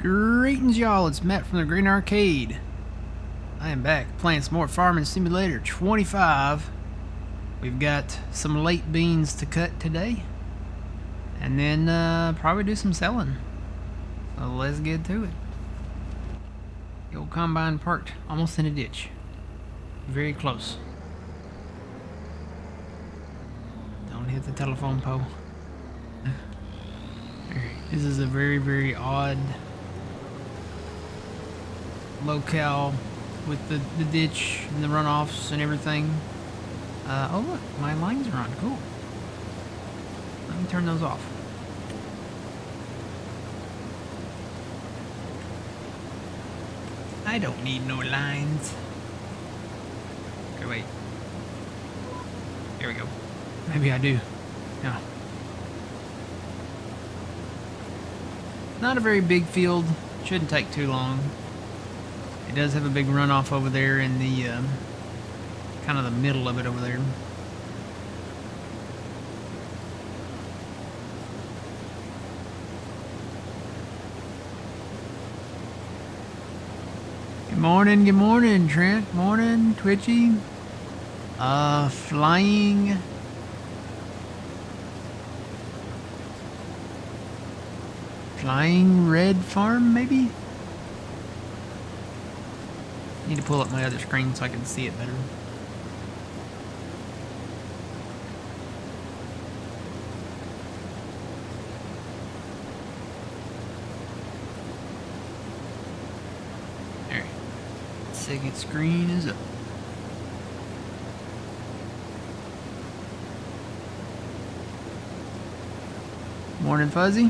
Greetings, y'all. It's Matt from the Green Arcade. I am back playing some more Farming Simulator 25. We've got some late beans to cut today, and then probably do some selling. So let's get to it. The old combine parked almost in a ditch. Very close. Don't hit the telephone pole. This is a very, very odd locale with the ditch and the runoffs and everything. Oh look, my lines are on. Cool. Let me turn those off. I don't need no lines. Okay, wait. Here we go. Maybe I do. No. Not a very big field. Shouldn't take too long. It does have a big runoff over there in the kind of the middle of it over there. Good morning, Trent. Morning, Twitchy. Flying Red Farm, maybe? Need to pull up my other screen so I can see it better. There. Second screen is up. Morning, Fuzzy.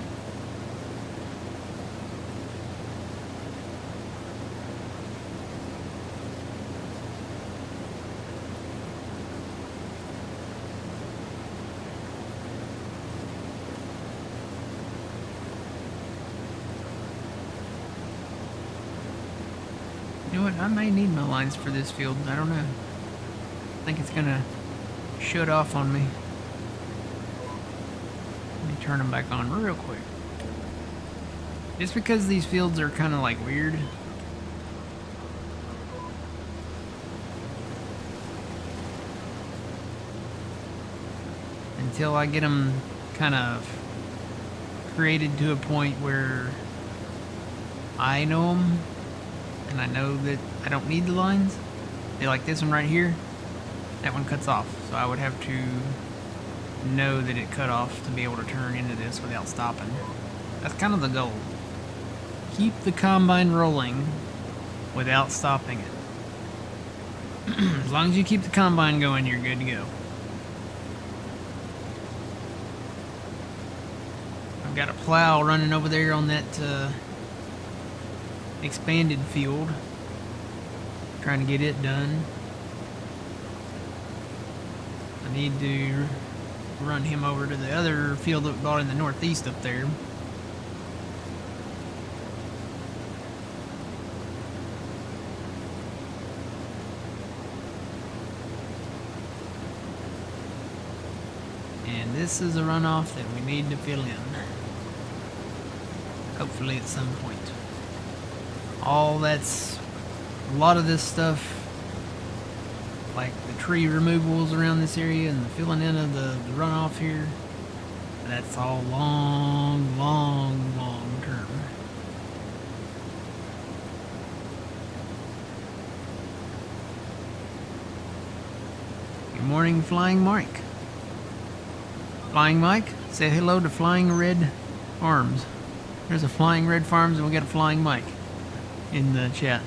You know what? I may need my lines for this field. I don't know. I think it's gonna shut off on me. Let me turn them back on real quick. Just because these fields are kind of like weird. Until I get them kind of created to a point where I know them. And I know that I don't need the lines. They like this one right here. That one cuts off. So I would have to know that it cut off to be able to turn into this without stopping. That's kind of the goal. Keep the combine rolling without stopping it. As long as you keep the combine going, you're good to go. I've got a plow running over there on that expanded field, trying to get it done. I need to run him over to the other field that we bought in the northeast up there. And this is a runoff that we need to fill in, hopefully at some point. A lot of this stuff, like the tree removals around this area and the filling in of the runoff here, that's all long term. Good morning, Flying Mike. Flying Mike, say hello to Flying Red Farms. There's a Flying Red Farms and we got a Flying Mike in the chat.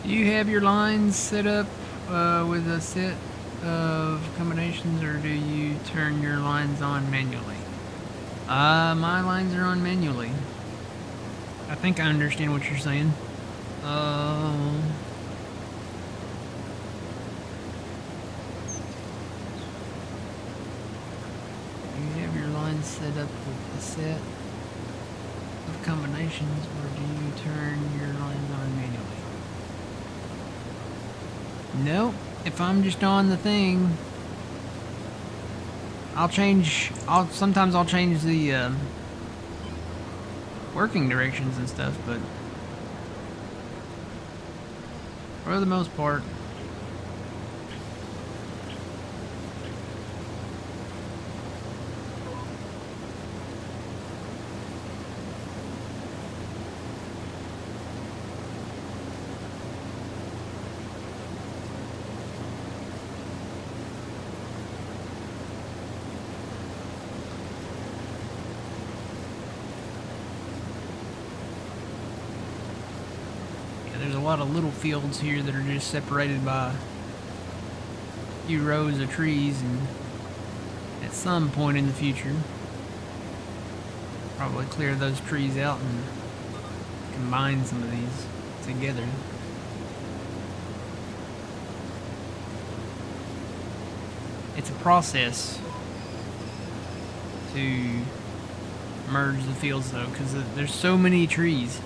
Do you have your lines set up with a set of combinations, or do you turn your lines on manually? My lines are on manually. I think I understand what you're saying. You have your lines set up with a set of combinations, or do you turn your lines on manually? Nope. If I'm just on the thing, sometimes I'll change the working directions and stuff, but for the most part, there's a lot of little fields here that are just separated by a few rows of trees, and at some point in the future, probably clear those trees out and combine some of these together. It's a process to merge the fields though, because there's so many trees,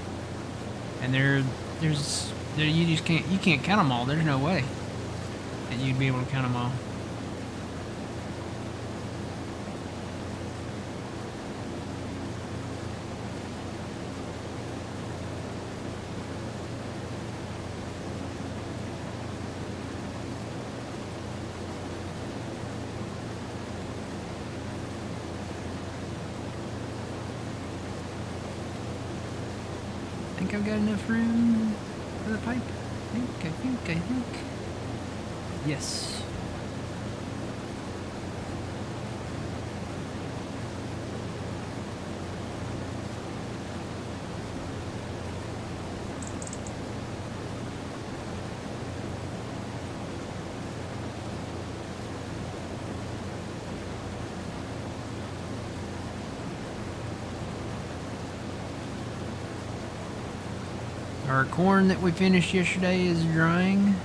and you can't count them all. There's no way that you'd be able to count them all. I think I've got enough room for the pipe. I think. Yes. Our corn that we finished yesterday is drying.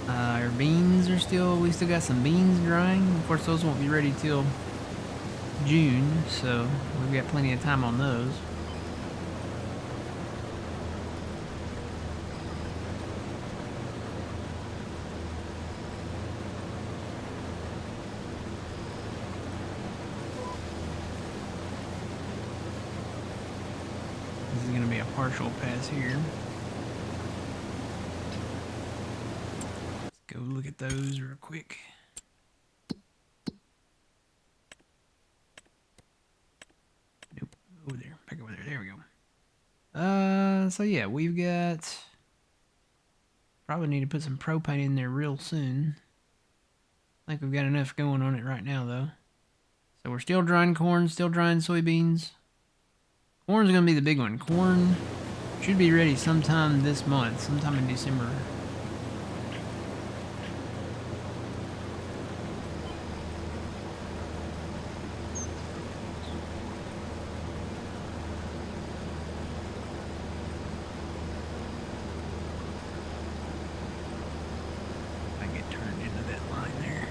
Our beans we still got some beans drying. Of course, those won't be ready till June, so we've got plenty of time on those. This is going to be a partial pass here. Let's go look at those real quick. Nope. Over there. Back over there. There we go. So yeah, we've got... Probably need to put some propane in there real soon. I think we've got enough going on it right now, though. So we're still drying corn, still drying soybeans. Corn's going to be the big one. Corn should be ready sometime this month, sometime in December. I get turned into that line there.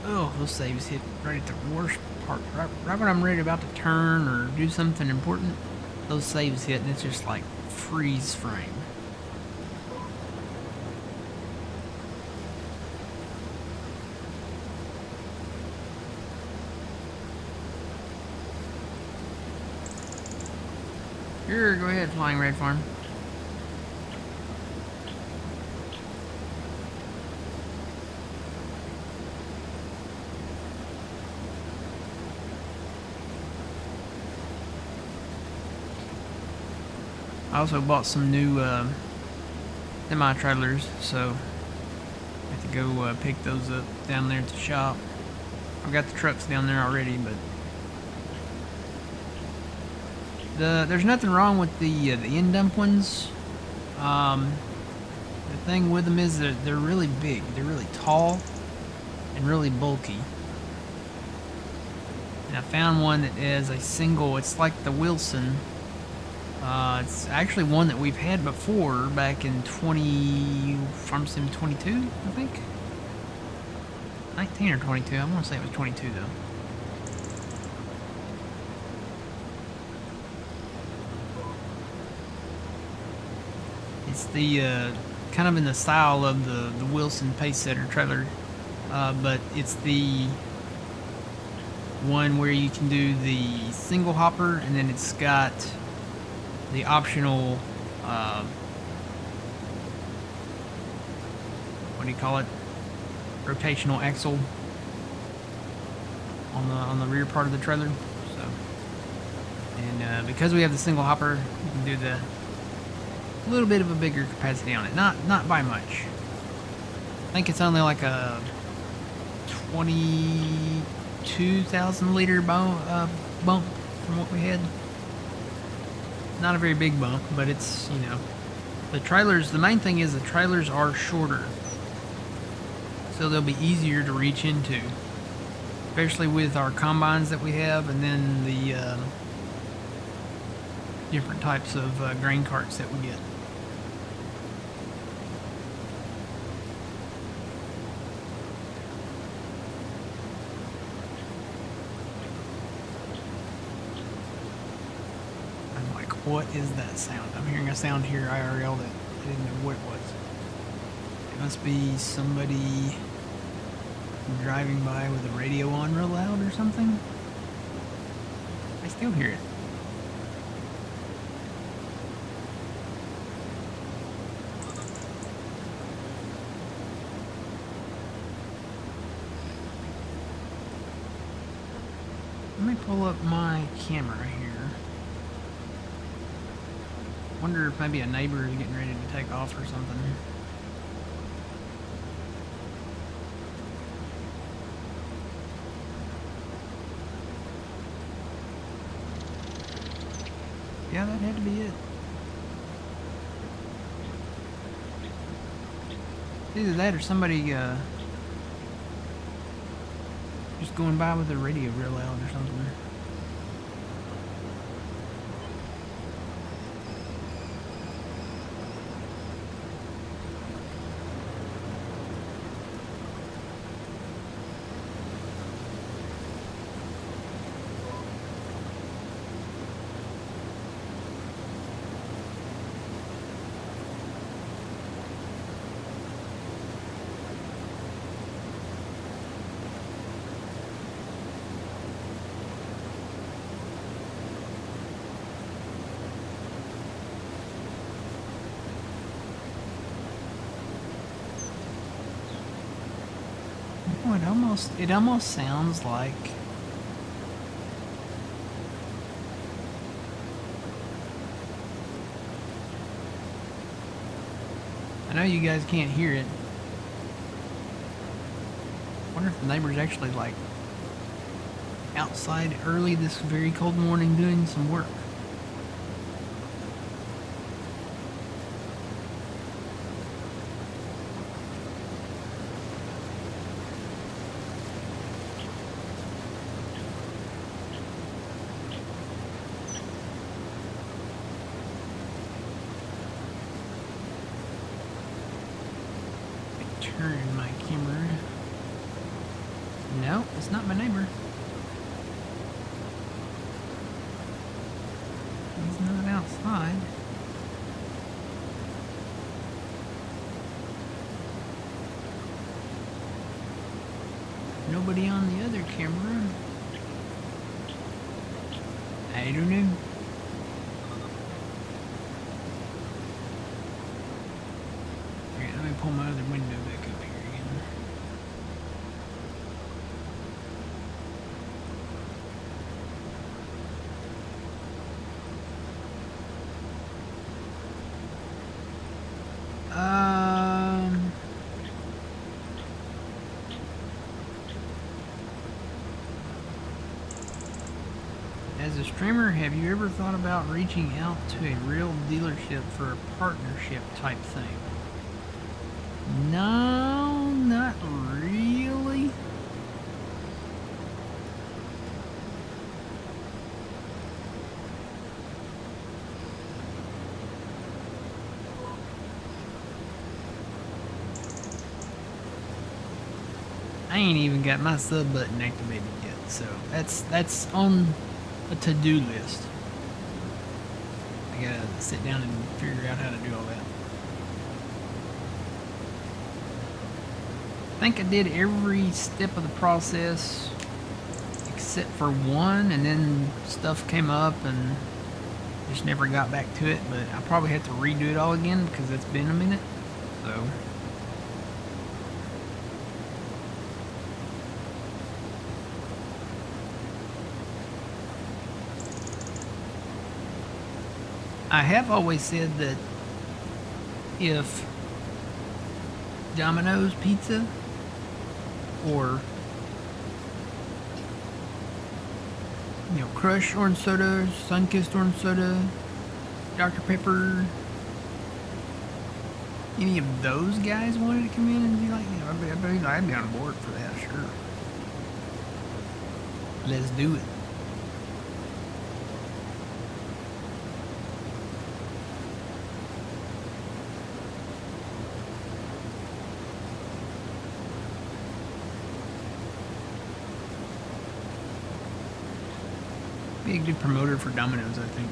Oh, those saves hit right at the worst part. Right when I'm ready about to turn or do something important, those saves hit and it's just like freeze frame. Sure, go ahead, Flying Red Farm. I also bought some new semi-trailers, so I have to go pick those up down there at the shop. I've got the trucks down there already, but there's nothing wrong with the end dump ones. The thing with them is they're really big, they're really tall, and really bulky. And I found one that is a single. It's like the Wilson. It's actually one that we've had before back in 22, I think. 19 or 22. I want to say it was 22 though. It's the kind of in the style of the Wilson pace setter trailer, but it's the one where you can do the single hopper, and then it's got the optional what do you call it? Rotational axle on the rear part of the trailer. So, and because we have the single hopper, you can do the little bit of a bigger capacity on it. Not by much. I think it's only like a 22,000 liter bump from what we had. Not a very big bump, but it's, you know, the trailers. The main thing is the trailers are shorter, so they'll be easier to reach into, especially with our combines that we have, and then the different types of grain carts that we get. I'm like, what is that sound? I'm hearing a sound here IRL that I didn't know what it was. It must be somebody driving by with the radio on real loud or something. I still hear it. Let me pull up my camera here. Wonder if maybe a neighbor is getting ready to take off or something. Yeah, that had to be it. Either that or somebody just going by with the radio real loud or something. Oh, it almost sounds like I know you guys can't hear it. I wonder if the neighbor's actually like outside early this very cold morning doing some work. Turn my camera. No, it's not my neighbor. He's not outside. Nobody on the other camera. I don't know. Alright, let me pull my other window back up here again. As a streamer, have you ever thought about reaching out to a real dealership for a partnership type thing? No, not really. I ain't even got my sub button activated yet, so that's on a to-do list. I gotta sit down and figure out how to do all that. think I did every step of the process except for one, and then stuff came up and just never got back to it. But I probably have to redo it all again because it's been a minute. So I have always said that if Domino's Pizza or Crush orange soda, Sunkist orange soda, Dr. Pepper, any of those guys wanted to come in and be like, I'd be on board for that, sure. Let's do it. Be a good promoter for Domino's, I think.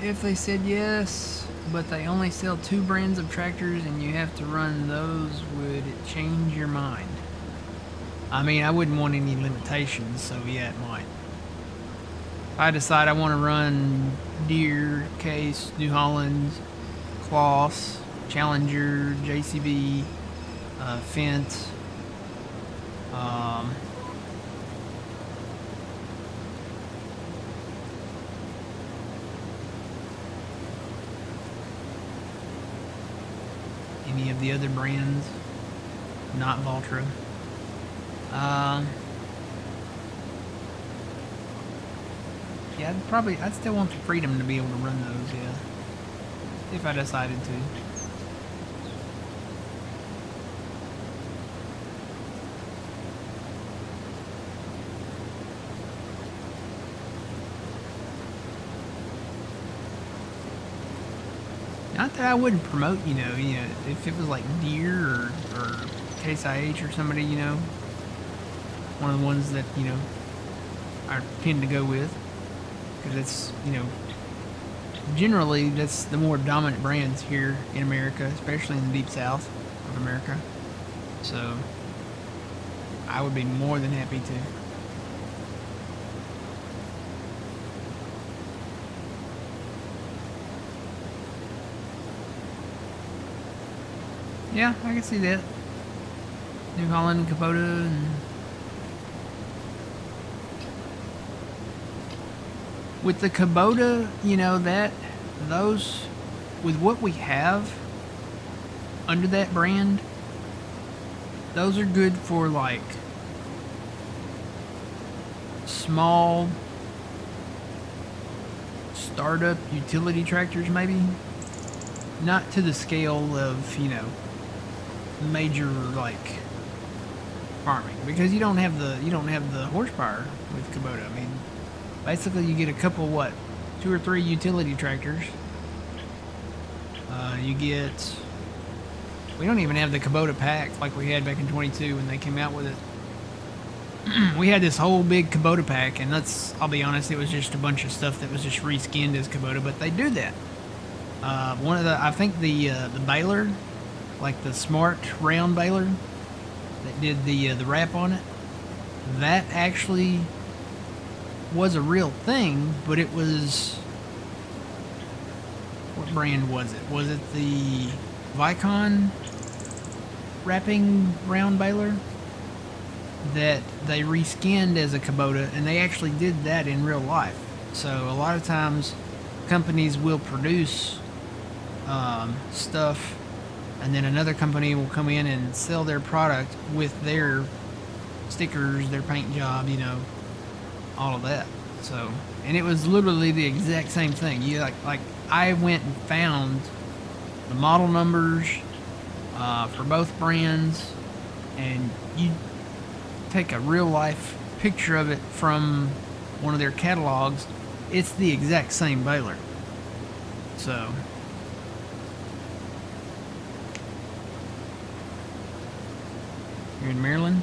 If they said yes, but they only sell 2 brands of tractors and you have to run those, would it change your mind? I mean, I wouldn't want any limitations, so yeah, it might. If I decide I want to run Deere, Case, New Holland, Kloss, Challenger, JCB, Fent, any of the other brands, not Valtra. Yeah, I'd still want the freedom to be able to run those, yeah. If I decided to. Not that I wouldn't promote, if it was like Deere or Case IH or somebody, one of the ones that, I tend to go with. Because it's, generally that's the more dominant brands here in America, especially in the deep south of America. So I would be more than happy to. Yeah, I can see that. New Holland and Kubota and with the Kubota, those with what we have under that brand, those are good for like small startup utility tractors, maybe. Not to the scale of, major like farming, because you don't have the horsepower with Kubota. I mean, basically you get a couple 2 or 3 utility tractors. We don't even have the Kubota pack like we had back in 22 when they came out with it. We had this whole big Kubota pack, and I'll be honest, it was just a bunch of stuff that was just reskinned as Kubota, but they do that. I think the baler, like the smart round baler that did the wrap on it, that actually was a real thing, but it was, what brand was it? Was it the Vicon wrapping round baler that they reskinned as a Kubota, and they actually did that in real life. So a lot of times companies will produce stuff, and then another company will come in and sell their product with their stickers, their paint job, all of that. So, and it was literally the exact same thing. You like I went and found the model numbers for both brands, and you take a real life picture of it from one of their catalogs, it's the exact same baler. So you're in Maryland,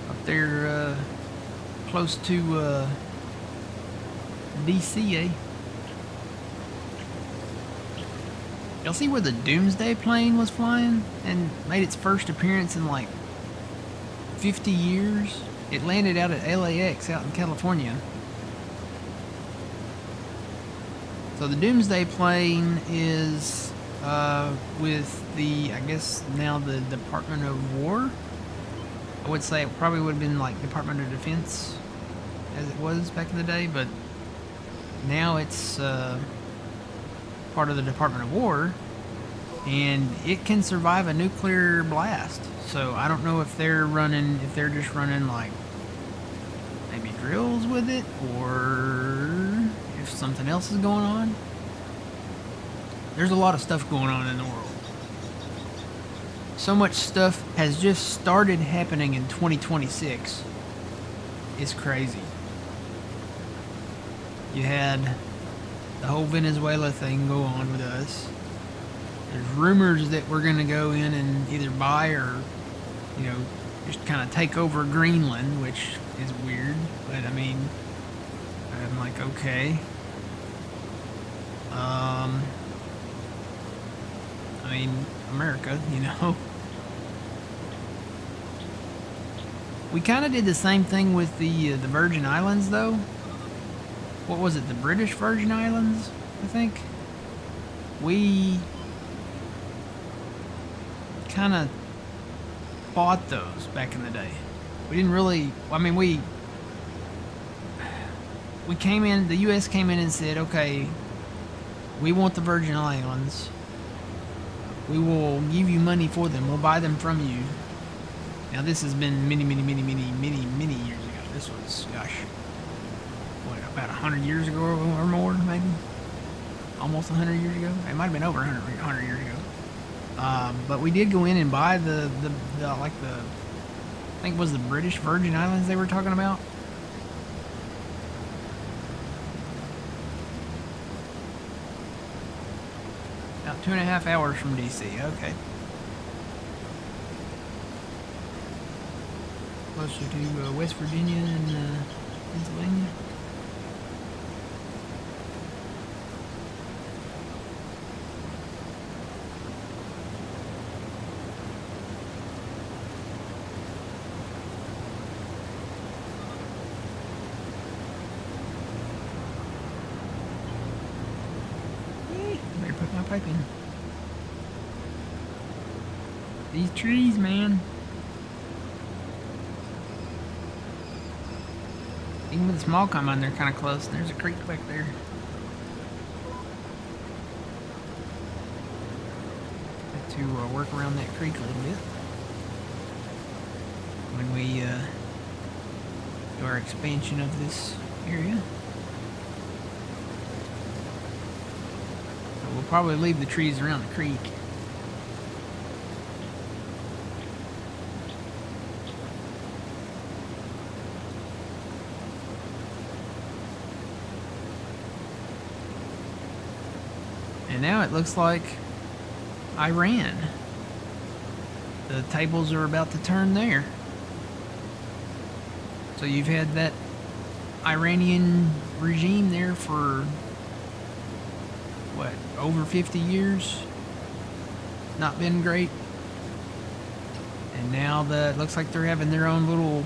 up there, close to DC, eh? Y'all see where the Doomsday plane was flying and made its first appearance in like 50 years? It landed out at LAX out in California. So the Doomsday plane is with the, I guess now the Department of War. I would say it probably would have been like Department of Defense as it was back in the day, but now it's part of the Department of War, and it can survive a nuclear blast. So I don't know if they're just running like maybe drills with it, or if something else is going on. There's a lot of stuff going on in the world. So much stuff has just started happening in 2026. It's crazy. You had the whole Venezuela thing go on with us. There's rumors that we're going to go in and either buy or, just kind of take over Greenland, which is weird. But I mean, I'm like, okay. America, We kind of did the same thing with the Virgin Islands, though. What was it? The British Virgin Islands, I think. We kind of bought those back in the day. We didn't really. We came in. The U.S. came in and said, "Okay, we want the Virgin Islands. We will give you money for them. We'll buy them from you." Now this has been many years ago. This was, gosh, about 100 years ago or more, maybe? Almost 100 years ago? It might have been over 100 years ago. But we did go in and buy I think it was the British Virgin Islands they were talking about. About 2.5 hours from DC, okay. Closer to West Virginia and Pennsylvania. Better put my pipe in. These trees, man. Even with the small combine, they're kind of close. There's a creek back there. Have to work around that creek a little bit when we do our expansion of this area. So we'll probably leave the trees around the creek. And now it looks like Iran. The tables are about to turn there. So you've had that Iranian regime there for, what, over 50 years? Not been great. And now it looks like they're having their own little,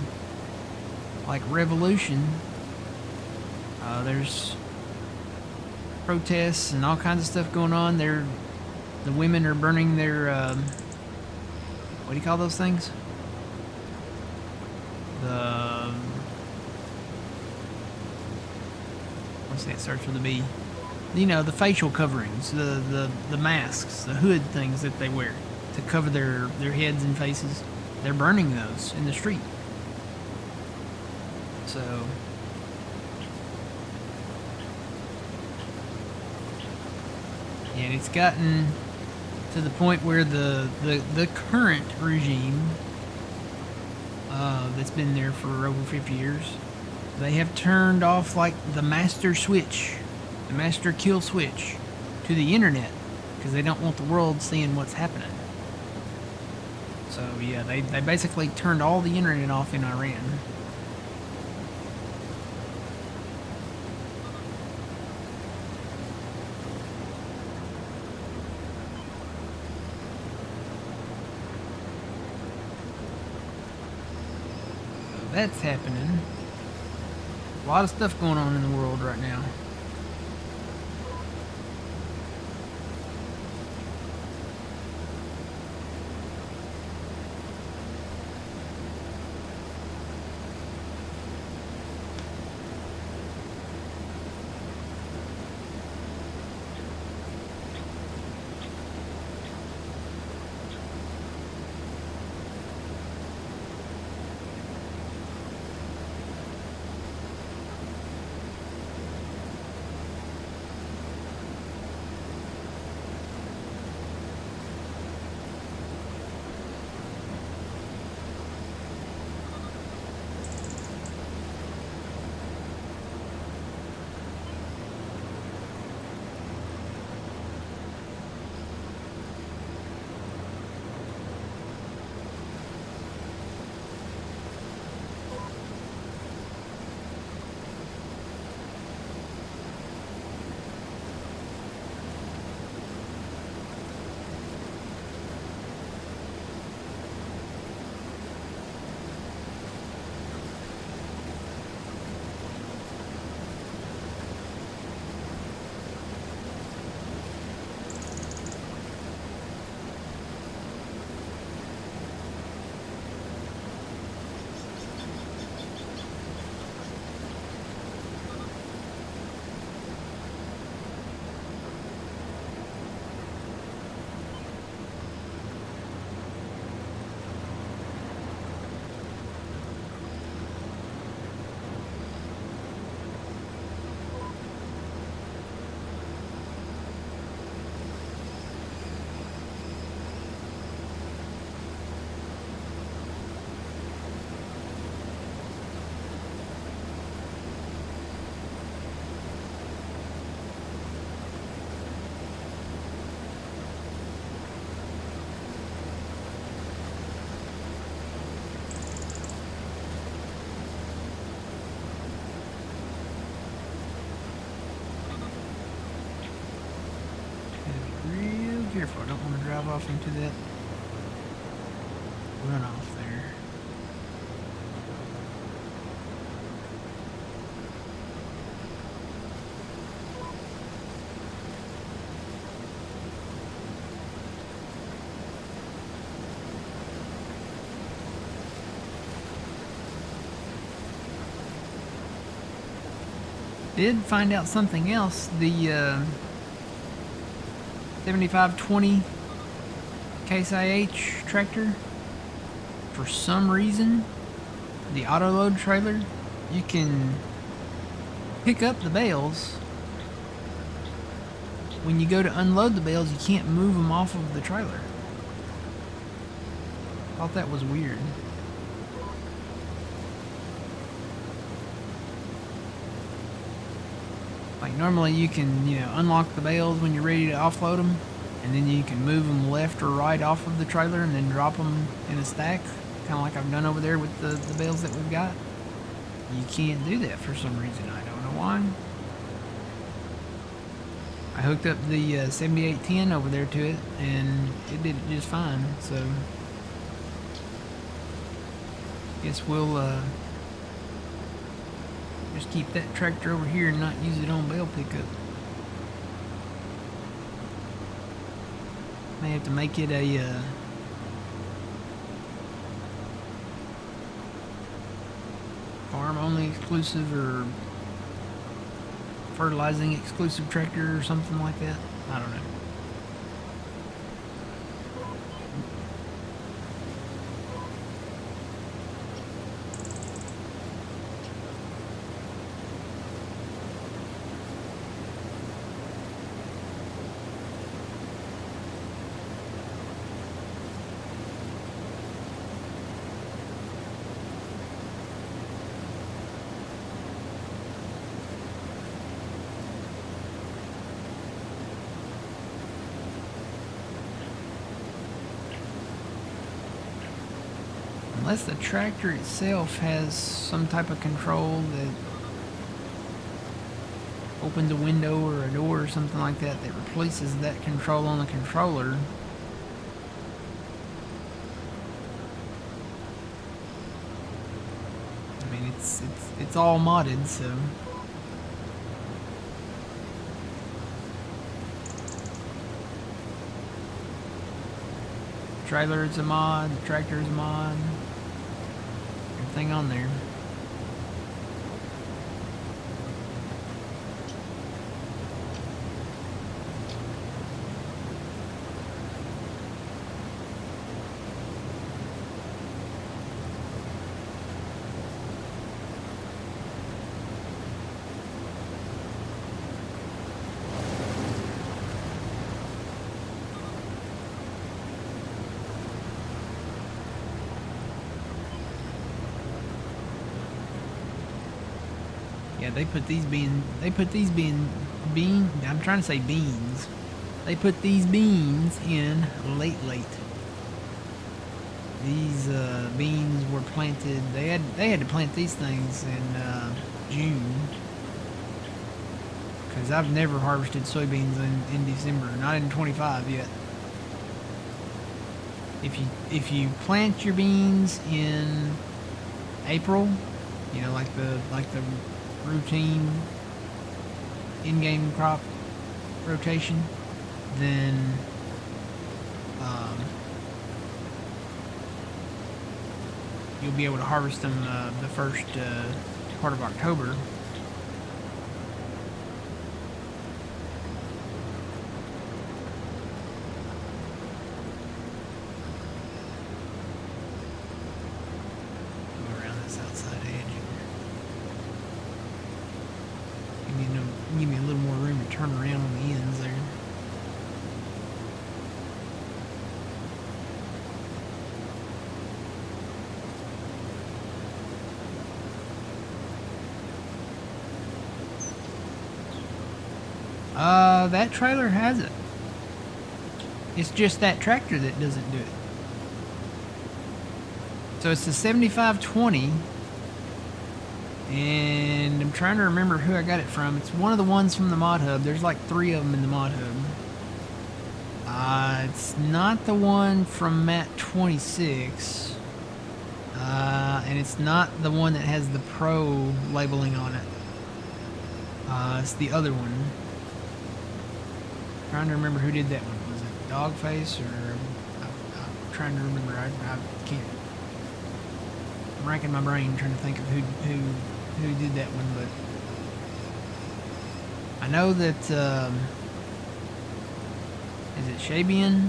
like, revolution. There's protests and all kinds of stuff going on. The women are burning their what do you call those things? What's that? Starts with a B. The facial coverings, the masks, the hood things that they wear to cover their heads and faces. They're burning those in the street. So and it's gotten to the point where the current regime that's been there for over 50 years, They have turned off like the master switch, the master kill switch to the internet because they don't want the world seeing what's happening. So yeah, they basically turned all the internet off in Iran. So that's happening. A lot of stuff going on in the world right now. Careful, I don't want to drive off into that runoff there. Did find out something else. The 7520 Case IH tractor, for some reason, the auto load trailer, you can pick up the bales. When you go to unload the bales, you can't move them off of the trailer. Thought that was weird. Like normally you can, unlock the bales when you're ready to offload them, and then you can move them left or right off of the trailer and then drop them in a stack, kind of like I've done over there with the bales that we've got. You can't do that for some reason. I don't know why. I hooked up the 7810 over there to it, and it did it just fine. So, guess we'll just keep that tractor over here and not use it on bale pickup. May have to make it a farm only exclusive or fertilizing exclusive tractor or something like that. I don't know. Unless the tractor itself has some type of control that opens a window or a door or something like that that replaces that control on the controller. I mean, it's all modded, so. Trailer is a mod, the tractor is a mod, everything on there. Yeah, they put these being, I'm trying to say beans. They put these beans in late. These beans were planted, they had to plant these things in June. Because I've never harvested soybeans in December, not in 25 yet. If you plant your beans in April, you know, like the routine in-game crop rotation, then you'll be able to harvest them the first part of October. Give me a little more room to turn around on the ends there. That trailer has it. It's just that tractor that doesn't do it. So it's the 7520. And I'm trying to remember who I got it from. It's one of the ones from the mod hub. There's like 3 of them in the mod hub. It's not the one from Mat 26. And it's not the one that has the Pro labeling on it. It's the other one. I'm trying to remember who did that one. Was it Dogface or... I'm trying to remember. I can't... I'm racking my brain trying to think of who did that one, but I know that is it Shabian?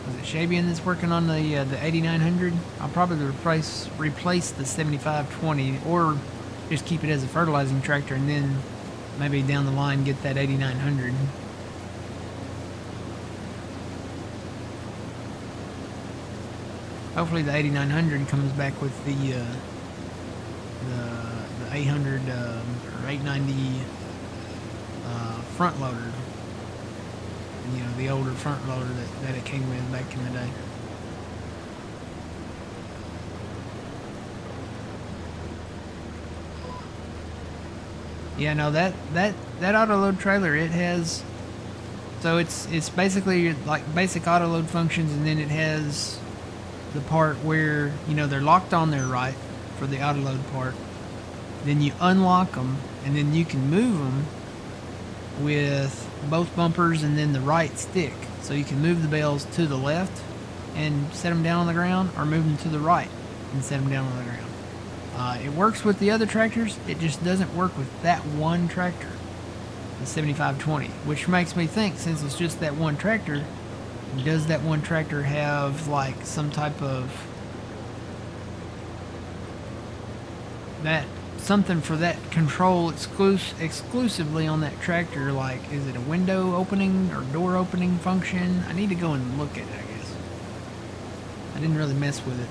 Was it Shabian that's working on the 8900? I'll probably replace the 7520 or just keep it as a fertilizing tractor and then maybe down the line get that 8900. Hopefully the 8900 comes back with the 800 or 890 front loader. You know, the older front loader that it came with back in the day. Yeah, no, that auto load trailer, it has, so it's basically like basic auto load functions, and then it has the part where, you know, they're locked on there right for the auto load part. Then you unlock them, and then you can move them with both bumpers and then the right stick. So you can move the bales to the left and set them down on the ground, or move them to the right and set them down on the ground. It works with the other tractors, it just doesn't work with that one tractor, the 7520, which makes me think, since it's just that one tractor, does that one tractor have like some type of something for that control exclusively on that tractor? Like, is it a window opening or door opening function? I need to go and look at it, I guess. I didn't really mess with it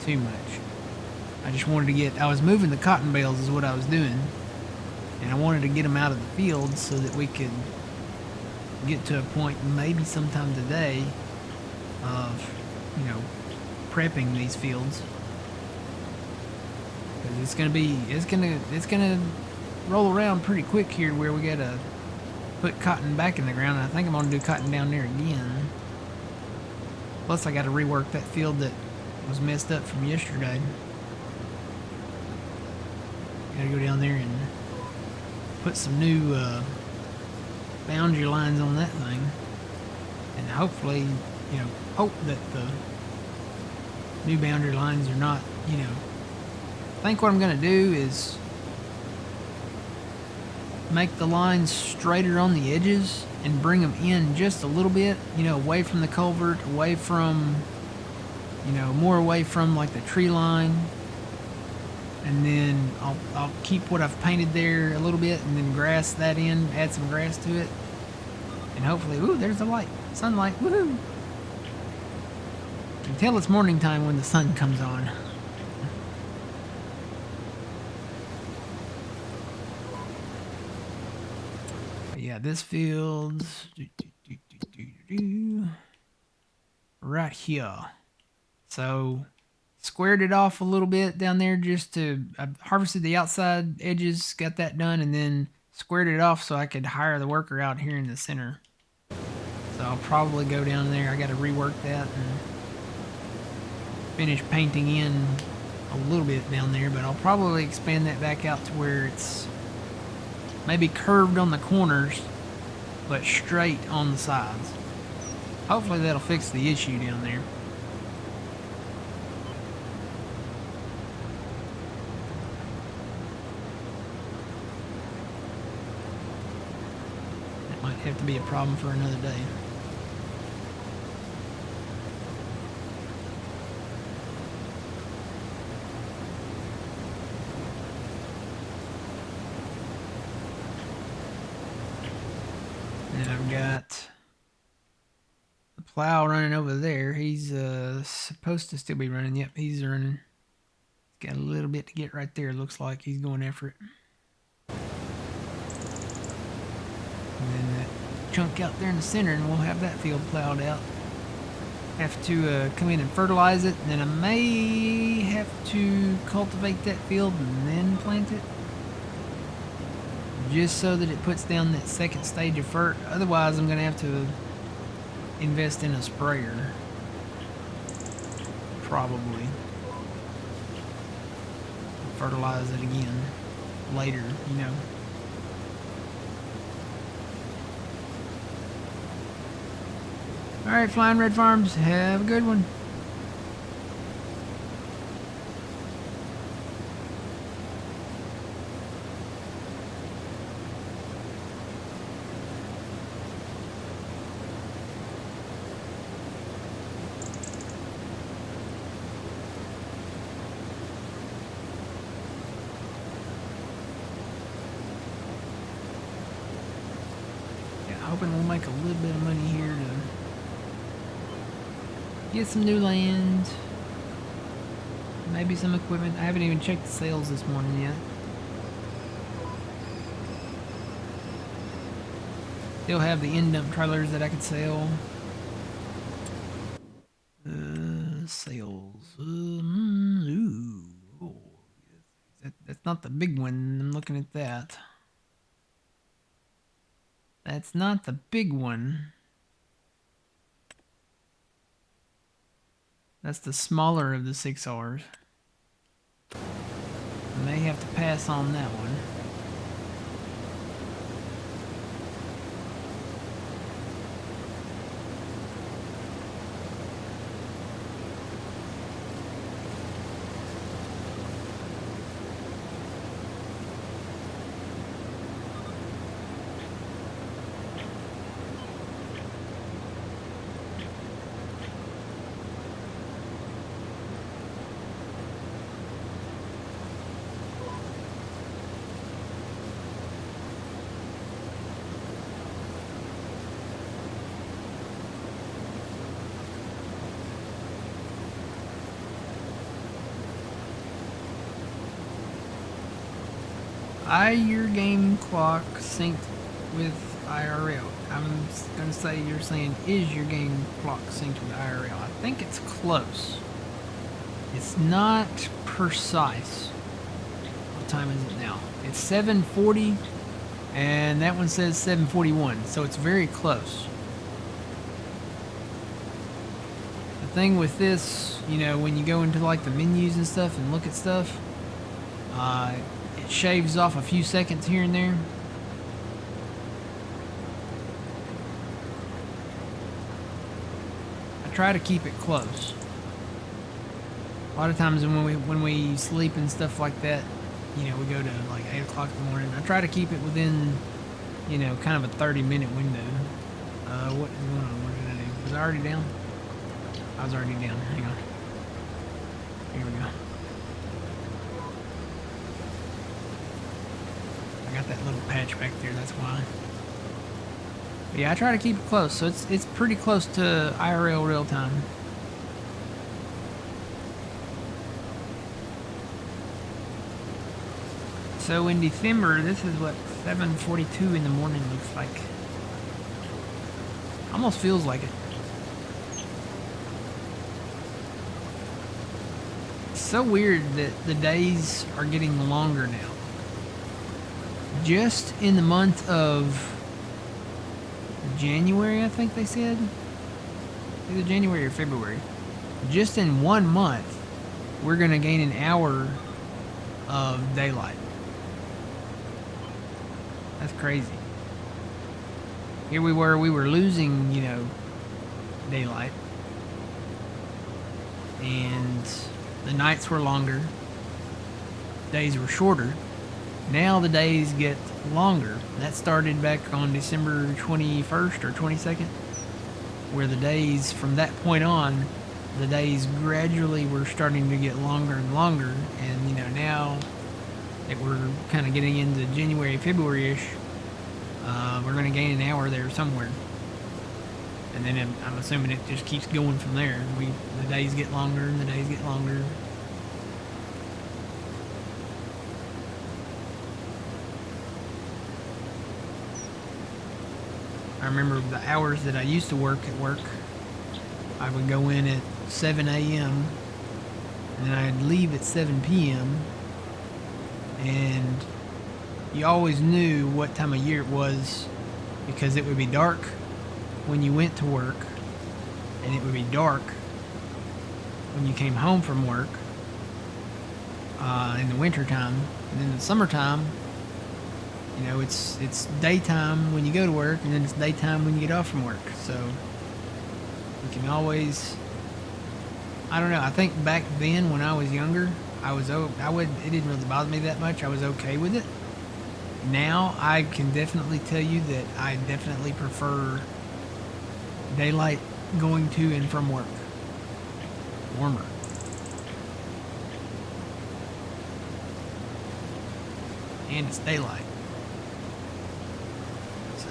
too much. I just wanted to I was moving the cotton bales is what I was doing, and I wanted to get them out of the field so that we could get to a point maybe sometime today of, you know, prepping these fields. 'Cause it's gonna roll around pretty quick here where we gotta put cotton back in the ground. I think I'm gonna do cotton down there again. Plus I gotta rework that field that was messed up from yesterday. Gotta go down there and put some new boundary lines on that thing. And hopefully, you know, hope that the new boundary lines are not, you know, I think what I'm gonna do is make the lines straighter on the edges and bring them in just a little bit, you know, away from the culvert, away from, you know, more away from like the tree line. And then I'll keep what I've painted there a little bit and then grass that in, add some grass to it. And hopefully, ooh, there's the light, sunlight, woohoo! You can tell it's morning time when the sun comes on. Yeah, this field right here. So squared it off a little bit down there just to, I harvested the outside edges, got that done, and then squared it off so I could hire the worker out here in the center. So I'll probably go down there. I got to rework that and finish painting in a little bit down there, but I'll probably expand that back out to where it's maybe curved on the corners, but straight on the sides. Hopefully that'll fix the issue down there. That might have to be a problem for another day. And I've got the plow running over there. He's supposed to still be running. Yep, he's running. He's got a little bit to get right there. Looks like he's going after it. And then that chunk out there in the center, and we'll have that field plowed out. Have to come in and fertilize it, and then I may have to cultivate that field and then plant it. Just so that it puts down that second stage of fert. Otherwise, I'm going to have to invest in a sprayer. Probably. Fertilize it again later, you know. Alright, Flying Red Farms, have a good one. Hoping we'll make a little bit of money here to get some new land, maybe some equipment. I haven't even checked the sales this morning yet. Still have the end dump trailers that I could sell. Sales. Ooh. Oh, that's not the big one. I'm looking at that. That's not the big one. That's the smaller of the 6Rs. I may have to pass on that one. Your game clock synced with IRL. I'm gonna say you're saying is your game clock synced with IRL. I think it's close. It's not precise. What time is it now? It's 7:40, and that one says 7:41, so it's very close. The thing with this, you know, when you go into like the menus and stuff and look at stuff, it shaves off a few seconds here and there. I try to keep it close. A lot of times when we sleep and stuff like that, you know, we go to like 8 o'clock in the morning. I try to keep it within, you know, kind of a 30-minute window. What is going on? What did I do? Was I already down? I was already down. Hang on. Here we go. I got that little patch back there, that's why. But yeah, I try to keep it close, so it's pretty close to IRL real time. So in December, this is what 7:42 in the morning looks like. Almost feels like it. It's so weird that the days are getting longer now. Just in the month of January, I think they said, either January or February, just in 1 month, we're gonna gain an hour of daylight. That's crazy. Here we were losing, you know, daylight. And the nights were longer. Days were shorter. Now the days get longer. That started back on December 21st or 22nd, where the days from that point on, the days gradually were starting to get longer and longer. And, you know, now that we're kind of getting into January, February-ish, we're going to gain an hour there somewhere. And then I'm assuming it just keeps going from there. The days get longer and the days get longer. I remember the hours that I used to work at work. I would go in at 7 a.m. and then I'd leave at 7 p.m. And you always knew what time of year it was because it would be dark when you went to work and it would be dark when you came home from work in the winter time. And then in the summertime, you know, it's daytime when you go to work and then it's daytime when you get off from work. So you can always, I don't know, I think back then when I was younger, it didn't really bother me that much. I was okay with it. Now I can definitely tell you that I definitely prefer daylight going to and from work. Warmer. And it's daylight. So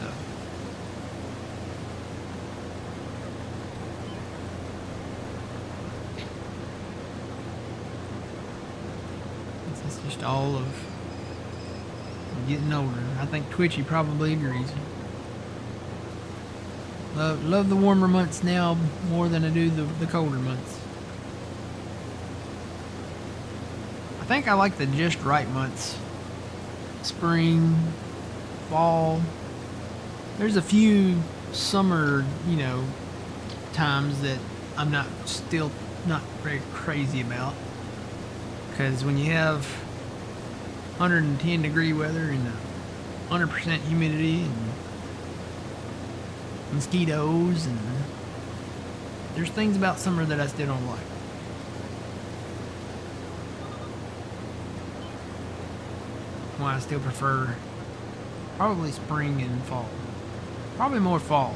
it's just all of getting older. I think Twitchy probably agrees. Love the warmer months now more than I do the colder months. I think I like the just right months. Spring, fall. There's a few summer, you know, times that I'm still not very crazy about. Because when you have 110 degree weather and 100% humidity and mosquitoes, and there's things about summer that I still don't like. Why I still prefer probably spring and fall. Probably more fall.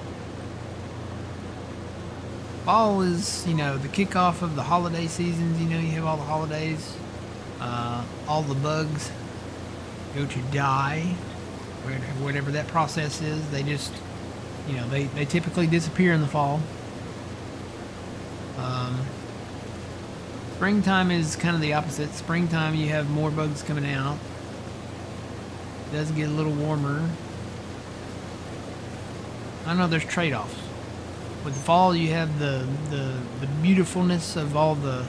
Fall is, you know, the kickoff of the holiday seasons. You know, you have all the holidays. All the bugs go to die. Whatever that process is, they just, you know, they typically disappear in the fall. Springtime is kind of the opposite. Springtime, you have more bugs coming out. It does get a little warmer. I know there's trade-offs. With the fall, you have the beautifulness of all the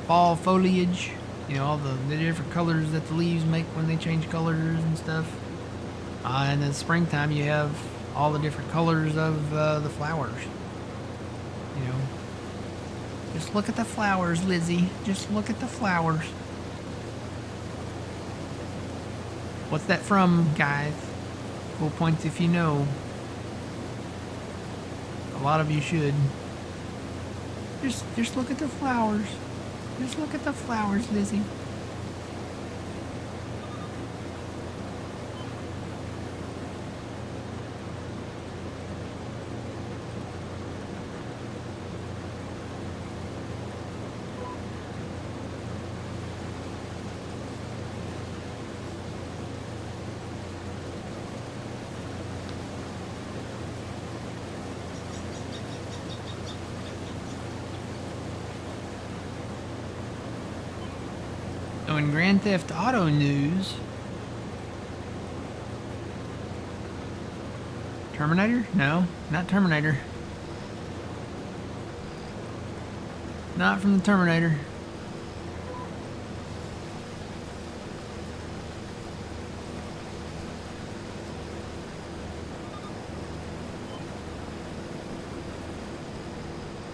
fall foliage. You know, all the different colors that the leaves make when they change colors and stuff. And in the springtime, you have all the different colors of the flowers. You know, just look at the flowers, Lizzie. Just look at the flowers. What's that from, guys? Cool points if you know. A lot of you should. Just look at the flowers. Just look at the flowers, Lizzie. So in Grand Theft Auto news, Terminator? No, not Terminator. Not from the Terminator.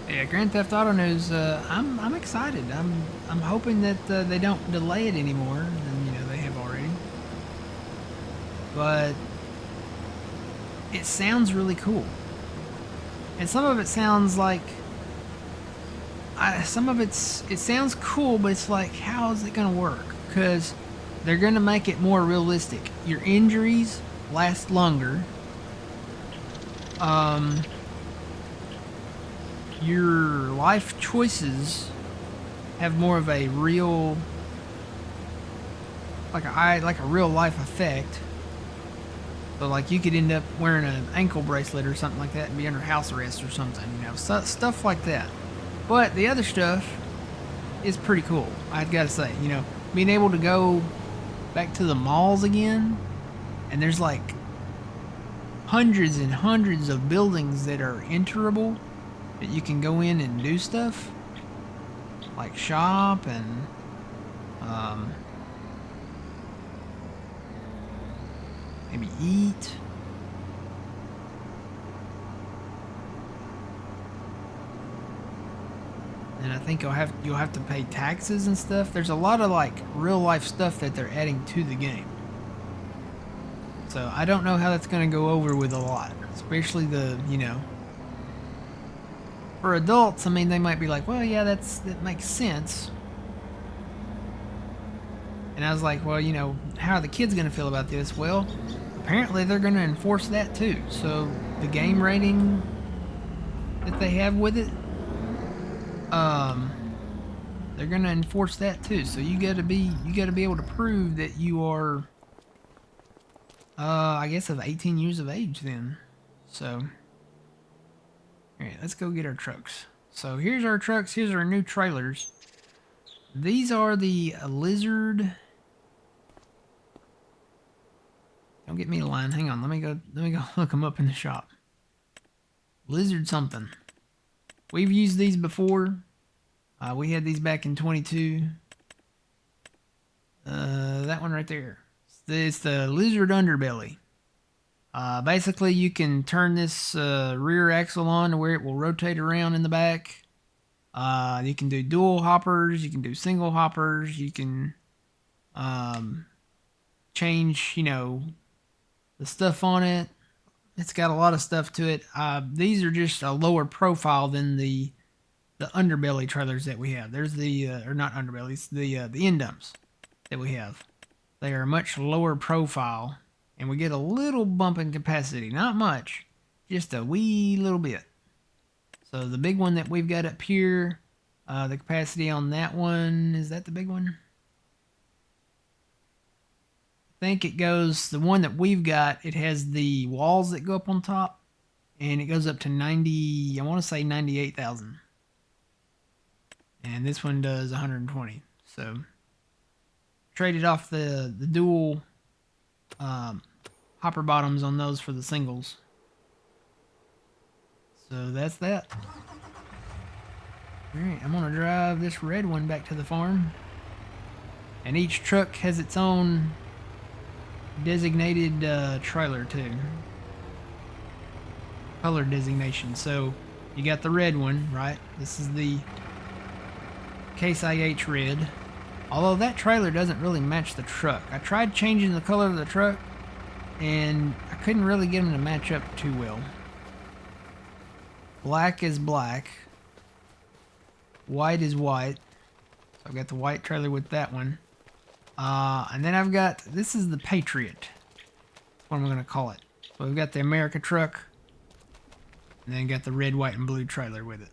Yeah, Grand Theft Auto news. I'm excited. I'm hoping that they don't delay it anymore than they have already. But it sounds really cool, and some of it sounds like it sounds cool, but it's like, how is it gonna work? Because they're gonna make it more realistic. Your injuries last longer. Your life choices have more of a real, like a real life effect. So like you could end up wearing an ankle bracelet or something like that and be under house arrest or something, stuff like that. But the other stuff is pretty cool, I've got to say. Being able to go back to the malls again, and there's like hundreds and hundreds of buildings that are enterable, that you can go in and do stuff like shop and maybe eat. And I think you'll have to pay taxes and stuff. There's a lot of like real life stuff that they're adding to the game. So I don't know how that's going to go over with a lot, especially the for adults. I mean, they might be like, well, yeah, that makes sense. And I was like, well, how are the kids going to feel about this? Well, apparently they're going to enforce that too. So the game rating that they have with it, they're going to enforce that too. So you got to be able to prove that you are, I guess, of 18 years of age then. So, all right, let's go get our trucks. So here's our trucks. Here's our new trailers. These are the Lizard. Don't get me a line. Hang on. Let me go look them up in the shop. Lizard something. We've used these before. We had these back in 22. That one right there. It's the Lizard underbelly. Basically, you can turn this rear axle on to where it will rotate around in the back. You can do dual hoppers. You can do single hoppers. You can change, the stuff on it. It's got a lot of stuff to it. These are just a lower profile than the underbelly trailers that we have. There's the or not underbellies, the end dumps that we have. They are much lower profile, and we get a little bump in capacity. Not much, just a wee little bit. So the big one that we've got up here, the capacity on that one, is that the big one? I think it goes, the one that we've got, it has the walls that go up on top, and it goes up to 90, I want to say 98,000. And this one does 120. So traded off the dual hopper bottoms on those for the singles. So that's that. Alright, I'm gonna drive this red one back to the farm. And each truck has its own designated trailer too. Color designation. So you got the red one, right? This is the Case IH red. Although that trailer doesn't really match the truck. I tried changing the color of the truck and I couldn't really get them to match up too well. Black is black. White is white. So I've got the white trailer with that one. And then I've got, this is the Patriot. That's what I'm going to call it. So we've got the America truck. And then got the red, white, and blue trailer with it.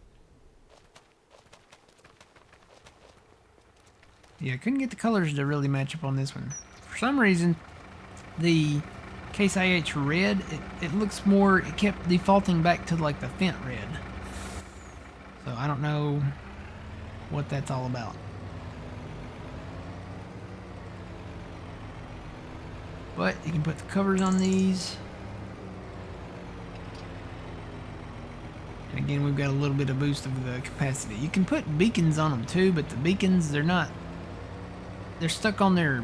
Yeah, I couldn't get the colors to really match up on this one. For some reason, the Case IH red, it looks more, it kept defaulting back to like the Fent red. So I don't know what that's all about. But you can put the covers on these. And again, we've got a little bit of boost of the capacity. You can put beacons on them too, but the beacons, they're stuck on there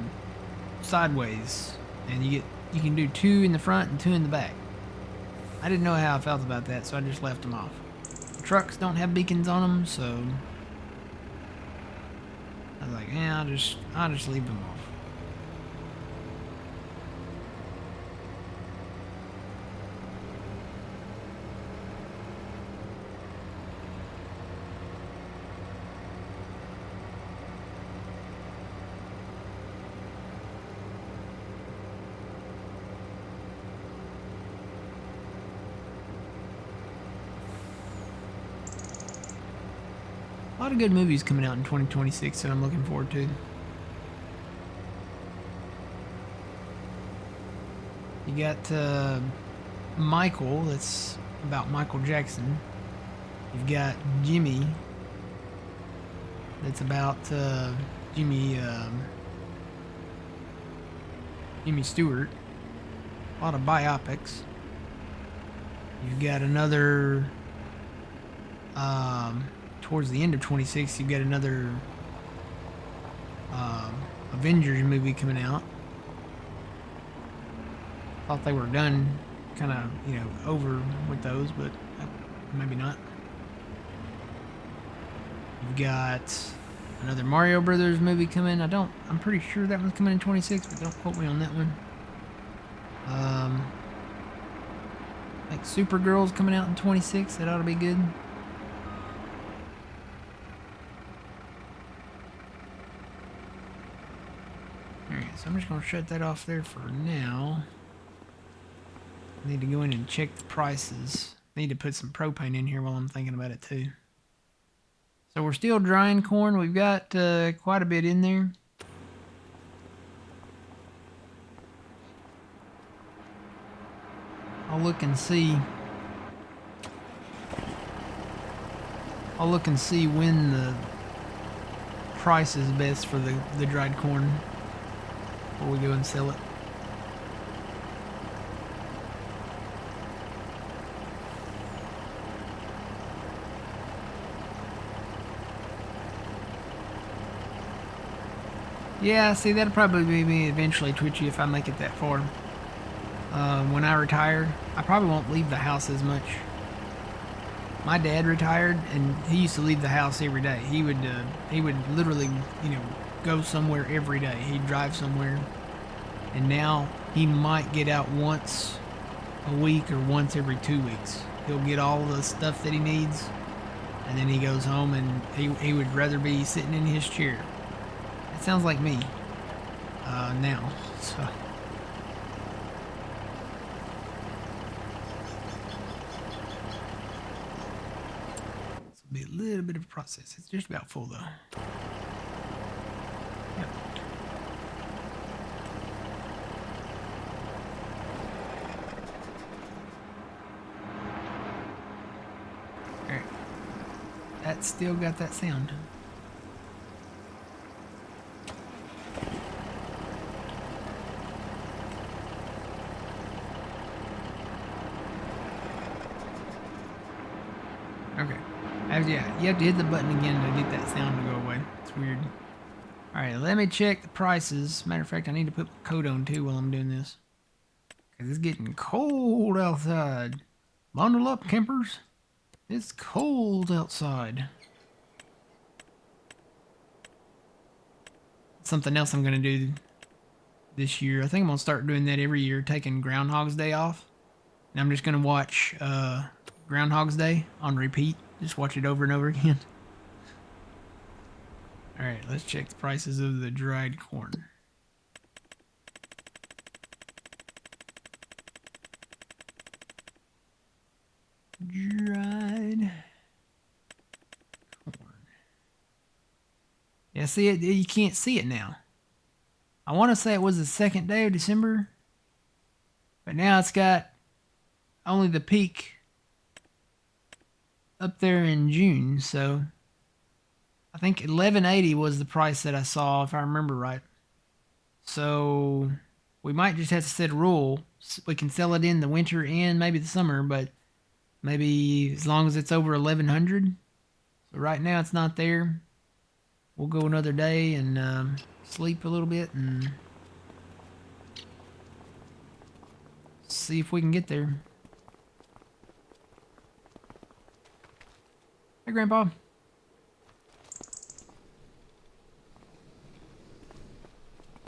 sideways. And you can do 2 in the front and 2 in the back. I didn't know how I felt about that, so I just left them off. The trucks don't have beacons on them, so I was like, yeah, I'll just leave them off. A lot of good movies coming out in 2026 that I'm looking forward to. You got Michael, that's about Michael Jackson. You've got Jimmy, that's about Jimmy Stewart. A lot of biopics. You've got another towards the end of 26, you've got another Avengers movie coming out. Thought they were done, kind of, over with those, but maybe not. You've got another Mario Brothers movie coming. I'm pretty sure that one's coming in 26, but don't quote me on that one. Like Supergirl's coming out in 26. That ought to be good. Alright, so I'm just going to shut that off there for now. I need to go in and check the prices. Need to put some propane in here while I'm thinking about it too. So we're still drying corn. We've got quite a bit in there. I'll look and see. I'll look and see when the price is best for the dried corn before we go and sell it. Yeah, see, that'll probably be me eventually, Twitchy, if I make it that far. When I retire, I probably won't leave the house as much. My dad retired, and he used to leave the house every day. He would literally, go somewhere every day. He'd drive somewhere, and now he might get out once a week or once every 2 weeks. He'll get all the stuff that he needs, and then he goes home, and he would rather be sitting in his chair. It sounds like me now, so. This will be a little bit of a process. It's just about full though. Yep. Alright. That's still got that sound. Yeah, you have to hit the button again to get that sound to go away. It's weird. Alright, let me check the prices. Matter of fact, I need to put my coat on too while I'm doing this. Because it's getting cold outside. Bundle up, campers. It's cold outside. Something else I'm going to do this year. I think I'm going to start doing that every year, taking Groundhog's Day off. And I'm just going to watch Groundhog's Day on repeat. Just watch it over and over again. Alright, let's check the prices of the dried corn. Dried corn. Yeah, see it. You can't see it now. I want to say it was the second day of December, but now it's got only the peak up there in June. So I think 11.80 was the price that I saw, if I remember right. So we might just have to set a rule. We can sell it in the winter and maybe the summer, but maybe as long as it's over 1100. So right now it's not there. We'll go another day and sleep a little bit and see if we can get there. Hey, Grandpa.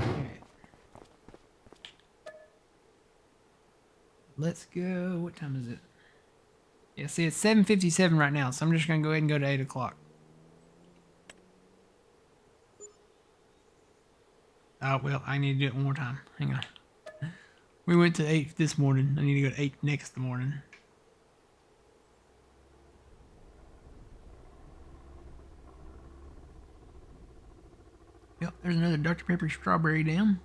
Alright. Let's go. What time is it? Yeah, see, it's 7:57 right now, so I'm just going to go ahead and go to 8 o'clock. Oh, well, I need to do it one more time. Hang on. We went to 8 this morning. I need to go to 8 next morning. Yep, there's another Dr. Pepper strawberry down.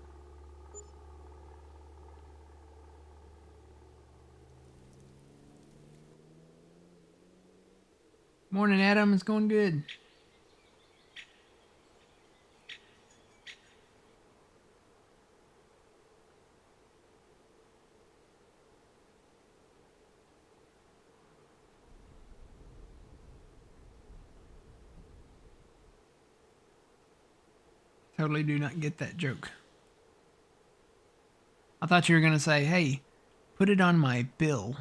Morning, Adam. It's going good. Totally do not get that joke. I thought you were going to say, hey, put it on my bill.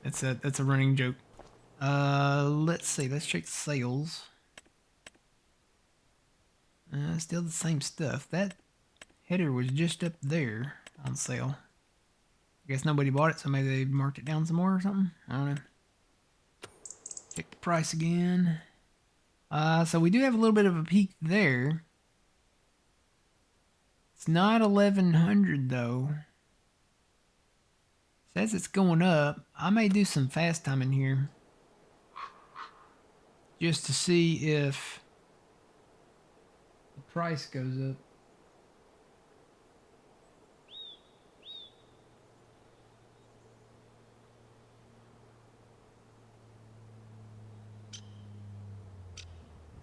That's a running joke. Let's see. Let's check sales. Still the same stuff. That header was just up there on sale. I guess nobody bought it, so maybe they marked it down some more or something. I don't know. Check the price again. So we do have a little bit of a peak there. It's not 1100 though. Says it's going up. I may do some fast time in here just to see if the price goes up.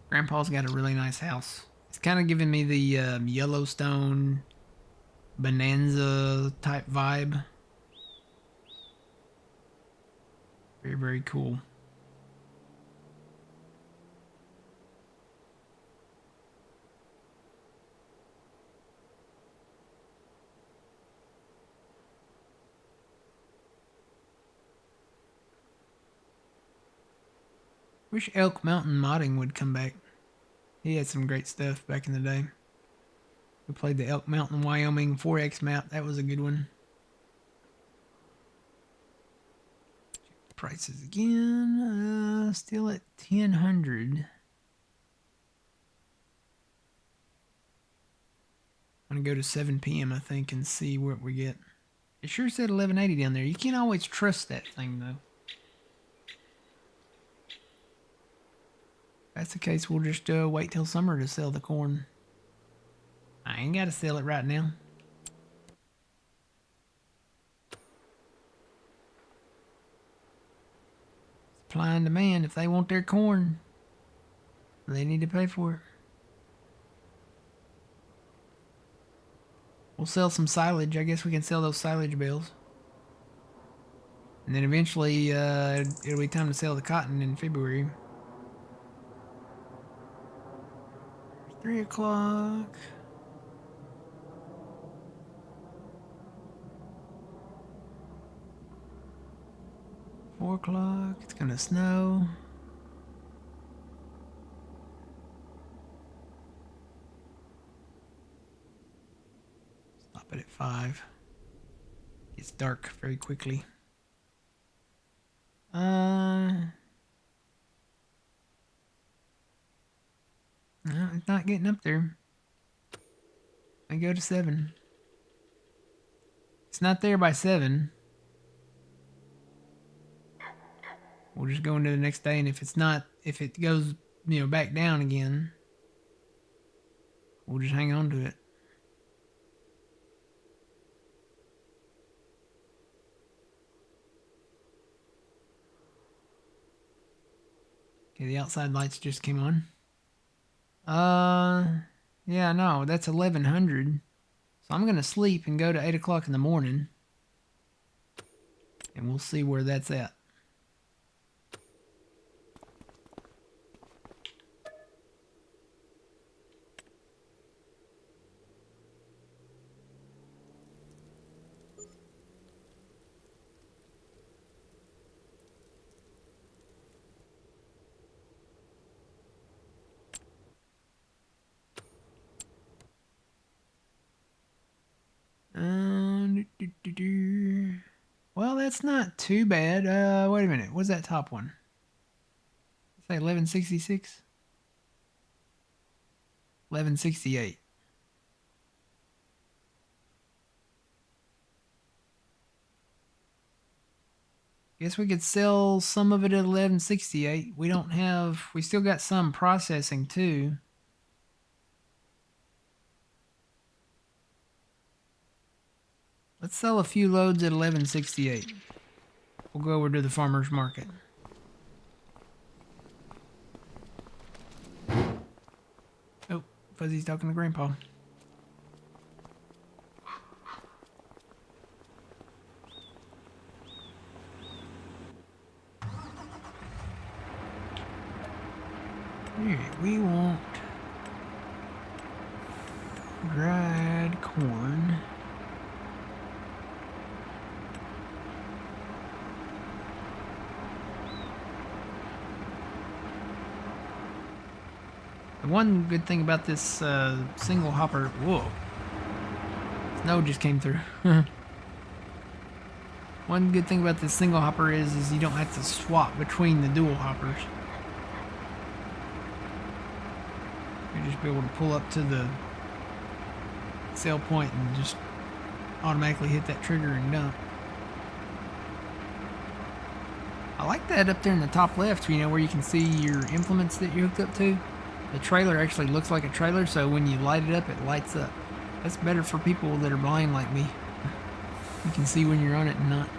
Grandpa's got a really nice house. It's kind of giving me the Yellowstone Bonanza type vibe. Very, very cool. Wish Elk Mountain modding would come back. He had some great stuff back in the day. We played the Elk Mountain, Wyoming 4X map. That was a good one. Check the prices again. Still at 1000. I'm going to go to 7 p.m. I think and see what we get. It sure said 1180 down there. You can't always trust that thing though. If that's the case, we'll just wait till summer to sell the corn. I ain't got to sell it right now. Supply and demand. If they want their corn, they need to pay for it. We'll sell some silage. I guess we can sell those silage bales. And then eventually it'll be time to sell the cotton in February. 3 o'clock. Four o'clock. It's gonna snow. Stop it at 5. It's dark very quickly. No, it's not getting up there. I go to 7. It's not there by 7. We'll just go into the next day, and if it goes, back down again, we'll just hang on to it. Okay, the outside lights just came on. Yeah, no, that's 1100. So I'm gonna sleep and go to 8 o'clock in the morning, and we'll see where that's at. Well, that's not too bad. Wait a minute. What's that top one? Say 1166? 1168. Guess we could sell some of it at 1168. We still got some processing too. Let's sell a few loads at 1168. We'll go over to the farmer's market. Oh, Fuzzy's talking to Grandpa. Alright, we want dried corn. The one good thing about this single hopper... Whoa. Snow just came through. One good thing about this single hopper is you don't have to swap between the dual hoppers. You'll just be able to pull up to the sell point and just automatically hit that trigger and dump. I like that up there in the top left, where you can see your implements that you're hooked up to. The trailer actually looks like a trailer, so when you light it up, it lights up. That's better for people that are blind like me. You can see when you're on it and not.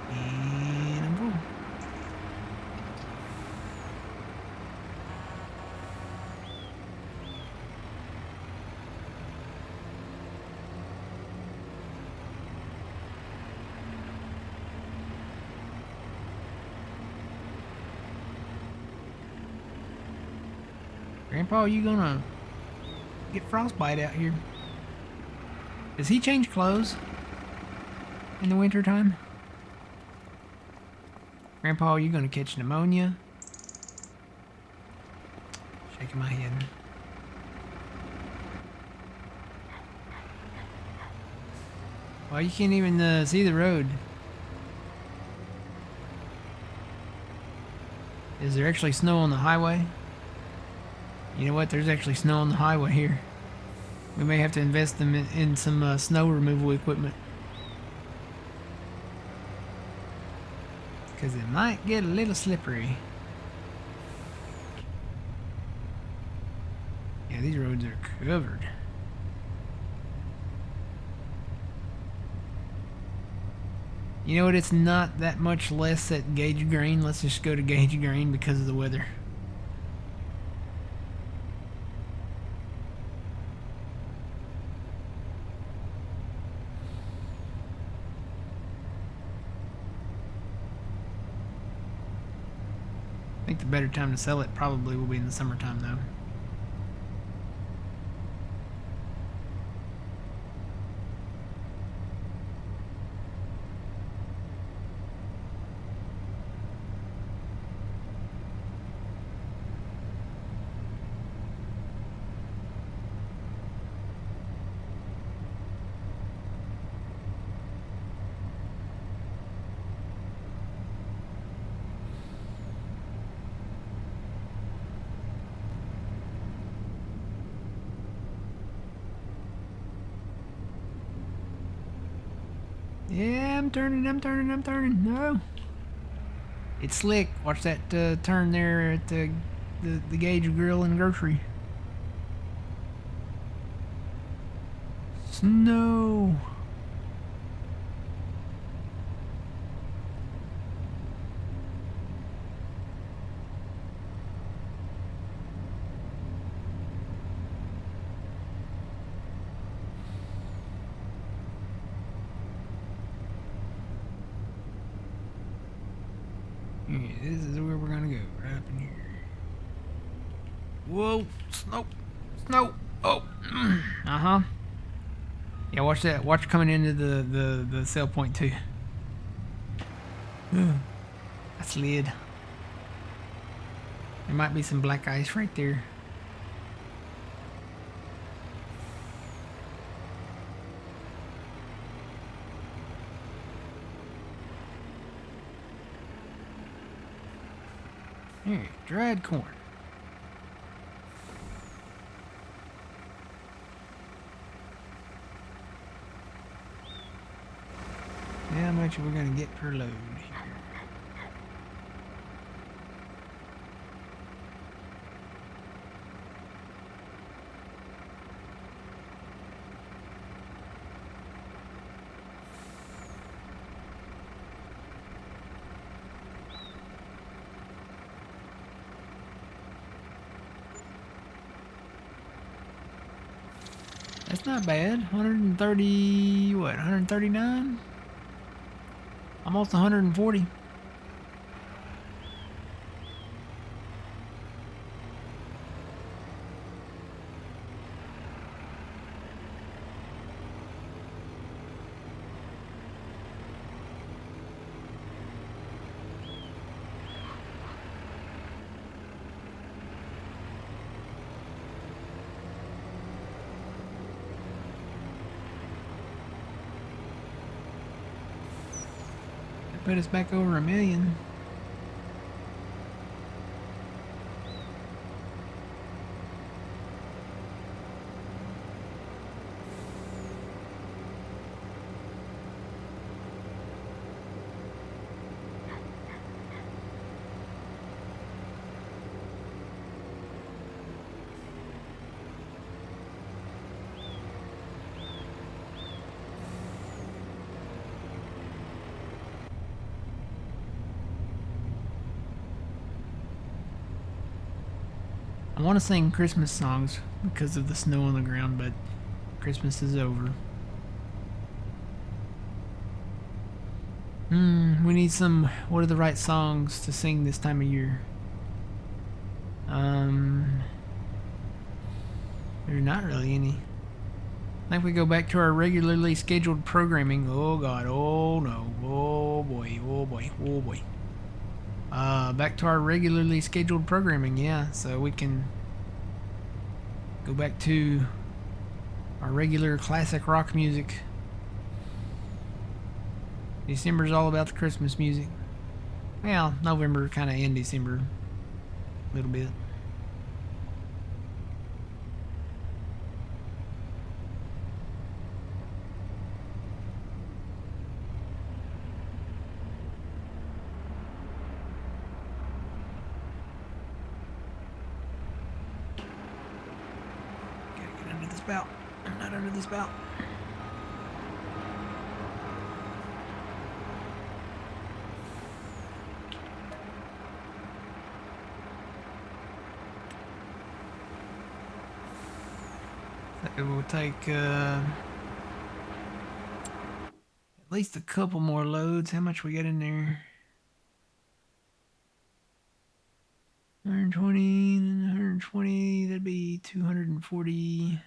And I'm full. Grandpa, you gonna get frostbite out here? Does he change clothes in the winter time? Grandpa, you gonna catch pneumonia? Shaking my head. Well, you can't even see the road. Is there actually snow on the highway? You know what? There's actually snow on the highway here. We may have to invest in some snow removal equipment. Because it might get a little slippery. Yeah, these roads are covered. You know what? It's not that much less at Gage Green. Let's just go to Gage Green because of the weather. I think the better time to sell it probably will be in the summertime, though. Yeah, I'm turning. No. It's slick. Watch that turn there at the Gage Grill and Grocery. Snow. Yeah, this is where we're gonna go, right up in here. Whoa, snow. Oh, uh-huh. Yeah, watch that. Watch coming into the sell point too. I slid. There might be some black ice right there. Here, dried corn. How much are we gonna get per load here? That's not bad. 130, what, 139? Almost 140. Put us back over 1 million. I want to sing Christmas songs because of the snow on the ground, but Christmas is over. We need some. What are the right songs to sing this time of year? There's not really any. I think we go back to our regularly scheduled programming. Oh God, oh no, oh boy, oh boy, oh boy. Back to our regularly scheduled programming, yeah, so we can go back to our regular classic rock music. December's all about the Christmas music. Well, November kind of in December a little bit. Spout. I'm not under the spout. It will take at least a couple more loads. How much we got in there? 120, 120, that'd be 240.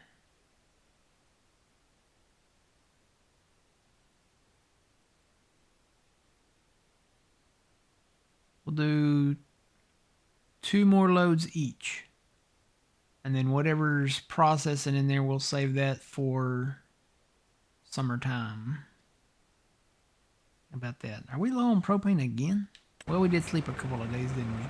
We'll do 2 more loads each. And then whatever's processing in there, we'll save that for summertime. How about that? Are we low on propane again? Well, we did sleep a couple of days, didn't we?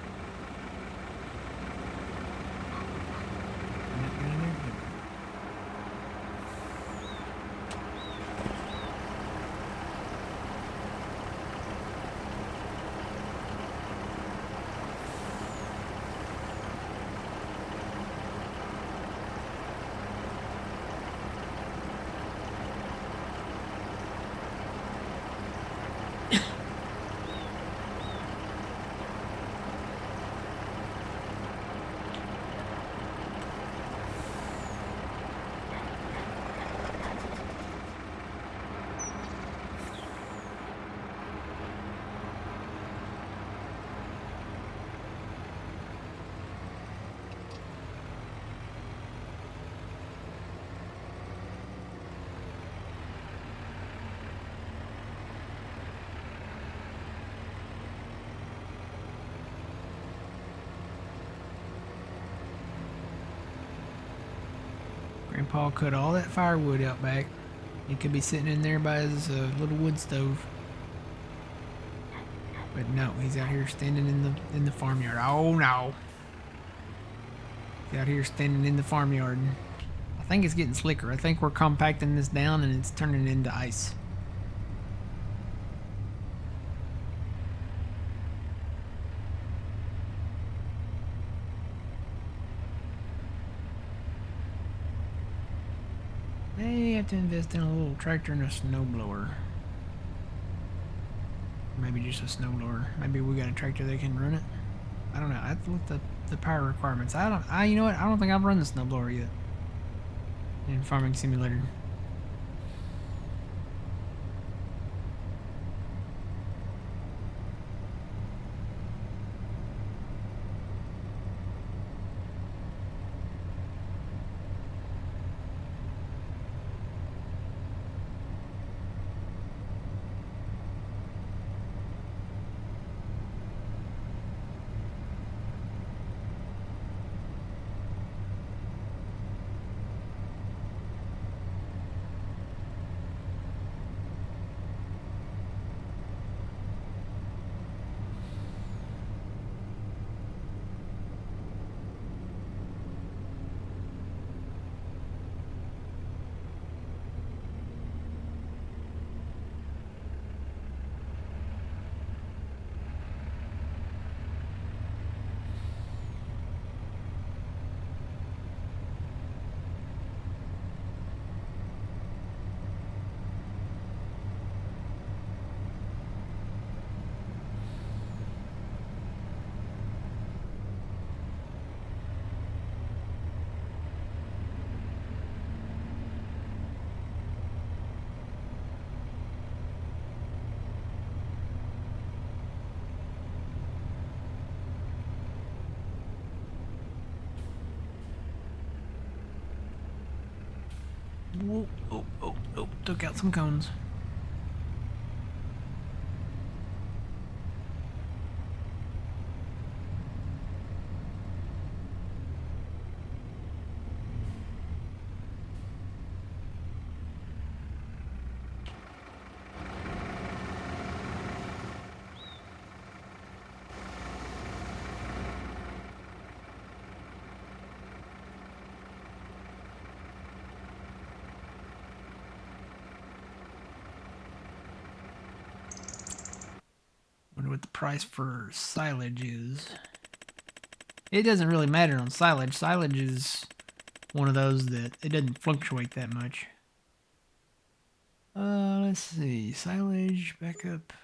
Grandpa cut all that firewood out back. He could be sitting in there by his little wood stove. But no, he's out here standing in the farmyard. Oh no. He's out here standing in the farmyard. I think it's getting slicker. I think we're compacting this down and it's turning into ice. May have to invest in a little tractor and a snowblower. Maybe just a snowblower. Maybe we got a tractor that can run it. I don't know. I have to look at the power requirements. You know what? I don't think I've run the snowblower yet in Farming Simulator. Whoa, oh, took out some cones. Wonder what the price for silage is. It doesn't really matter on silage. Silage is one of those that it doesn't fluctuate that much. Let's see. Silage back up.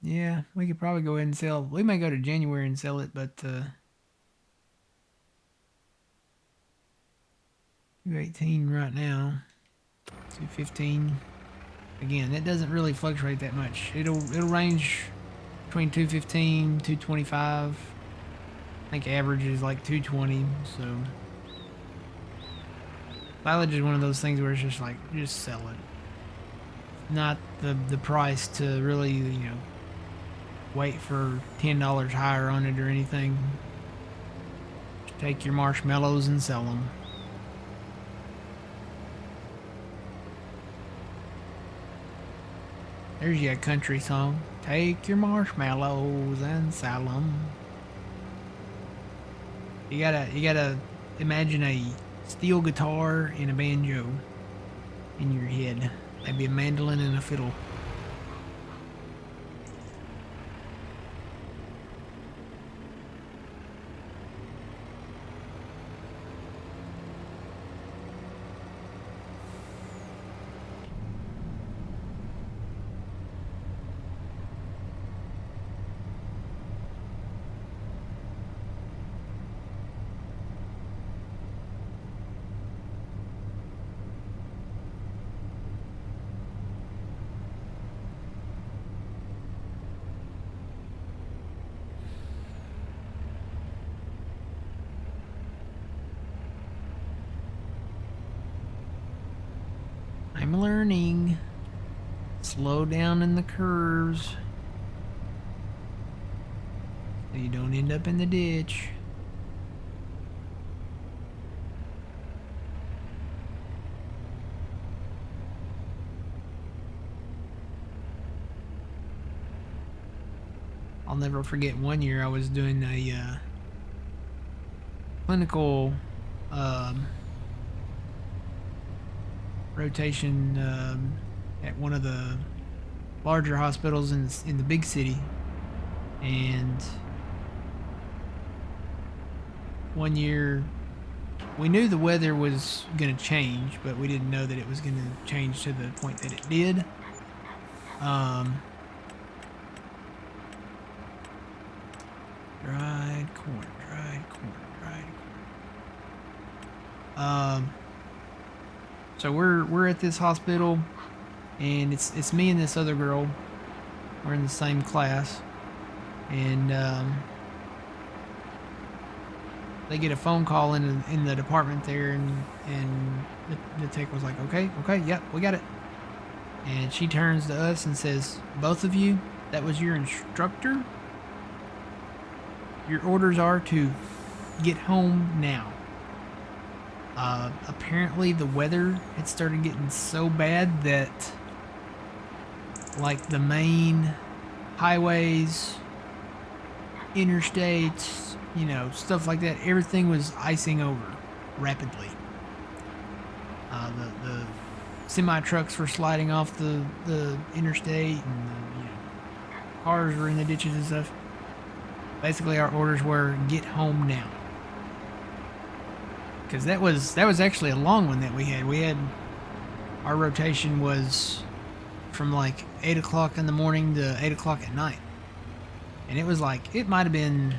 Yeah, we could probably go ahead and sell. We may go to January and sell it, but 218 right now, 215. Again, it doesn't really fluctuate that much. It'll range between 215, 225. I think average is like 220. So silage is one of those things where it's just like just sell it. Not the price to really wait for $10 higher on it or anything. Just take your marshmallows and sell them. There's your country song. Take your marshmallows and sell them. You gotta imagine a steel guitar and a banjo in your head. Maybe a mandolin and a fiddle. I'm learning. Slow down in the curves so you don't end up in the ditch. I'll never forget one year I was doing a clinical rotation at one of the larger hospitals in the big city, and one year we knew the weather was going to change, but we didn't know that it was going to change to the point that it did. Dried corn, dried corn, dried corn. So we're at this hospital, and it's me and this other girl. We're in the same class, and they get a phone call in the department there, and the tech was like, okay, yep, we got it. And she turns to us and says, both of you, that was your instructor? Your orders are to get home now. Apparently the weather had started getting so bad that like the main highways, interstates, stuff like that, everything was icing over rapidly. The semi trucks were sliding off the interstate, and cars were in the ditches and stuff. Basically, our orders were get home now. Because that was actually a long one that we had. Our rotation was from like 8 o'clock in the morning to 8 o'clock at night. And it was like, it might have been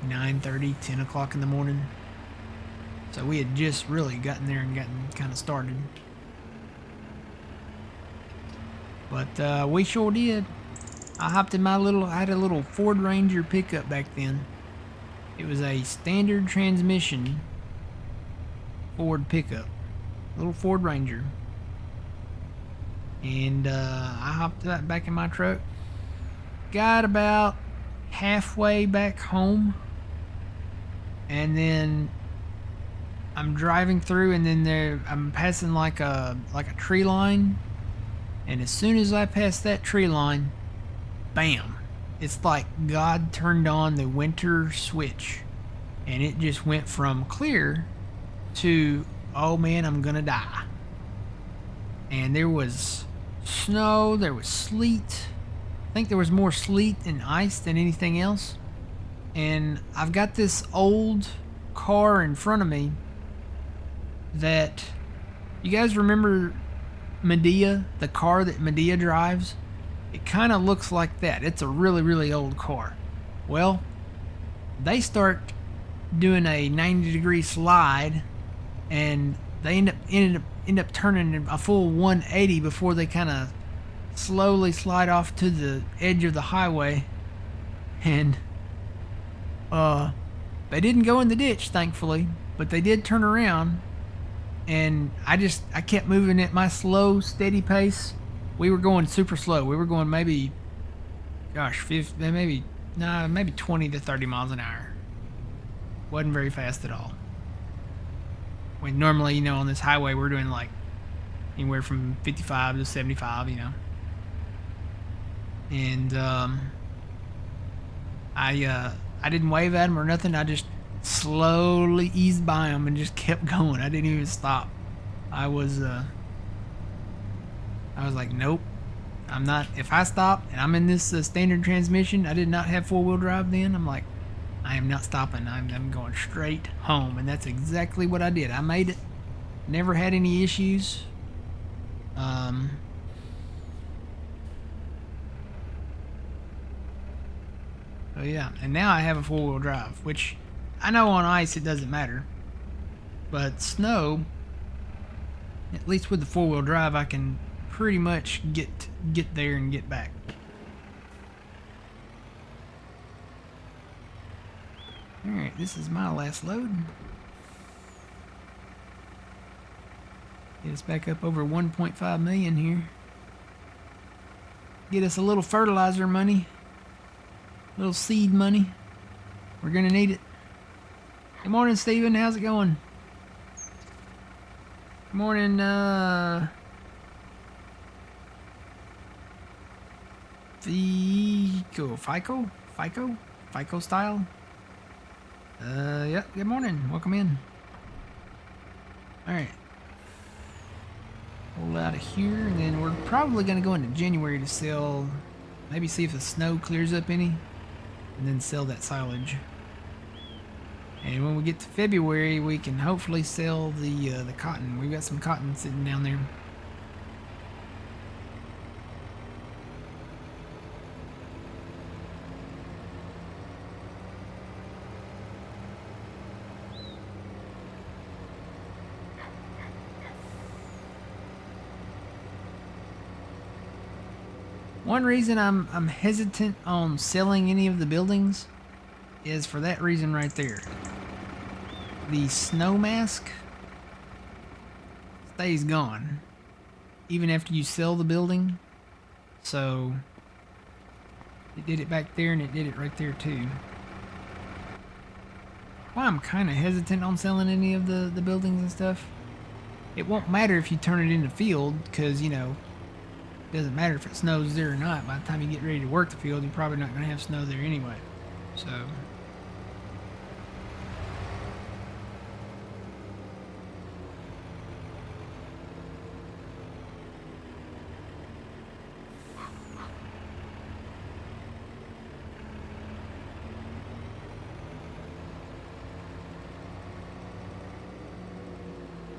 9:30, 10 o'clock in the morning. So we had just really gotten there and gotten kind of started. But we sure did. I hopped in I had a little Ford Ranger pickup back then. It was a standard transmission Ford pickup. Little Ford Ranger. And I hopped that back in my truck. Got about halfway back home. And then I'm driving through, and then I'm passing like a tree line. And as soon as I pass that tree line, bam. It's like God turned on the winter switch, and it just went from clear to, oh man, I'm gonna die. And there was snow, there was sleet. I think there was more sleet and ice than anything else. And I've got this old car in front of me that, you guys remember Medea, the car that Medea drives? It kind of looks like that. It's a really, really old car. Well, they start doing a 90-degree slide, and they end up turning a full 180 before they kind of slowly slide off to the edge of the highway. And they didn't go in the ditch, thankfully, but they did turn around. And I kept moving at my slow, steady pace. We were going super slow. We were going maybe 20 to 30 miles an hour. Wasn't very fast at all. When normally, on this highway, we're doing like anywhere from 55 to 75, And I didn't wave at them or nothing. I just slowly eased by them and just kept going. I didn't even stop. I was like, nope, I'm not. If I stop and I'm in this standard transmission, I did not have four-wheel drive then. I'm like, I am not stopping. I'm going straight home, and that's exactly what I did. I made it. Never had any issues. So yeah, and now I have a four-wheel drive, which I know on ice it doesn't matter, but snow, at least with the four-wheel drive, I can pretty much get there and get back. Alright, this is my last load. Get us back up over 1.5 million here. Get us a little fertilizer money. A little seed money. We're gonna need it. Good morning, Steven. How's it going? Good morning, FICO style. Yep, good morning. Welcome in. Alright. Pull out of here, and then we're probably going to go into January to sell, maybe see if the snow clears up any, and then sell that silage. And when we get to February, we can hopefully sell the cotton. We've got some cotton sitting down there. One reason I'm hesitant on selling any of the buildings is for that reason right there. The snow mask stays gone even after you sell the building. So it did it back there and it did it right there too. Why I'm kind of hesitant on selling any of the buildings and stuff. It won't matter if you turn it into field, because it doesn't matter if it snows there or not. By the time you get ready to work the field, you're probably not going to have snow there anyway. So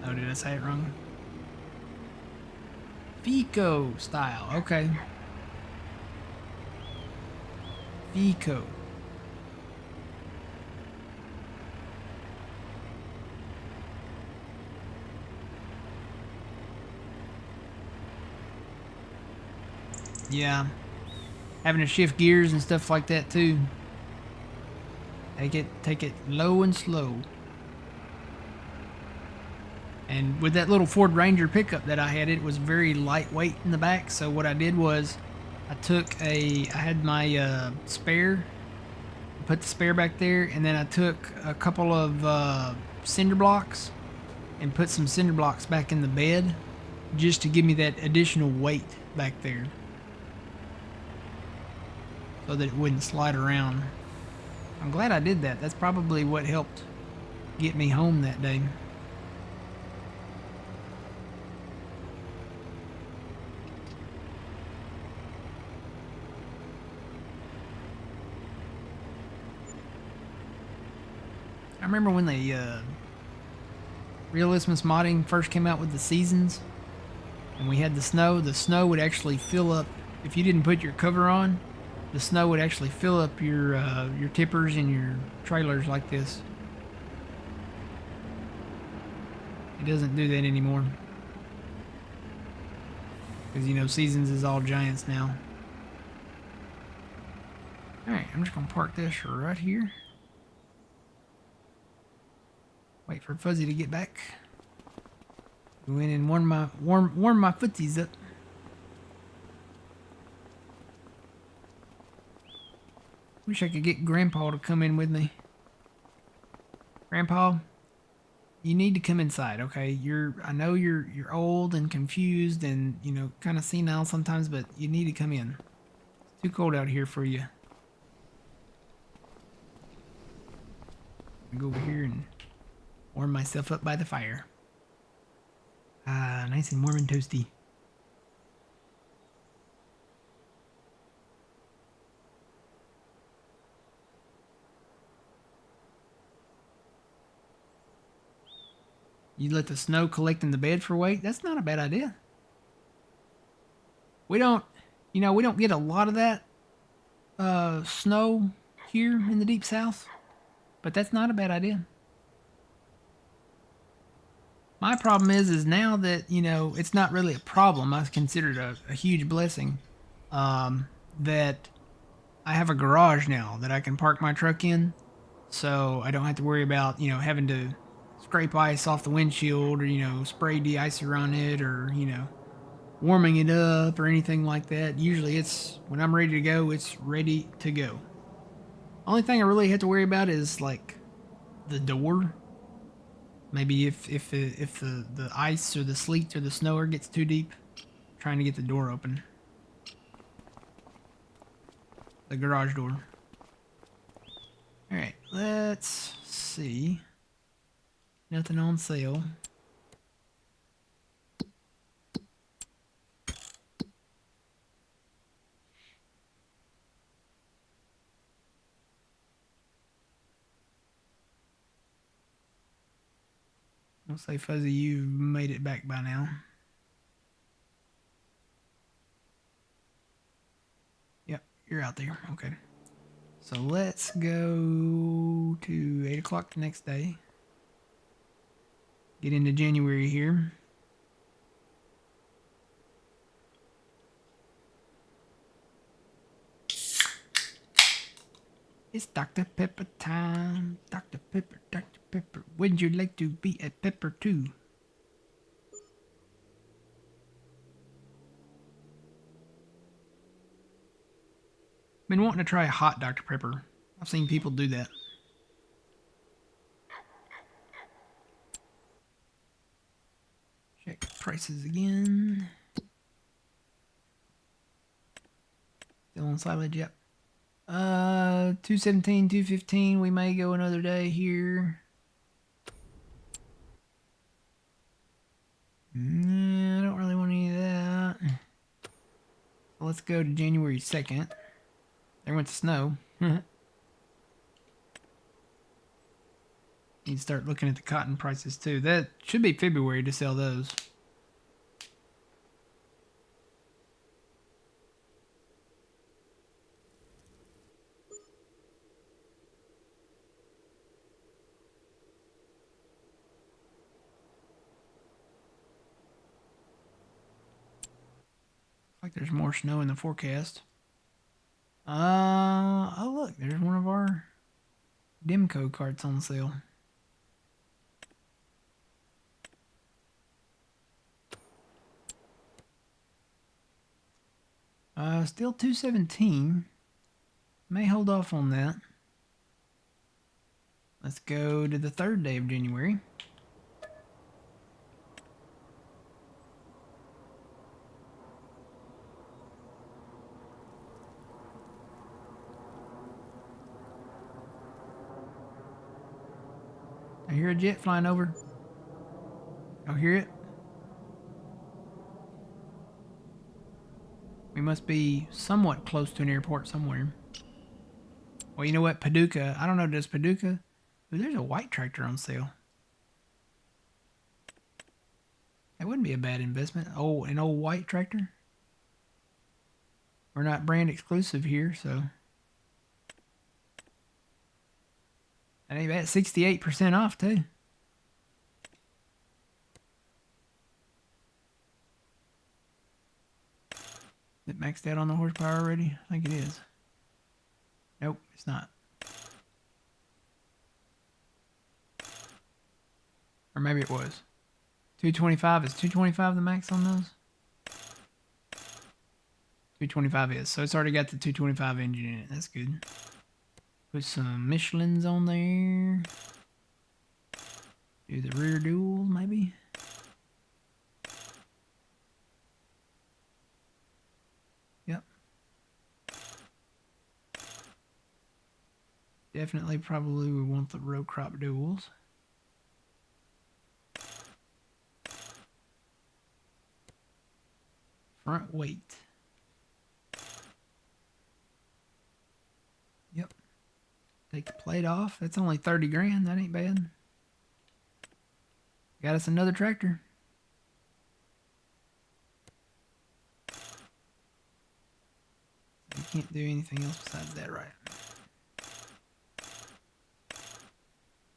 oh, did I say it wrong? FICO style, okay. FICO. Yeah. Having to shift gears and stuff like that too. Take it low and slow. And with that little Ford Ranger pickup that I had, it was very lightweight in the back. So what I did was I had my spare, put the spare back there, and then I took a couple of cinder blocks and put some cinder blocks back in the bed just to give me that additional weight back there so that it wouldn't slide around. I'm glad I did that. That's probably what helped get me home that day. I remember when the Realismus modding first came out with the seasons and we had the snow would actually fill up if you didn't put your cover on, the snow would actually fill up your tippers and your trailers like this. It doesn't do that anymore. Because, you know, Seasons is all giants now. Alright, I'm just going to park this right here. Wait for Fuzzy to get back. Go in and warm my footsies up. Wish I could get Grandpa to come in with me. Grandpa, you need to come inside, okay? I know you're old and confused and, you know, kind of senile sometimes, but you need to come in. It's too cold out here for you. I'll go over here and warm myself up by the fire. Ah, nice and warm and toasty. You let the snow collect in the bed for weight? That's not a bad idea. We don't get a lot of that snow here in the deep south, but that's not a bad idea. My problem is now that, you know, it's not really a problem. I consider it a huge blessing that I have a garage now that I can park my truck in, so I don't have to worry about, you know, having to scrape ice off the windshield or, you know, spray de-icer on it or, you know, warming it up or anything like that. Usually it's, when I'm ready to go, it's ready to go. Only thing I really have to worry about is like the door. Maybe if the ice or the sleet or the snow gets too deep, trying to get the door open. The garage door. Alright, let's see. Nothing on sale. I'll say, Fuzzy, you've made it back by now. Yep, you're out there. Okay. So let's go to 8 o'clock the next day. Get into January here. It's Dr. Pepper time. Dr. Pepper, Dr. Pepper. Wouldn't you like to be a pepper too? Been wanting to try a hot Dr. Pepper. I've seen people do that. Check prices again. Still on silage, yep. 217, 215. We may go another day here. I don't really want any of that. So let's go to January 2nd. There went the snow. Need to start looking at the cotton prices too. That should be February to sell those. Like there's more snow in the forecast. Oh look, there's one of our Demco carts on sale. Still 217. May hold off on that. Let's go to the 3rd day of January. I hear a jet flying over. Y'all hear it? We must be somewhat close to an airport somewhere. Well, you know what? Paducah. I don't know, does Paducah? Ooh, there's a white tractor on sale. That wouldn't be a bad investment. Oh, an old white tractor? We're not brand exclusive here, so. That ain't bad. 68% off, too. Is it maxed out on the horsepower already? I think it is. Nope, it's not. Or maybe it was. 225. Is 225 the max on those? 225 is. So it's already got the 225 engine in it. That's good. Put some Michelins on there. Do the rear dual, maybe? Yep. Definitely probably we want the row crop duals. Front weight. Yep. Take the plate off. That's only 30 grand. That ain't bad. Got us another tractor. You can't do anything else besides that, right?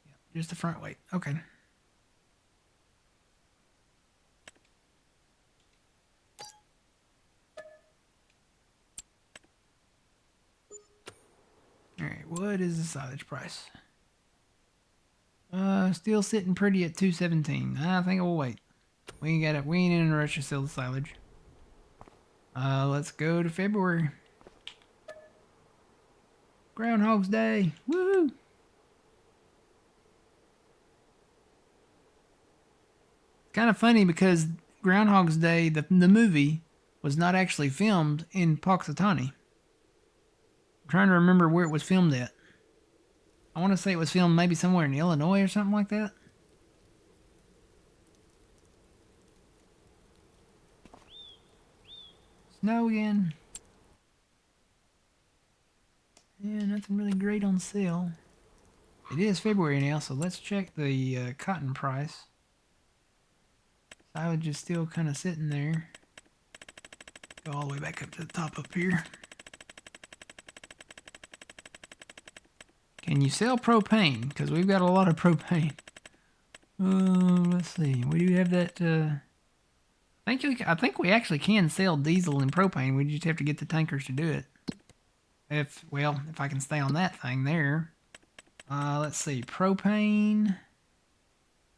Yep, just the front weight. Okay. Alright, what is the silage price? Still sitting pretty at 217. I think we'll wait. We ain't in a rush to sell the silage. Let's go to February. Groundhog's Day. Woo! It's kind of funny because Groundhog's Day, the movie, was not actually filmed in Puxatawny. I'm trying to remember where it was filmed at. I want to say it was filmed maybe somewhere in Illinois or something like that. Snow again. Yeah, nothing really great on sale. It is February now, so let's check the cotton price. Silage is still kind of sitting there. Go all the way back up to the top up here. Can you sell propane? Because we've got a lot of propane. Let's see. We do have that. I think we actually can sell diesel and propane. We just have to get the tankers to do it. If I can stay on that thing there. Let's see. Propane.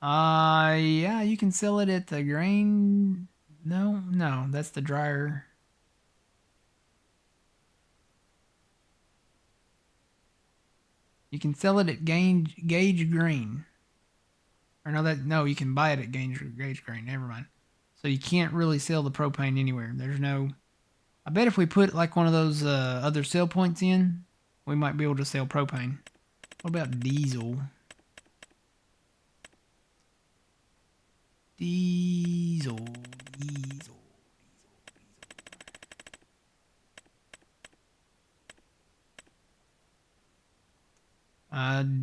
Yeah, you can sell it at the grain. No, that's the dryer. You can sell it at Gage Grain. Or no, you can buy it at Gage Grain. Never mind. So you can't really sell the propane anywhere. There's no. I bet if we put like one of those other sell points in, we might be able to sell propane. What about diesel? Diesel.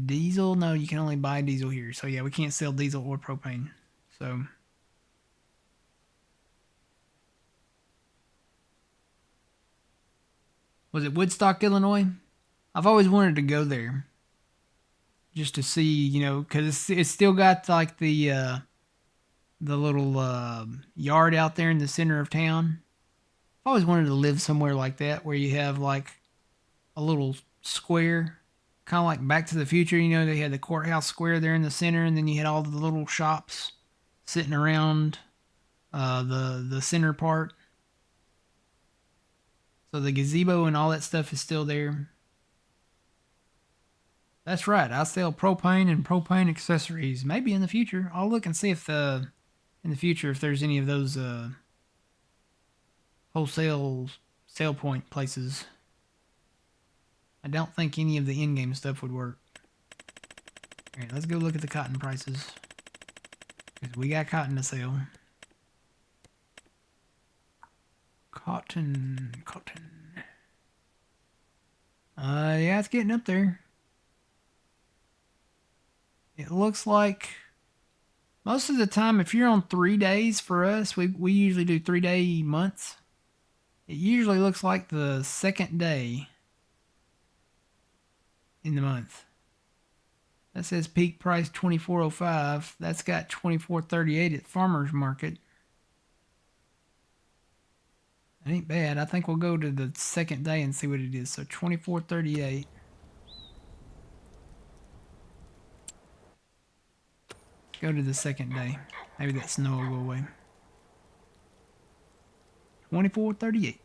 Diesel, no, you can only buy diesel here. So yeah, we can't sell diesel or propane. So was it Woodstock, Illinois? I've always wanted to go there. Just to see, because it's still got like the little yard out there in the center of town. I've always wanted to live somewhere like that where you have like a little square, kind of like Back to the Future. They had the courthouse square there in the center, and then you had all the little shops sitting around the center part. So the gazebo and all that stuff is still there. That's right. I sell propane and propane accessories. Maybe in the future. I'll look and see if in the future if there's any of those wholesale sale point places. I don't think any of the in-game stuff would work. Alright, let's go look at the cotton prices. Because we got cotton to sell. Cotton. Yeah, it's getting up there. It looks like most of the time, if you're on 3 days for us, we usually do 3-day months. It usually looks like the second day in the month. That says peak price 24.05. That's got 24.38 at farmers market. That ain't bad. I think we'll go to the second day and see what it is. So 24.38. Go to the second day. Maybe that snow will go away. 24.38.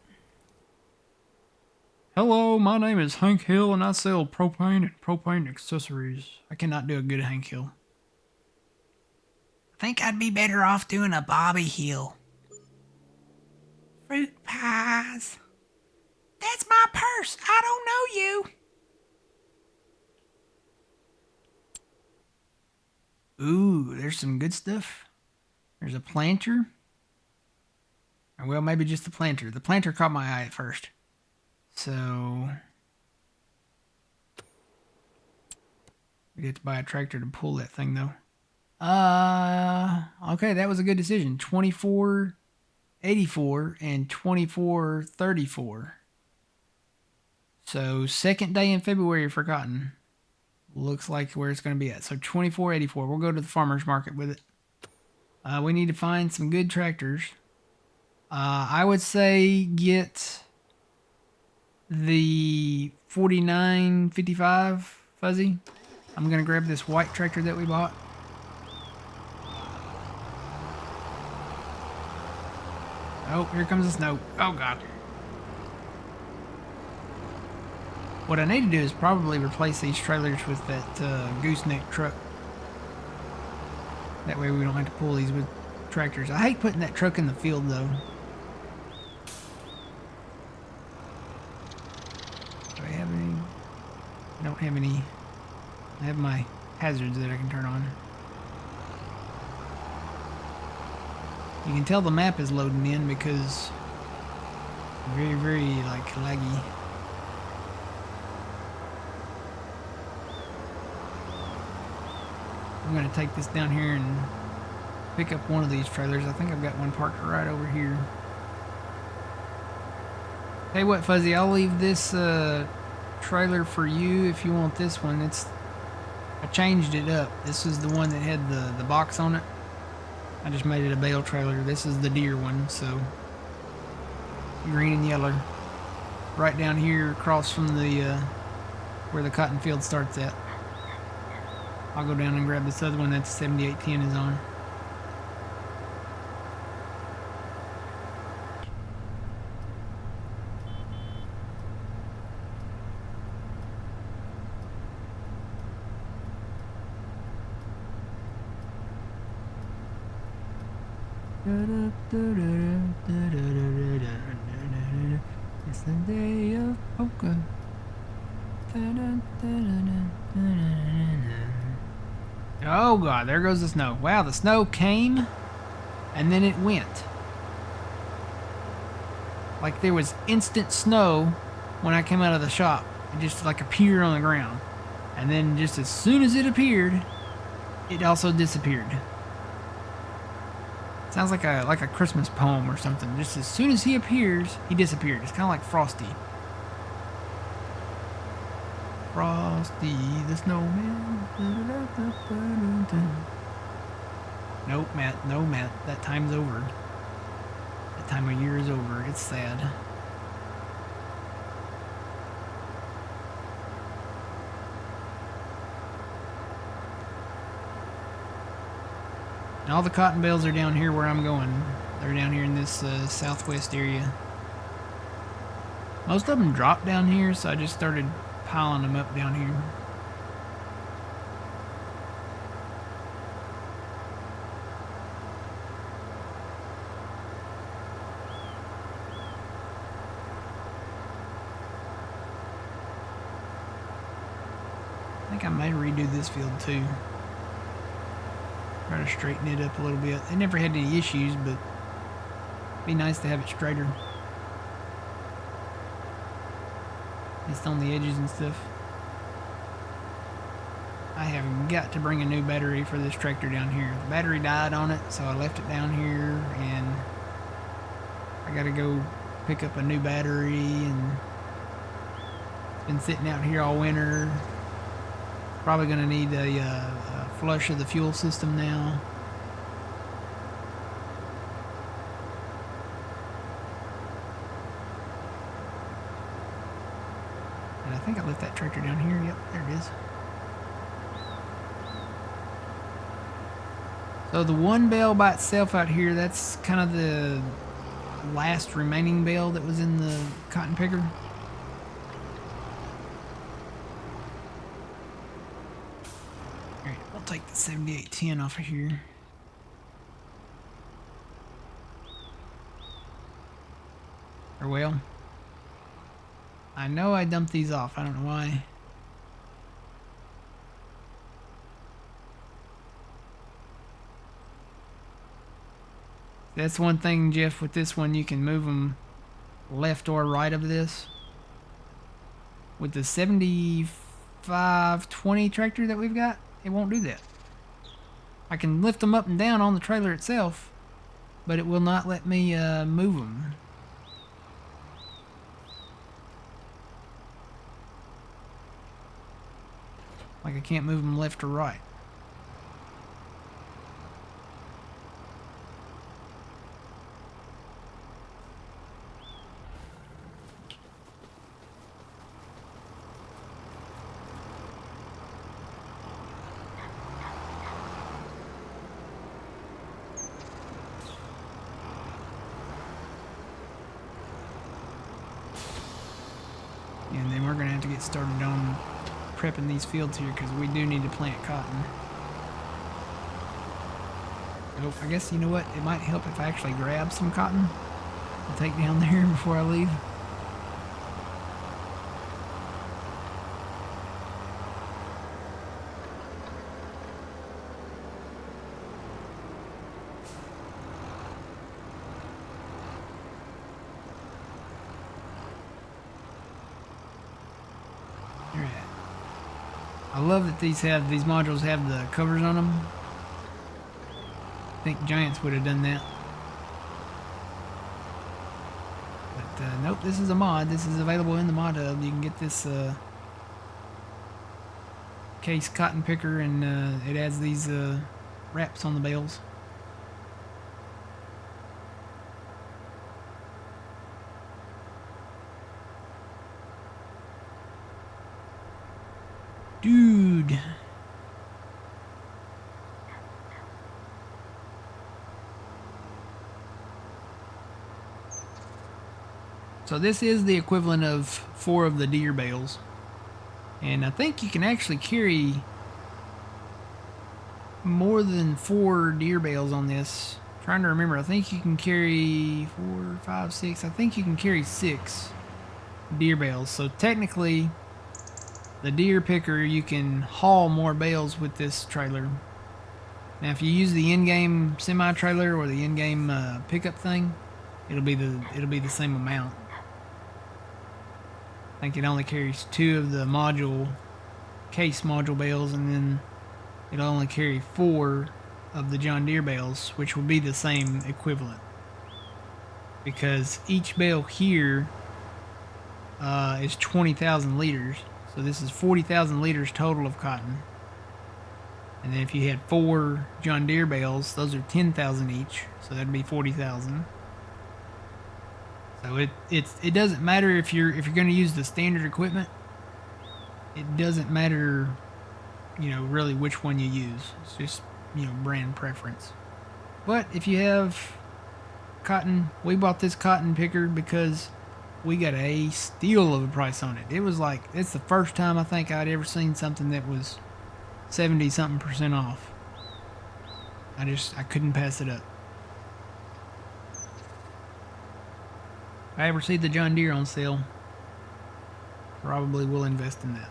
Hello, my name is Hank Hill and I sell propane and propane accessories. I cannot do a good Hank Hill. I think I'd be better off doing a Bobby Hill. Fruit pies. That's my purse. I don't know you. Ooh, there's some good stuff. There's a planter. Or well, maybe just the planter. The planter caught my eye at first. So we get to buy a tractor to pull that thing though. Okay, that was a good decision. 24.84 and 24.34. So second day in February for cotton. Looks like where it's going to be at. So 24.84. We'll go to the farmer's market with it. We need to find some good tractors. I would say get the 49.55 fuzzy. I'm going to grab this white tractor that we bought. Oh, here comes the snow. Oh, God. What I need to do is probably replace these trailers with that gooseneck truck. That way we don't have to pull these with tractors. I hate putting that truck in the field, though. Do I have any? I don't have any. I have my hazards that I can turn on. You can tell the map is loading in because very, very like laggy. I'm going to take this down here and pick up one of these trailers. I think I've got one parked right over here. Hey, what, Fuzzy? I'll leave this trailer for you if you want this one. I changed it up. This is the one that had the box on it. I just made it a bale trailer. This is the deer one, so green and yellow. Right down here across from the where the cotton field starts at. I'll go down and grab this other one that the 7810 is on. It's the day of poker. Oh God, there goes the snow. Wow, the snow came and then it went. Like there was instant snow when I came out of the shop. It just like appeared on the ground. And then just as soon as it appeared, it also disappeared. Sounds like a Christmas poem or something. Just as soon as he appears, he disappeared. It's kind of like Frosty. Frosty the Snowman. Nope, Matt. No, Matt. That time's over. That time of year is over. It's sad. And all the cotton bales are down here where I'm going. They're down here in this southwest area. Most of them dropped down here, so I just started piling them up down here. I think I may redo this field too. Try to straighten it up a little bit. They never had any issues, but it'd be nice to have it straighter. Just on the edges and stuff. I have got to bring a new battery for this tractor down here. The battery died on it, so I left it down here, and I gotta go pick up a new battery, and been sitting out here all winter. Probably gonna need a flush of the fuel system now. And I think I left that tractor down here. Yep, there it is. So the one bale by itself out here, that's kind of the last remaining bale that was in the cotton picker. Alright, we'll take the 7810 off of here. Or well, I know I dumped these off. I don't know why. That's one thing, Jeff, with this one, you can move them left or right of this. With the 7520 tractor that we've got, it won't do that. I can lift them up and down on the trailer itself, but it will not let me move them. Like I can't move them left or right. And then we're going to have to get started on prepping these fields here because we do need to plant cotton. Oh, I guess, you know what? It might help if I actually grab some cotton and take down there before I leave. I love that these modules have the covers on them. I think Giants would have done that. But nope, this is a mod. This is available in the mod hub. You can get this case cotton picker, and it adds these wraps on the bales. Dude. So this is the equivalent of 4 of the deer bales. And I think you can actually carry more than 4 deer bales on this. I'm trying to remember, I think you can carry 4, 5, 6. I think you can carry 6 deer bales. So technically, the deer picker, you can haul more bales with this trailer. Now, if you use the in-game semi-trailer or the in-game pickup thing, it'll be the same amount. I think it only carries 2 of the case module bales, and then it'll only carry 4 of the John Deere bales, which will be the same equivalent. Because each bale here is 20,000 liters. So this is 40,000 liters total of cotton. And then if you had 4 John Deere bales, those are 10,000 each. So that'd be 40,000. So it doesn't matter if you're going to use the standard equipment. It doesn't matter, really which one you use. It's just, brand preference. But if you have cotton, we bought this cotton picker because we got a steal of a price on it. It was like, it's the first time I think I'd ever seen something that was 70-something% off. I couldn't pass it up. If I ever see the John Deere on sale, probably will invest in that.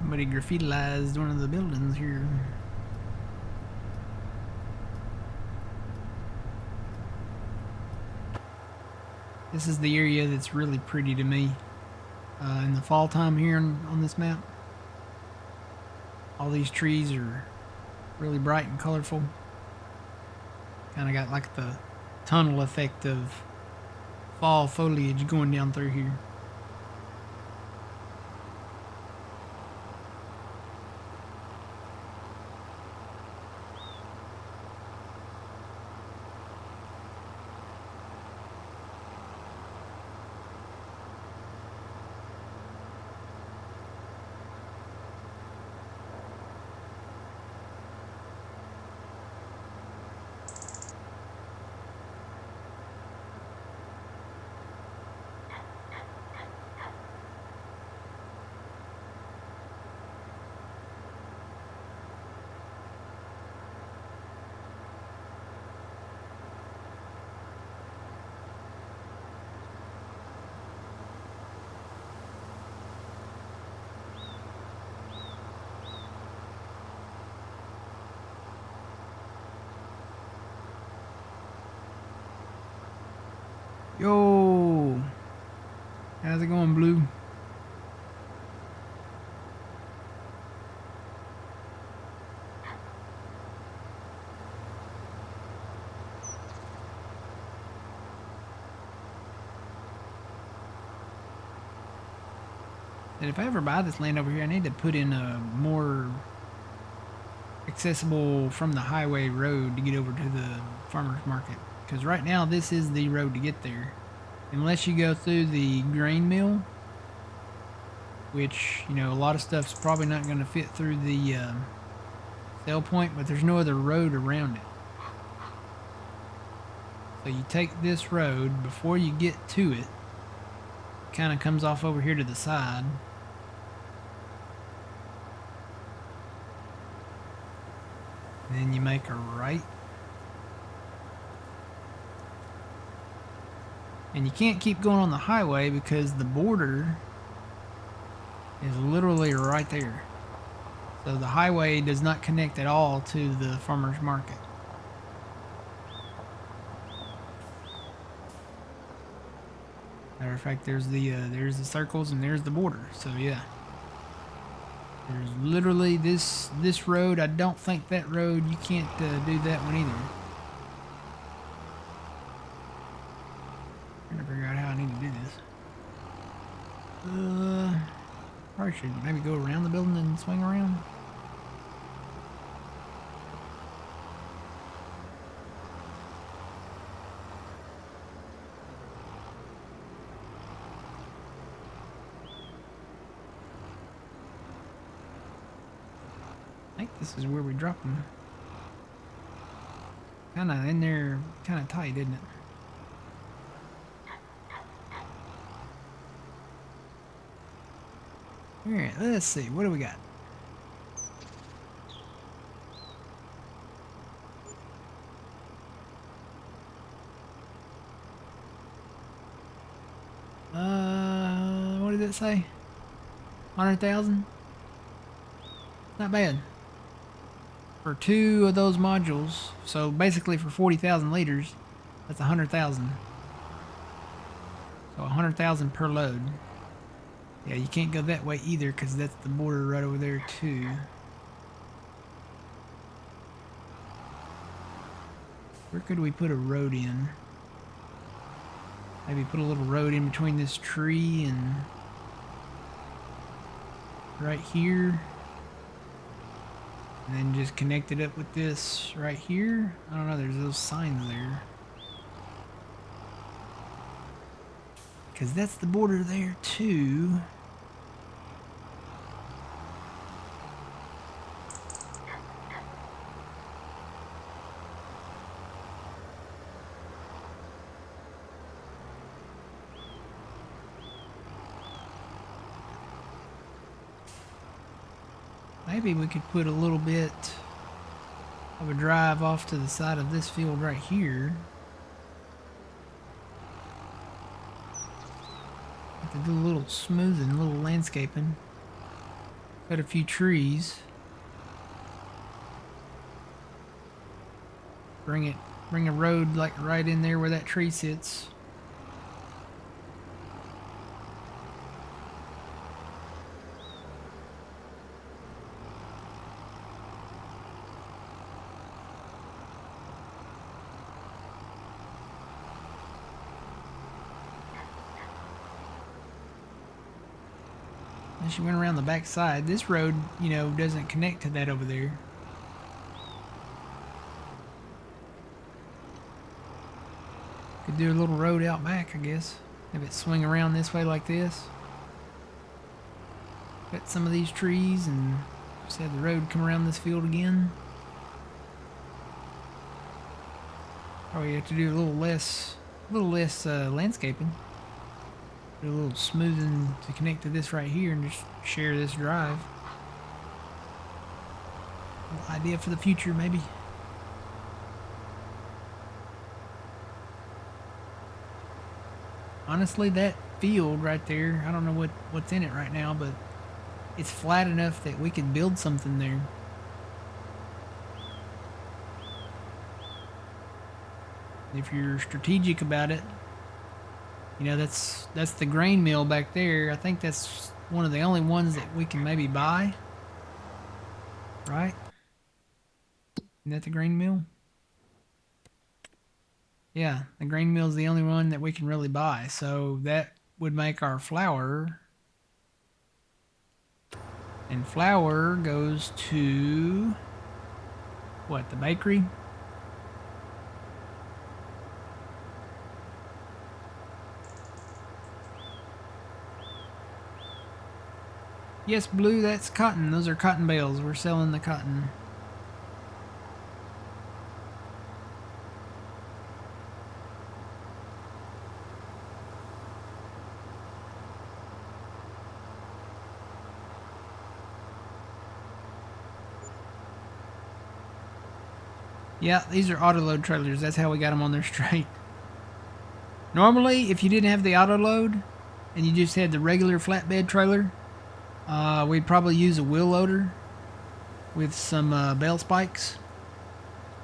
Somebody graffitized one of the buildings here. This is the area that's really pretty to me. In the fall time here on this map. All these trees are really bright and colorful. Kind of got like the tunnel effect of fall foliage going down through here. Yo, how's it going, Blue? And if I ever buy this land over here, I need to put in a more accessible from the highway road to get over to the farmer's market. Because right now, this is the road to get there. Unless you go through the grain mill, which, you know, a lot of stuff's probably not going to fit through the sell point, but there's no other road around it. So you take this road, before you get to it, kind of comes off over here to the side. And then you make a right. And you can't keep going on the highway because the border is literally right there. So the highway does not connect at all to the farmer's market. Matter of fact, there's the circles and there's the border. So yeah, there's literally this road. I don't think that road, you can't do that one either. Trying to figure out how I need to do this. Probably should maybe go around the building and swing around. I think this is where we drop them. Kind of in there, kind of tight, isn't it? Alright, let's see. What do we got? What did it say? 100,000? Not bad. For 2 of those modules, so basically for 40,000 liters, that's 100,000. So 100,000 per load. Yeah, you can't go that way either because that's the border right over there too. Where could we put a road in? Maybe put a little road in between this tree and right here. And then just connect it up with this right here. I don't know, there's those signs there. Because that's the border there too. Maybe we could put a little bit of a drive off to the side of this field right here. Have to do a little smoothing, a little landscaping. Cut a few trees. Bring a road like right in there where that tree sits. And she went around the back side. This road, you know, doesn't connect to that over there. Could do a little road out back, I guess. Have it swing around this way like this. Cut some of these trees and just have the road come around this field again. Probably have to do a little less landscaping. Do a little smoothing to connect to this right here and just share this drive. A little idea for the future, maybe. Honestly, that field right there, I don't know what's in it right now, but it's flat enough that we could build something there. If you're strategic about it, you know, that's the grain mill back there. I think that's one of the only ones that we can maybe buy. Right? Isn't that the grain mill? Yeah, the grain mill is the only one that we can really buy. So that would make our flour. And flour goes to, what, the bakery? Yes, Blue, that's cotton. Those are cotton bales. We're selling the cotton. Yeah, these are auto load trailers. That's how we got them on there straight. Normally, if you didn't have the auto load and you just had the regular flatbed trailer, we'd probably use a wheel loader with some bale spikes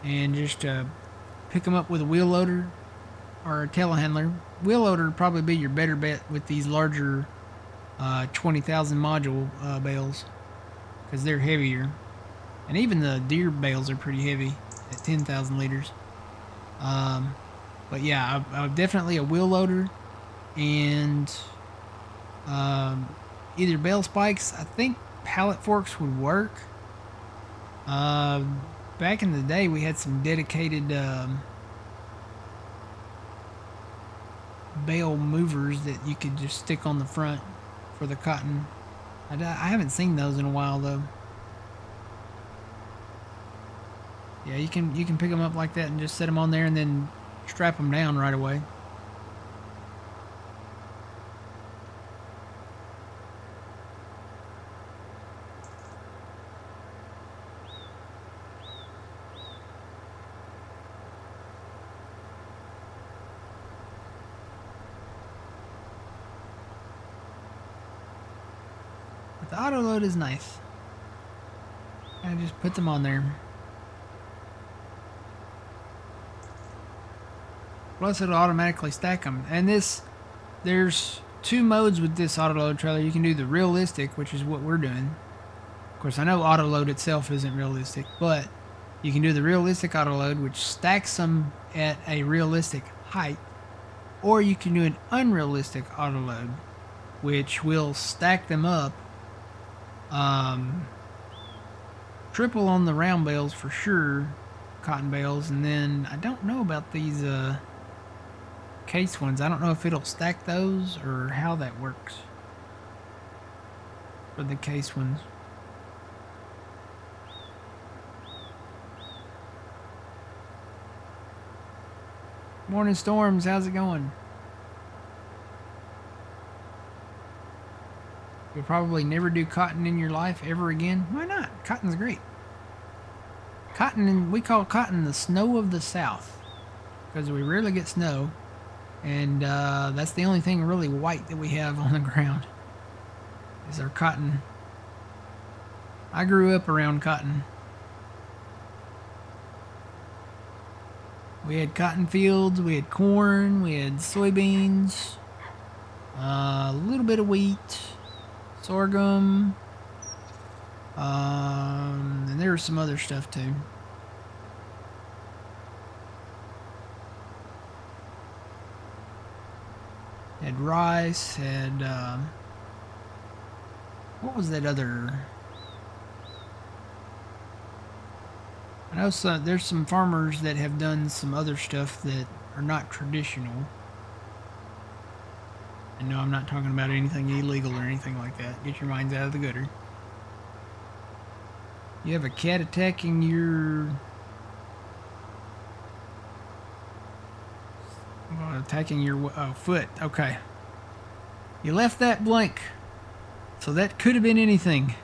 and just pick them up with a wheel loader or a telehandler. Wheel loader would probably be your better bet with these larger 20,000 module bales because they're heavier. And even the deer bales are pretty heavy at 10,000 liters. But yeah, definitely a wheel loader and either bale spikes. I think pallet forks would work. Back in the day, we had some dedicated bale movers that you could just stick on the front for the cotton. I haven't seen those in a while though. Yeah, you can pick them up like that and just set them on there and then strap them down right away. But the auto load is nice. I just put them on there. Plus it'll automatically stack them. And there's two modes with this auto load trailer. You can do the realistic, which is what we're doing. Of course, I know auto load itself isn't realistic, but you can do the realistic auto load, which stacks them at a realistic height. Or you can do an unrealistic auto load, which will stack them up triple on the round bales for sure, cotton bales, and then I don't know about these case ones. I don't know if it'll stack those or how that works for the case ones. Morning Storms, how's it going? You'll probably never do cotton in your life ever again. Why not? Cotton's great. Cotton, we call cotton the snow of the South because we rarely get snow. And that's the only thing really white that we have on the ground is our cotton. I grew up around cotton. We had cotton fields, we had corn, we had soybeans, a little bit of wheat, sorghum, and there was some other stuff too. Had rice, had, what was that other? I know there's some farmers that have done some other stuff that are not traditional. And no, I'm not talking about anything illegal or anything like that. Get your minds out of the gutter. You have a cat attacking your... foot. Okay. You left that blank. So that could have been anything.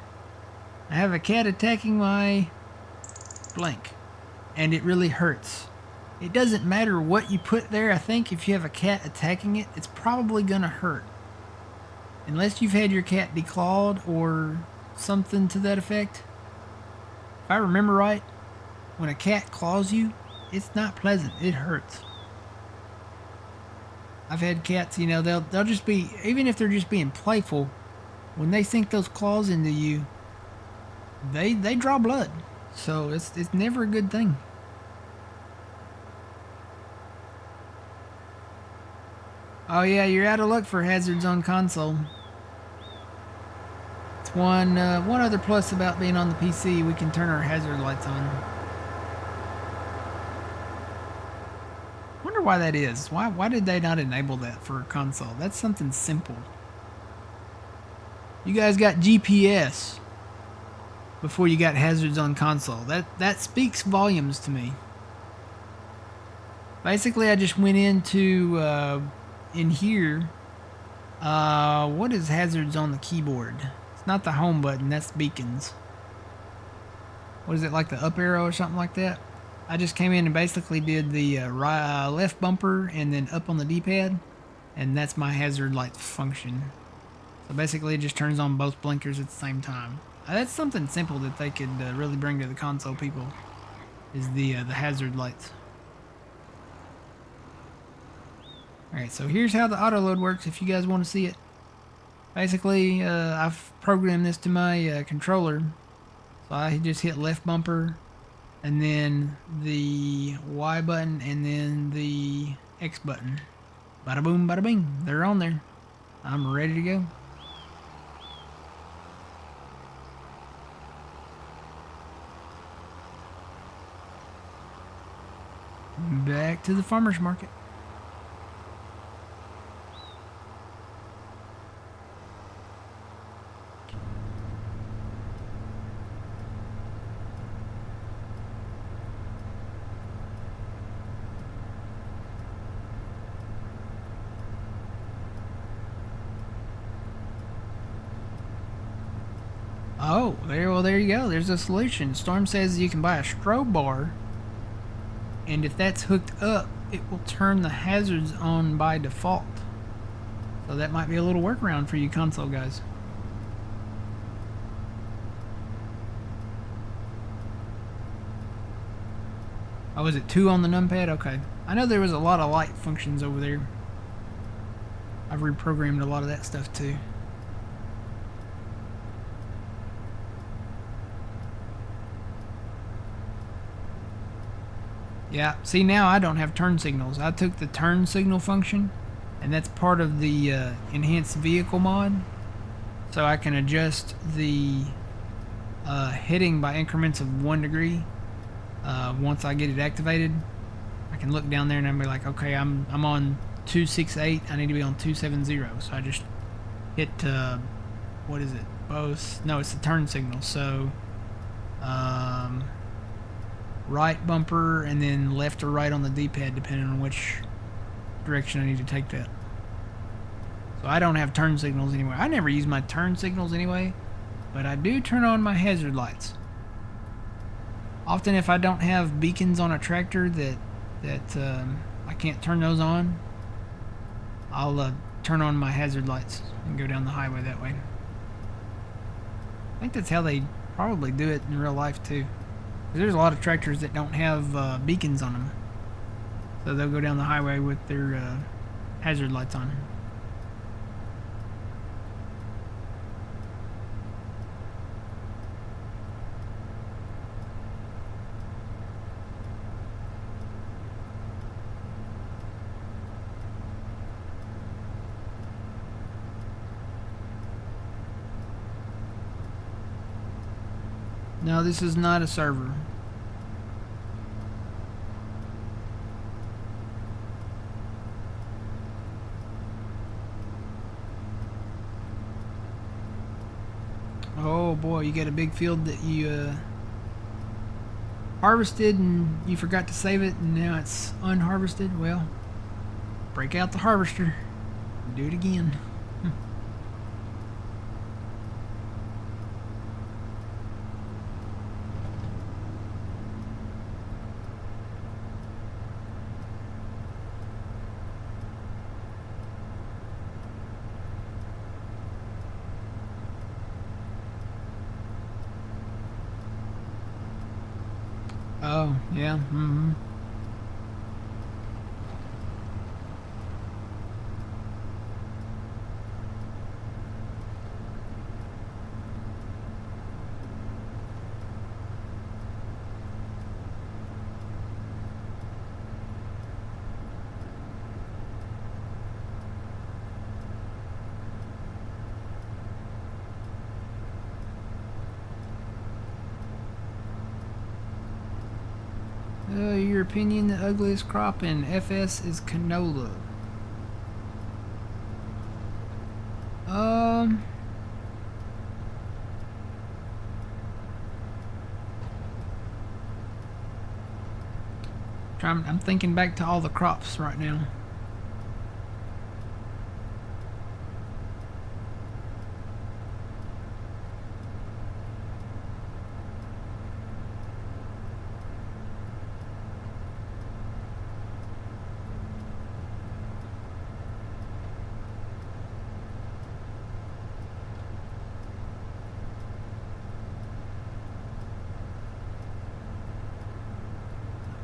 I have a cat attacking my blank. And it really hurts. It doesn't matter what you put there. I think if you have a cat attacking it, it's probably going to hurt. Unless you've had your cat declawed or something to that effect. If I remember right, when a cat claws you, it's not pleasant. It hurts. I've had cats, you know, they'll just be, even if they're just being playful, when they sink those claws into you, they draw blood. So it's never a good thing. Oh yeah, you're out of luck for hazards on console. It's one other plus about being on the PC, we can turn our hazard lights on. Wonder why that is. Why did they not enable that for a console? That's something simple. You guys got GPS before you got hazards on console. That speaks volumes to me. Basically, I just went into in here. What is hazards on the keyboard? It's not the home button. That's beacons. What is it, like the up arrow or something like that? I just came in and basically did the left bumper and then up on the D-pad, and that's my hazard light function. So basically it just turns on both blinkers at the same time. That's something simple that they could really bring to the console people, is the hazard lights. Alright, so here's how the auto load works if you guys want to see it. Basically, I've programmed this to my controller. So I just hit left bumper, and then the Y button, and then the X button. Bada boom, bada bing. They're on there. I'm ready to go. Back to the farmer's market. Oh, there you go. There's a solution. Storm says you can buy a strobe bar, and if that's hooked up, it will turn the hazards on by default. So that might be a little workaround for you console guys. Oh, is it 2 on the numpad? Okay. I know there was a lot of light functions over there. I've reprogrammed a lot of that stuff too. Yeah, see, now I don't have turn signals. I took the turn signal function, and that's part of the enhanced vehicle mod. So I can adjust the heading by increments of 1 degree. Once I get it activated, I can look down there and I'll be like, okay, I'm on 268. I need to be on 270. So I just hit what is it? Both? No, it's the turn signal. So right bumper and then left or right on the D-pad, depending on which direction I need to take that. So I don't have turn signals anyway. I never use my turn signals anyway, but I do turn on my hazard lights. Often if I don't have beacons on a tractor that I can't turn those on, I'll turn on my hazard lights and go down the highway that way. I think that's how they probably do it in real life too. 'Cause there's a lot of tractors that don't have beacons on them. So they'll go down the highway with their hazard lights on. No, this is not a server. Oh boy, you got a big field that you harvested and you forgot to save it and now it's unharvested. Well, break out the harvester and do it again. Oh, yeah. Mm-hmm. Your opinion, the ugliest crop in FS is canola. Um, I'm thinking back to all the crops right now.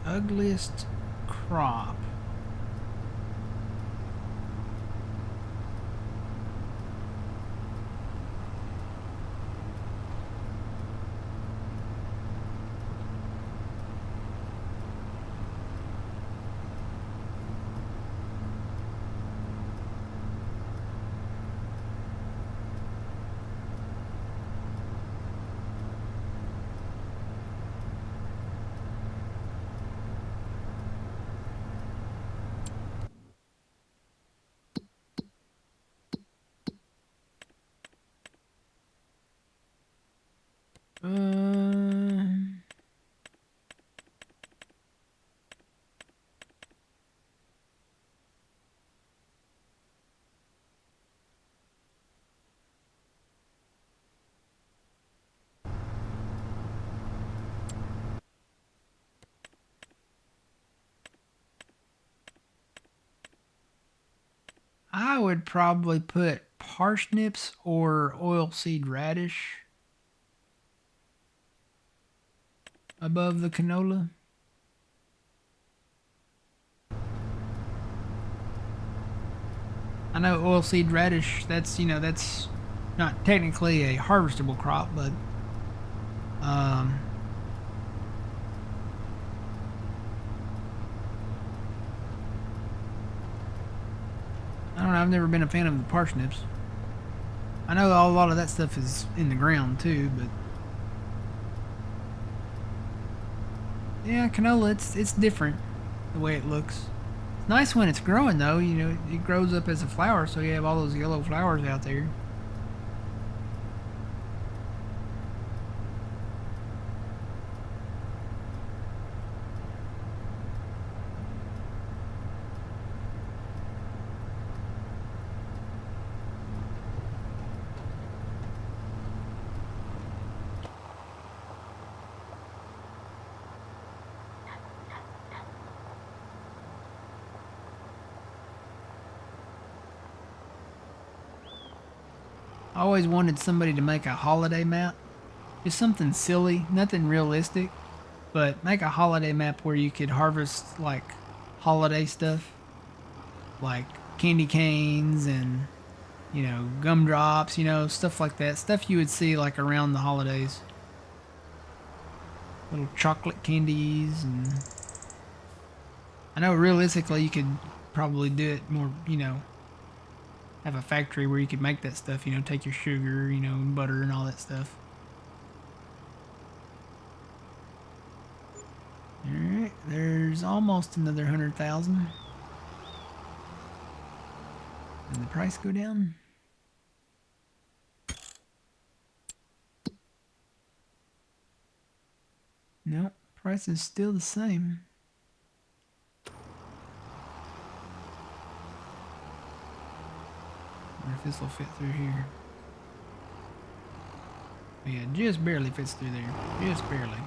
Ugliest crop. I would probably put parsnips or oilseed radish above the canola. I know oilseed radish, that's, that's not technically a harvestable crop, but I don't know, I've never been a fan of the parsnips. I know a lot of that stuff is in the ground too, but yeah, canola, it's different the way it looks. It's nice when it's growing though, it grows up as a flower, so you have all those yellow flowers out there. I always wanted somebody to make a holiday map Just something silly, nothing realistic, but make a holiday map where you could harvest like holiday stuff, like candy canes and gumdrops, stuff like that. Stuff you would see like around the holidays. Little chocolate candies, and I know realistically you could probably do it more, have a factory where you could make that stuff, take your sugar, butter and all that stuff. Alright, there's almost another 100,000. Did the price go down? Nope, price is still the same. I wonder if this will fit through here. Oh, yeah, just barely fits through there. Just barely.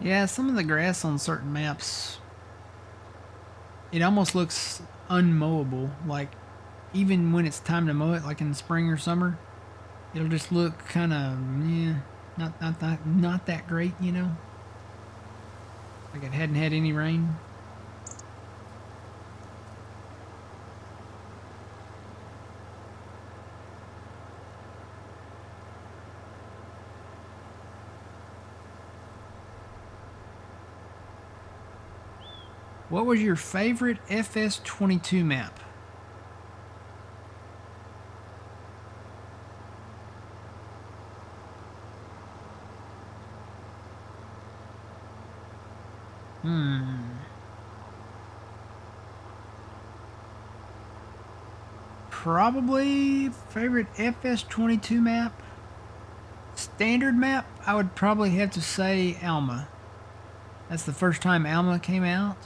Yeah, some of the grass on certain maps, it almost looks unmowable. Like, even when it's time to mow it, like in the spring or summer, it'll just look kind of, not that great, Like it hadn't had any rain. What was your favorite FS22 map? Probably favorite FS22 map? Standard map, I would probably have to say Alma. That's the first time Alma came out.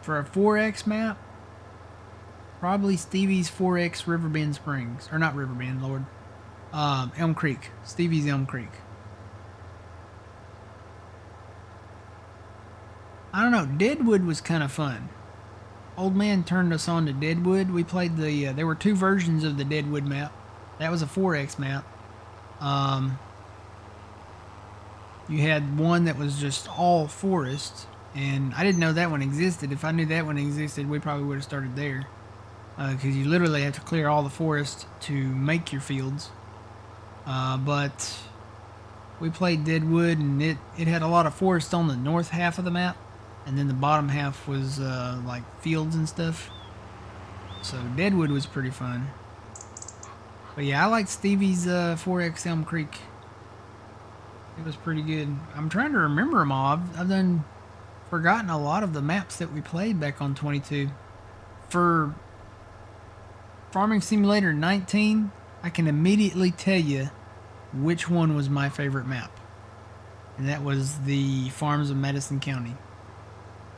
For a 4X map, probably Stevie's 4X Riverbend Springs. Or not Riverbend, Lord. Elm Creek. Stevie's Elm Creek. I don't know. Deadwood was kind of fun. Old man turned us on to Deadwood. We played there were two versions of the Deadwood map. That was a 4X map. You had one that was just all forest. And I didn't know that one existed. If I knew that one existed, we probably would have started there. Because you literally have to clear all the forest to make your fields. But we played Deadwood, and it had a lot of forest on the north half of the map. And then the bottom half was like fields and stuff. So Deadwood was pretty fun. But yeah, I liked Stevie's 4X Elm Creek. It was pretty good. I'm trying to remember them all. I've done forgotten a lot of the maps that we played back on 22. For Farming Simulator 19, I can immediately tell you which one was my favorite map. And that was the Farms of Madison County.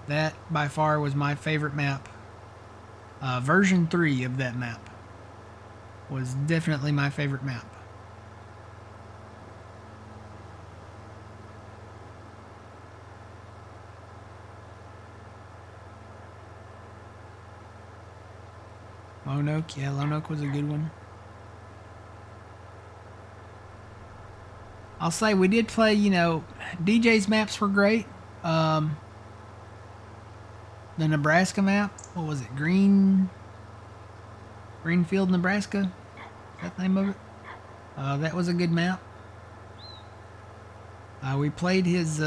That, by far, was my favorite map. Version 3 of that map was definitely my favorite map. Lone Oak, yeah, Lone Oak was a good one. I'll say we did play, DJ's maps were great. The Nebraska map, what was it? Greenfield, Nebraska? Is that the name of it? That was a good map. We played his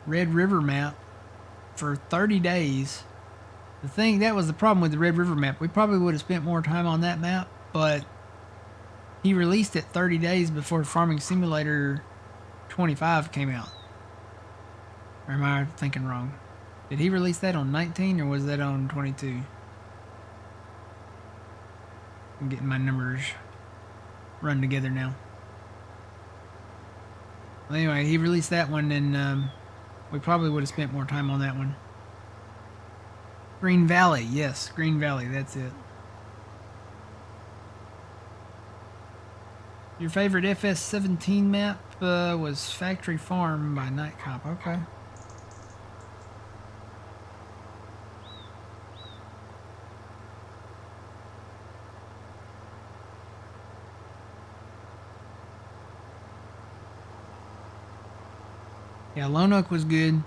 Red River map for 30 days. That was the problem with the Red River map. We probably would have spent more time on that map, but he released it 30 days before Farming Simulator 25 came out. Or am I thinking wrong? Did he release that on 19 or was that on 22? I'm getting my numbers run together now. Well, anyway, he released that one, and we probably would have spent more time on that one. Green Valley, yes, Green Valley, that's it. Your favorite FS17 map was Factory Farm by Night Cop. Okay. Yeah, Lone Oak was good.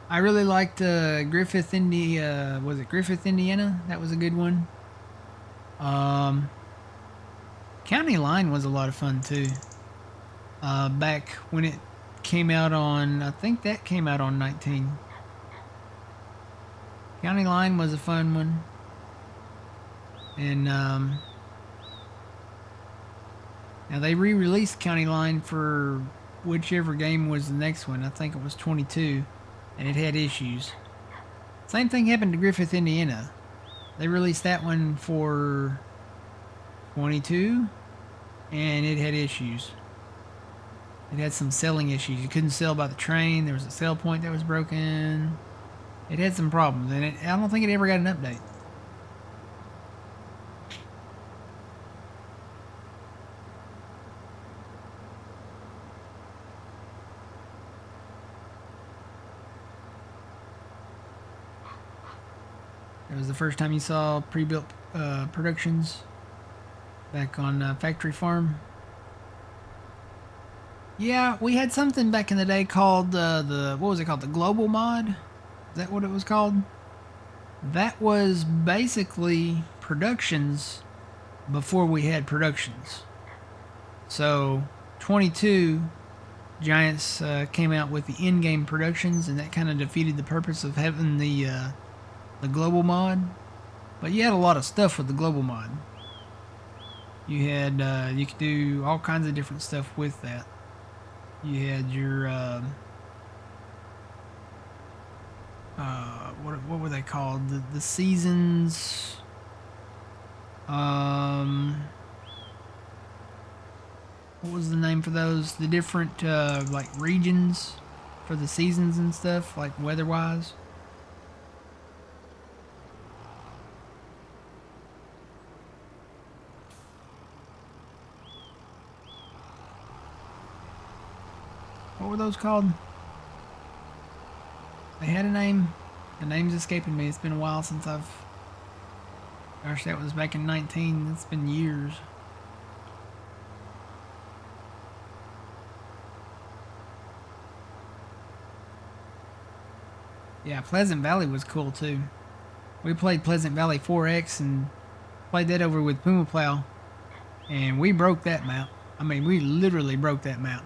I really liked Griffith, was it Griffith, Indiana? That was a good one. County Line was a lot of fun too. Back when it came out on, I think that came out on 19. County Line was a fun one. And now they re-released County Line for whichever game was the next one. I think it was 22, and it had issues. Same thing happened to Griffith, Indiana. They released that one for 22, and it had issues. It had some selling issues. You couldn't sell by the train. There was a sell point that was broken. It had some problems, and I don't think it ever got an update. It was the first time you saw pre-built productions back on Factory Farm. Yeah, we had something back in the day called what was it called? The Global Mod? Is that what it was called? That was basically productions before we had productions. So 22 Giants came out with the in-game productions, and that kind of defeated the purpose of having the global mod. But you had a lot of stuff with the global mod. You had you could do all kinds of different stuff with that. You had your what were they called? The seasons. What was the name for those? The different like regions for the seasons and stuff, like weather-wise. What were those called? They had a name. The name's escaping me. It's been a while since I've... Gosh, that was back in 19. It's been years. Yeah, Pleasant Valley was cool too. We played Pleasant Valley 4X and played that over with Puma Plow. And we broke that map. I mean, we literally broke that map.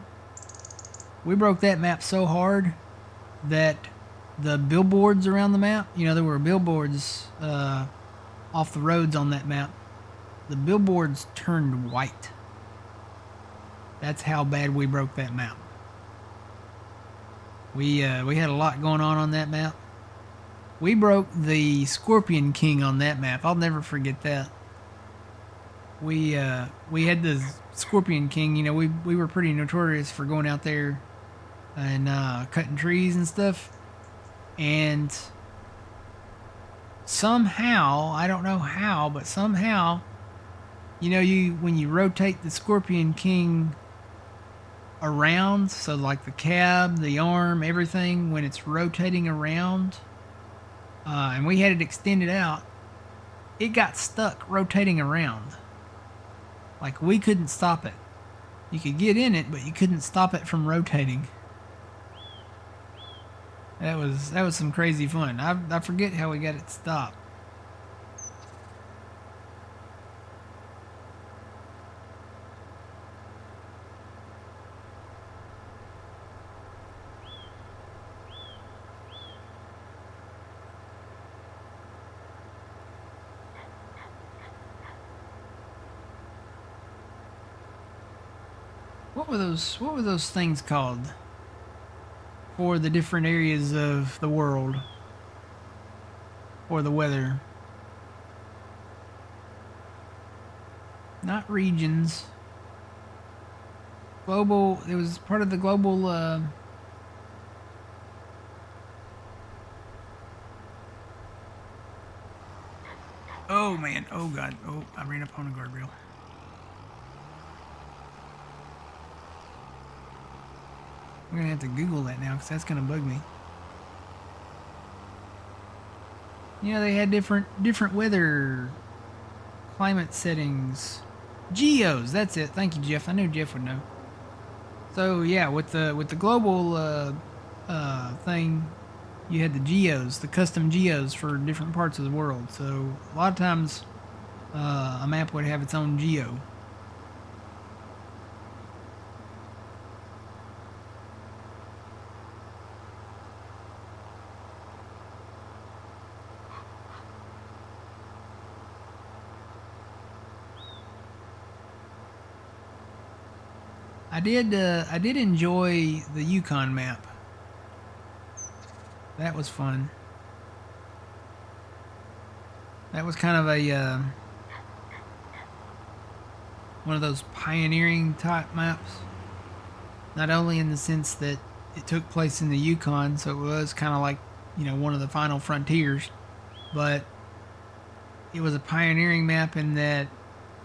We broke that map so hard that the billboards around the map, you know, there were billboards off the roads on that map. The billboards turned white. That's how bad we broke that map. We had a lot going on that map. We broke the Scorpion King on that map. I'll never forget that. We had the Scorpion King. You know, we were pretty notorious for going out there and cutting trees and stuff. And somehow, I don't know how, but somehow, you know, when you rotate the Scorpion King around, so like the cab, the arm, everything, when it's rotating around, and we had it extended out, it got stuck rotating around. Like, we couldn't stop it. You could get in it, but you couldn't stop it from rotating. That was some crazy fun. I forget how we got it stopped. What were those things called for the different areas of the world or the weather? Not regions. Global. It was part of the global. Oh man. Oh god. Oh, I ran up on a guardrail. I'm gonna have to Google that now because that's gonna bug me. Yeah, they had different weather, climate settings, geos. That's it. Thank you, Jeff. I knew Jeff would know. So yeah, with the global thing, you had the geos, the custom geos for different parts of the world. So a lot of times, a map would have its own geo. I did enjoy the Yukon map. That was fun. That was kind of a one of those pioneering type maps. Not only in the sense that it took place in the Yukon, so it was kind of like, you know, one of the final frontiers, but it was a pioneering map in that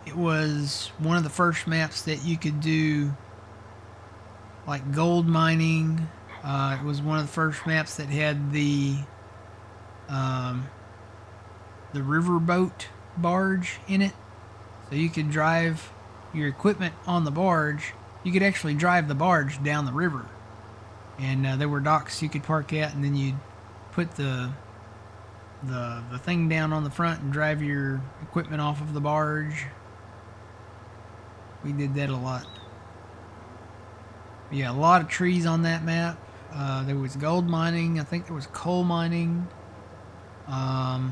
it was one of the first maps that you could do like gold mining. It was one of the first maps that had um, the riverboat barge in it, so you could drive your equipment on the barge. You could actually drive the barge down the river, and there were docks you could park at, and then you'd put the thing down on the front and drive your equipment off of the barge. We did that a lot. Yeah, a lot of trees on that map. There was gold mining. I think there was coal mining. I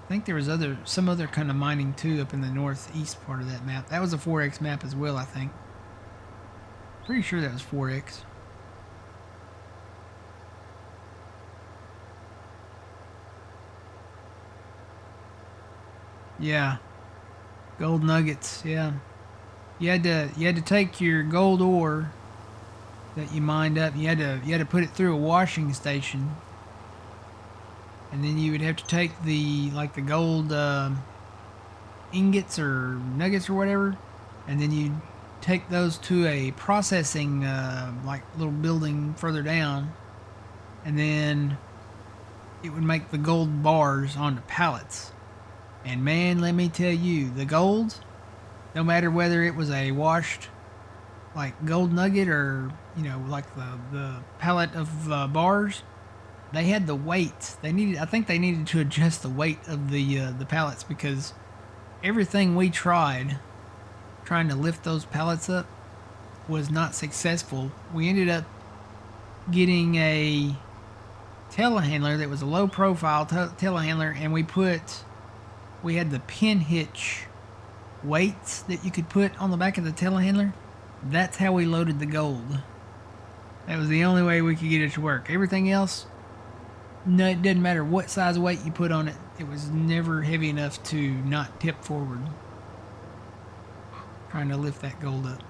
think there was some other kind of mining too up in the northeast part of that map. That was a 4X map as well, I think. Pretty sure that was 4X. Yeah, gold nuggets. Yeah, you had to take your gold ore that you mined up. You had to put it through a washing station, and then you would have to take the gold ingots or nuggets or whatever, and then you take those to a processing like little building further down, and then it would make the gold bars onto pallets. And man, let me tell you, the gold, no matter whether it was a washed like gold nugget or, you know, like the pallet of bars, they had the weight. I think they needed to adjust the weight of the pallets, because everything we tried trying to lift those pallets up was not successful. We ended up getting a telehandler that was a low profile telehandler, and we had the pin hitch weights that you could put on the back of the telehandler. That's how we loaded the gold. That was the only way we could get it to work. Everything else, no, it didn't matter what size weight you put on it. It was never heavy enough to not tip forward trying to lift that gold up.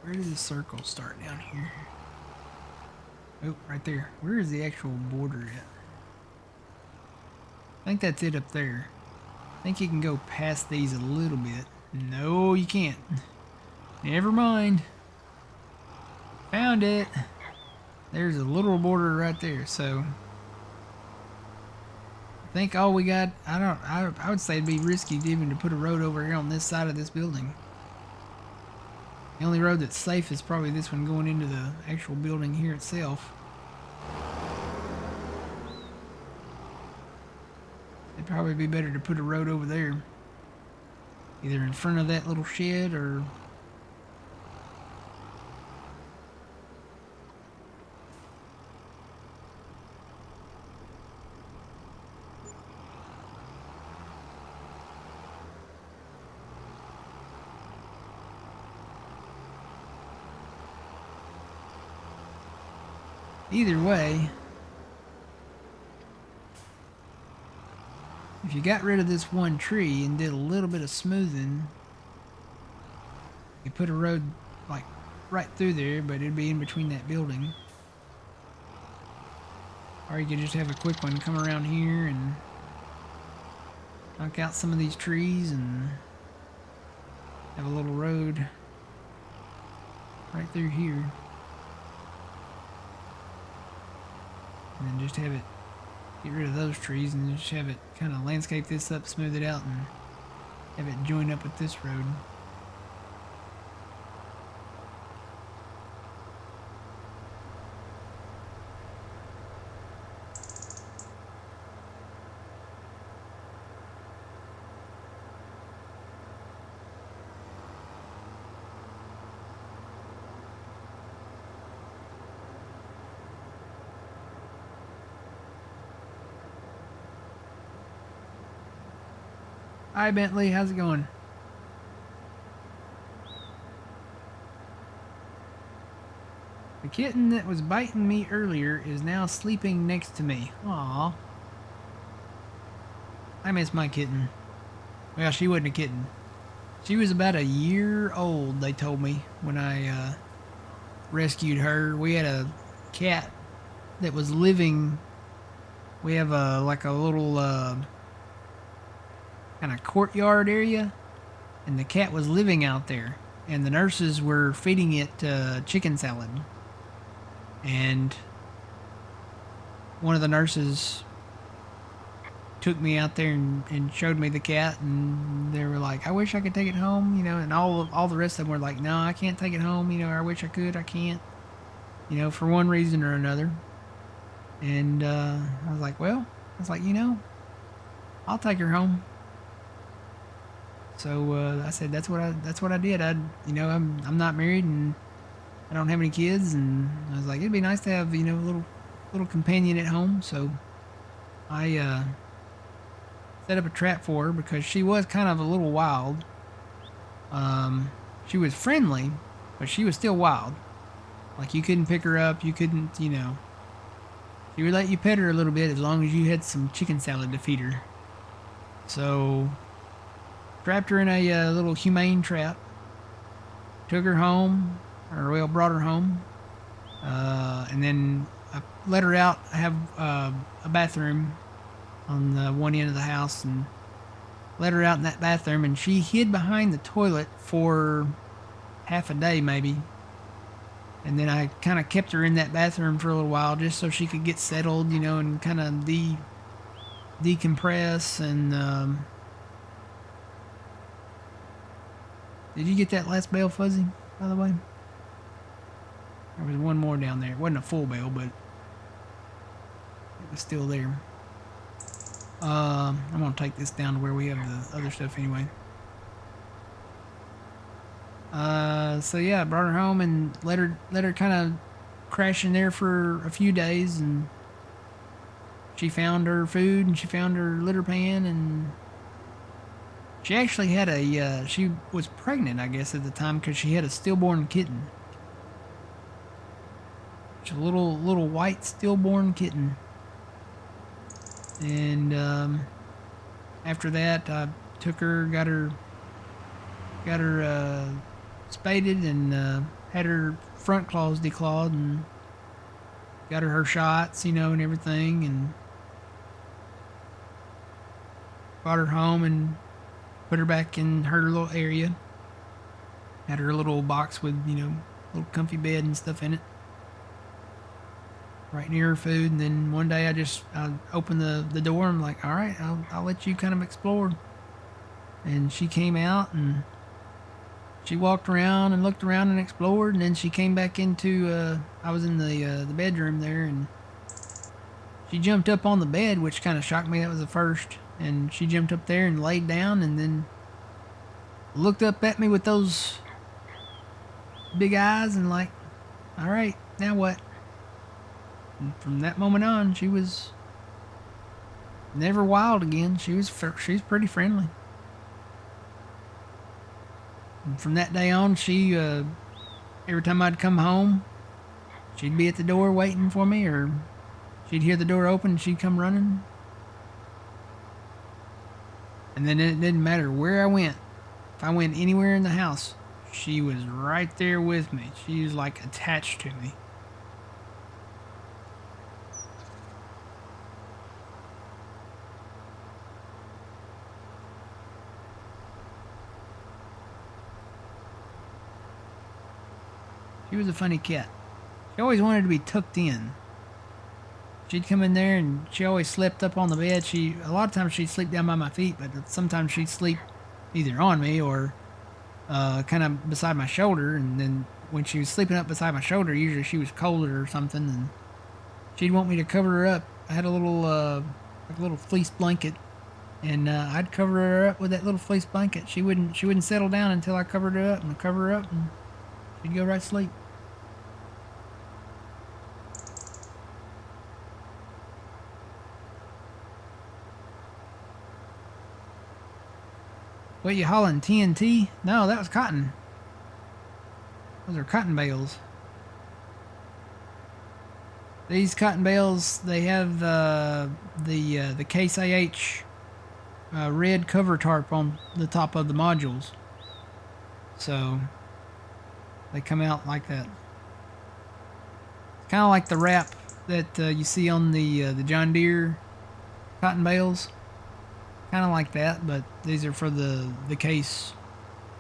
Where does the circle start down here? Oh, right there. Where is the actual border at? I think that's it up there. I think you can go past these a little bit. No, you can't. Never mind. Found it. There's a little border right there, so I think all we got, I would say it'd be risky even to put a road over here on this side of this building. The only road that's safe is probably this one going into the actual building here itself. probably be better to put a road over there. Either in front of that little shed or... Either way, if you got rid of this one tree and did a little bit of smoothing, you put a road like right through there, but it'd be in between that building. Or you could just have a quick one come around here and knock out some of these trees and have a little road right through here. And then just have it, get rid of those trees and just have it kind of landscape this up, smooth it out, and have it join up with this road. Hi Bentley, how's it going? The kitten that was biting me earlier is now sleeping next to me. Aww. I miss my kitten. Well, she wasn't a kitten. She was about a year old, they told me, when I rescued her. We had a cat that was living... We have like a little... kind of courtyard area, and the cat was living out there, and the nurses were feeding it chicken salad, and one of the nurses took me out there and showed me the cat, and they were like, I wish I could take it home, you know, and all the rest of them were like, no, I can't take it home, you know, I wish I could, I can't, you know, for one reason or another. And I was like, well, you know, I'll take her home. So I said that's what I did. You know, I'm not married and I don't have any kids, and I was like, it'd be nice to have, you know, a little companion at home. So I set up a trap for her because she was kind of a little wild. She was friendly, but she was still wild. Like, you couldn't pick her up, you couldn't, you know. She would let you pet her a little bit as long as you had some chicken salad to feed her. So trapped her in a little humane trap, took her home, or well, brought her home, and then I let her out. I have a bathroom on the one end of the house, and let her out in that bathroom, and she hid behind the toilet for half a day maybe, and then I kind of kept her in that bathroom for a little while just so she could get settled, you know, and kind of decompress. And did you get that last bale, Fuzzy, by the way? There was one more down there. It wasn't a full bale, but it was still there. I'm going to take this down to where we have the other stuff anyway. So yeah, I brought her home and let her kind of crash in there for a few days, and she found her food and she found her litter pan, and she actually had she was pregnant, I guess, at the time, because she had a stillborn kitten. She's a little white stillborn kitten. And after that, I took her, got her spaded, and had her front claws declawed, and got her shots, you know, and everything, and brought her home and put her back in her little area. Had her little box with, you know, little comfy bed and stuff in it, right near her food. And then one day I opened the door, and I'm like, all right, I'll let you kind of explore. And she came out and she walked around and looked around and explored, and then she came back into I was in the bedroom there, and she jumped up on the bed, which kind of shocked me. That was the first. and she jumped up there and laid down and then looked up at me with those big eyes and like, all right, now what? And from that moment on, she was never wild again. She's pretty friendly. And from that day on, she every time I'd come home, she'd be at the door waiting for me, or she'd hear the door open and she'd come running. And then it didn't matter where I went. If I went anywhere in the house, she was right there with me. She was like attached to me. She was a funny cat. She always wanted to be tucked in. She'd come in there and she always slept up on the bed. A lot of times she'd sleep down by my feet, but sometimes she'd sleep either on me or kind of beside my shoulder. And then when she was sleeping up beside my shoulder, usually she was colder or something, and she'd want me to cover her up. I had a little fleece blanket, and I'd cover her up with that little fleece blanket. She wouldn't settle down until I covered her up, and cover her up, and she'd go right to sleep. What, you hauling TNT? No, that was cotton. Those are cotton bales. These cotton bales, they have the Case IH red cover tarp on the top of the modules. So they come out like that. Kind of like the wrap that you see on the John Deere cotton bales. Kind of like that, but these are for the Case.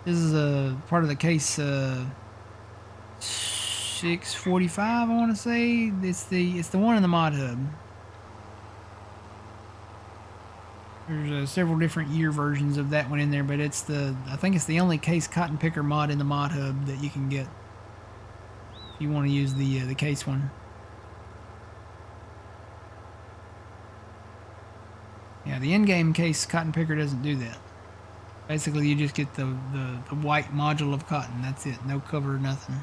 This is a part of the Case 645, I want to say. It's the one in the mod hub. There's several different year versions of that one in there, but I think it's the only Case cotton picker mod in the mod hub that you can get if you want to use the Case one. Yeah, the in-game Case cotton picker doesn't do that. Basically, you just get the white module of cotton. That's it. No cover, nothing.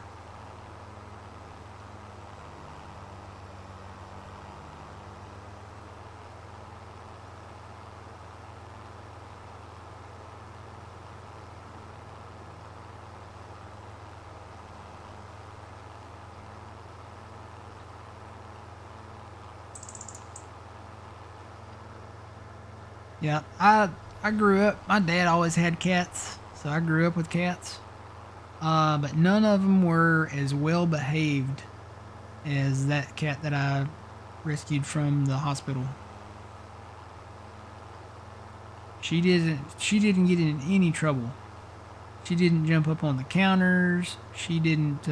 Yeah, I grew up, my dad always had cats, so I grew up with cats. But none of them were as well behaved as that cat that I rescued from the hospital. She didn't get in any trouble. She didn't jump up on the counters. She didn't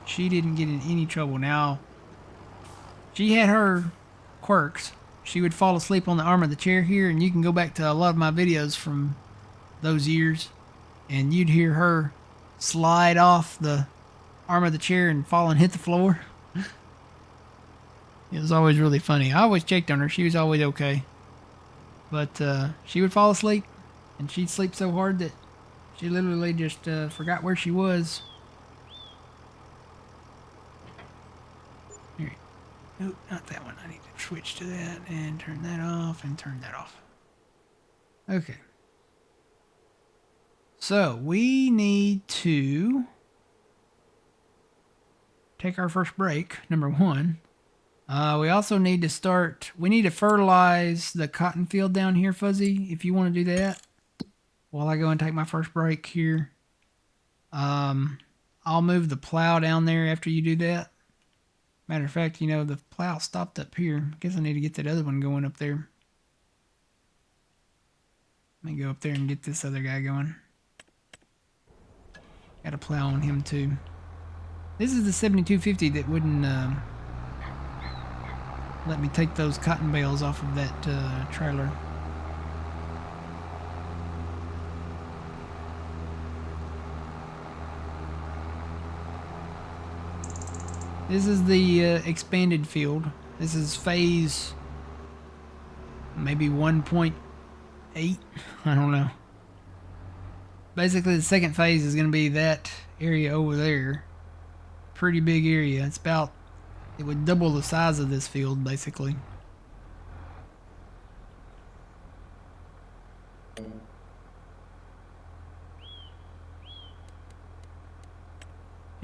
get in any trouble. Now, she had her quirks. She would fall asleep on the arm of the chair here, and you can go back to a lot of my videos from those years, and you'd hear her slide off the arm of the chair and fall and hit the floor. It was always really funny. I always checked on her. She was always okay. But she would fall asleep, and she'd sleep so hard that she literally just forgot where she was. Here. Nope, not that one. I need to switch to that and turn that off and turn that off. Okay. So we need to take our first break, number one. We also need to fertilize the cotton field down here, Fuzzy, if you want to do that. While I go and take my first break here. I'll move the plow down there after you do that. Matter of fact, you know, the plow stopped up here. I guess I need to get that other one going up there. Let me go up there and get this other guy going. Got a plow on him too. This is the 7250 that wouldn't let me take those cotton bales off of that trailer. This is the expanded field. This is phase maybe 1.8. I don't know. Basically, the second phase is going to be that area over there. Pretty big area. It's about, it would double the size of this field, basically.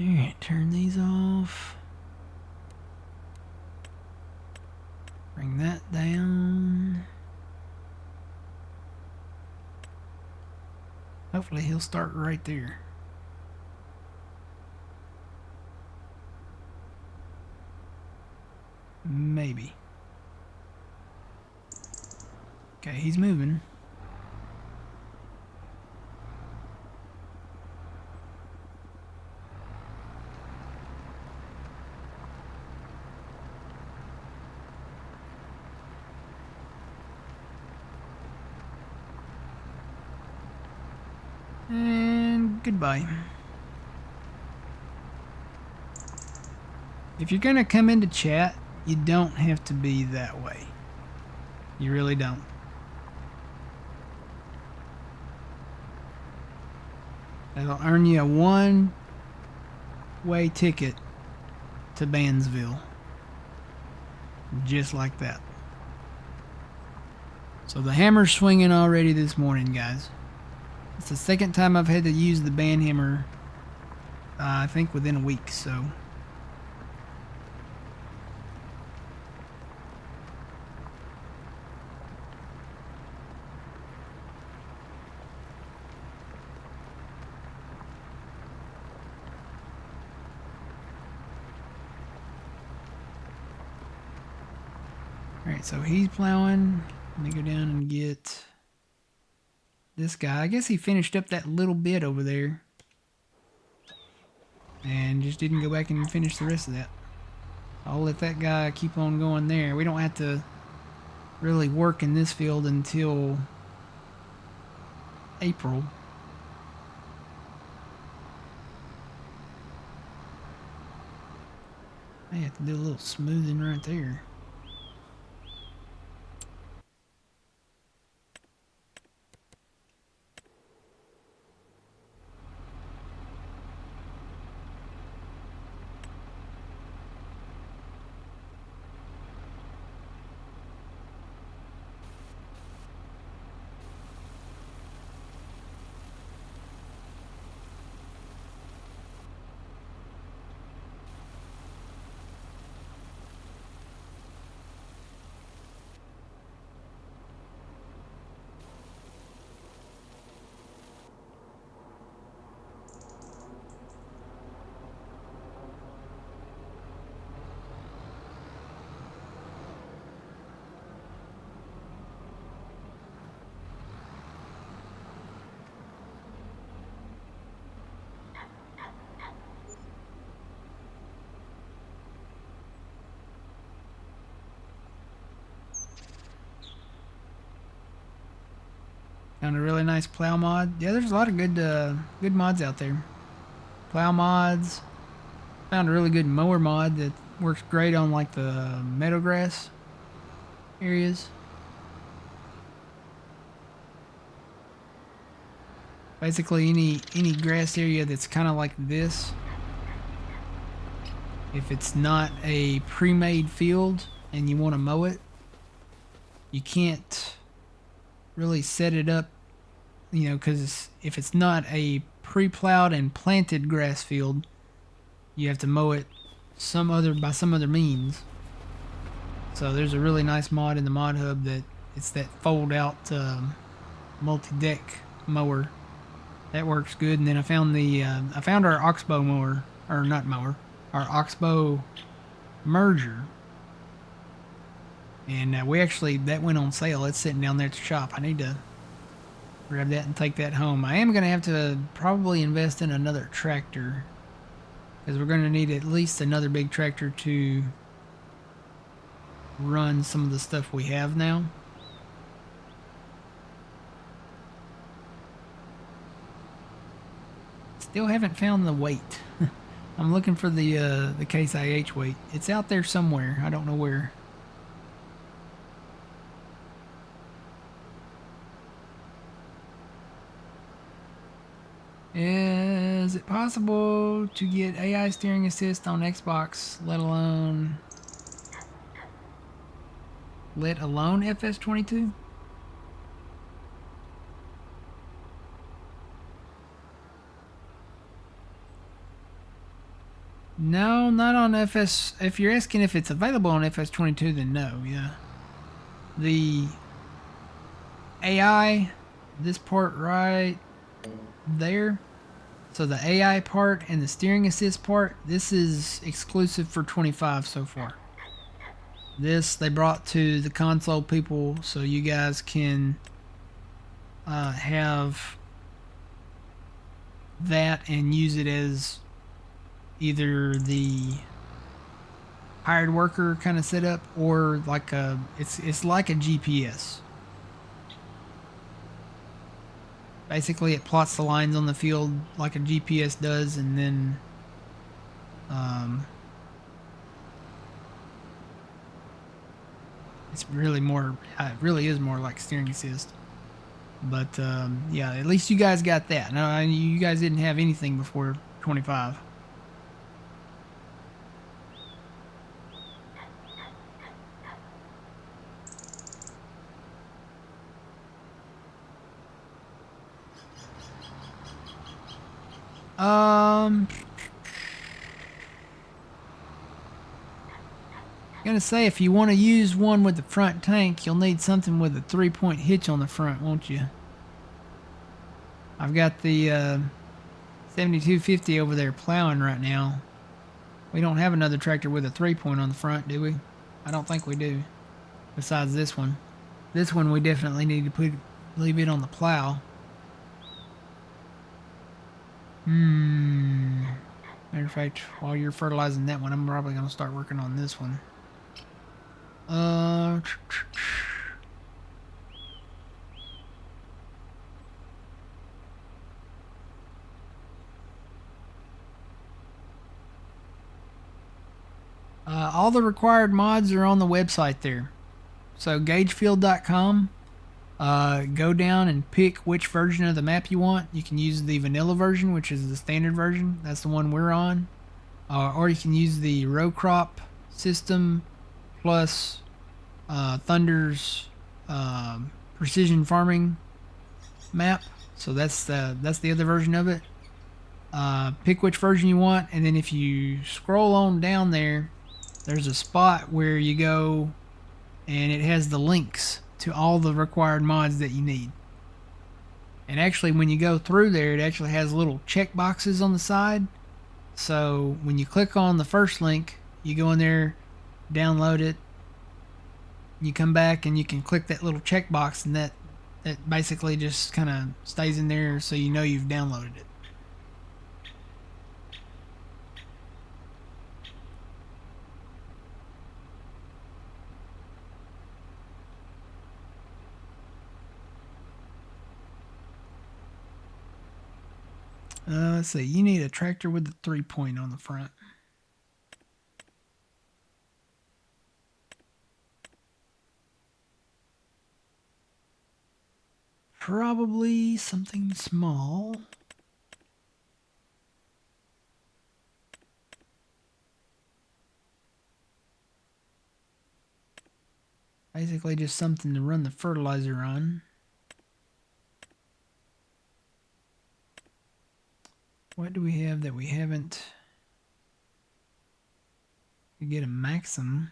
Alright, turn these off. Bring that down. Hopefully he'll start right there. Maybe. Okay, he's moving. And goodbye. If you're gonna come into chat, you don't have to be that way. You really don't. That'll earn you a one-way ticket to Bansville. Just like that. So the hammer's swinging already this morning, guys. It's the second time I've had to use the band hammer, I think within a week, so. Alright, so he's plowing. Let me go down and get this guy. I guess he finished up that little bit over there. And just didn't go back and finish the rest of that. I'll let that guy keep on going there. We don't have to really work in this field until April. I have to do a little smoothing right there. Found a really nice plow mod. Yeah, there's a lot of good mods out there. Plow mods. Found a really good mower mod that works great on like the meadow grass areas. Basically any grass area that's kind of like this. If it's not a pre-made field and you want to mow it, you can't really set it up, you know, because if it's not a pre-plowed and planted grass field, you have to mow it by some other means. So there's a really nice mod in the mod hub that it's that fold out multi-deck mower that works good. And then I found I found our oxbow mower, or not mower, our oxbow merger. And that went on sale. It's sitting down there at the shop. I need to grab that and take that home. I am going to have to probably invest in another tractor, because we're going to need at least another big tractor to run some of the stuff we have now. Still haven't found the weight. I'm looking for the Case IH weight. It's out there somewhere. I don't know where. Is it possible to get AI steering assist on Xbox, let alone FS22? No, not on FS. If you're asking if it's available on FS22, then no, yeah. The AI, this part right there. So the AI part and the steering assist part, this is exclusive for 25 so far. This they brought to the console people so you guys can have that and use it as either the hired worker kind of setup or like it's like a GPS. Basically, it plots the lines on the field like a GPS does, and then it's really more. It really is more like steering assist. But yeah, at least you guys got that. No, you guys didn't have anything before 25. Um, gonna say if you want to use one with the front tank, you'll need something with a 3-point hitch on the front, won't you? I've got the 7250 over there plowing right now. We don't have another tractor with a 3-point on the front, do we? I don't think we do. Besides this one. This one we definitely need to leave it on the plow. Matter of fact, while you're fertilizing that one, I'm probably going to start working on this one. All the required mods are on the website there. So Gagefield.com. Go down and pick which version of the map you want. You can use the vanilla version, which is the standard version. That's the one we're on. Or you can use the row crop system plus Thunder's precision farming map. So that's the other version of it. Pick which version you want, and then if you scroll on down there, there's a spot where you go and it has the links to all the required mods that you need. And actually, when you go through there, it actually has little check boxes on the side. So when you click on the first link, you go in there, download it, you come back and you can click that little checkbox, and that basically just kind of stays in there so you know you've downloaded it. Let's see, you need a tractor with a 3-point on the front. Probably something small. Basically just something to run the fertilizer on. What do we have that we haven't? We get a Maxim.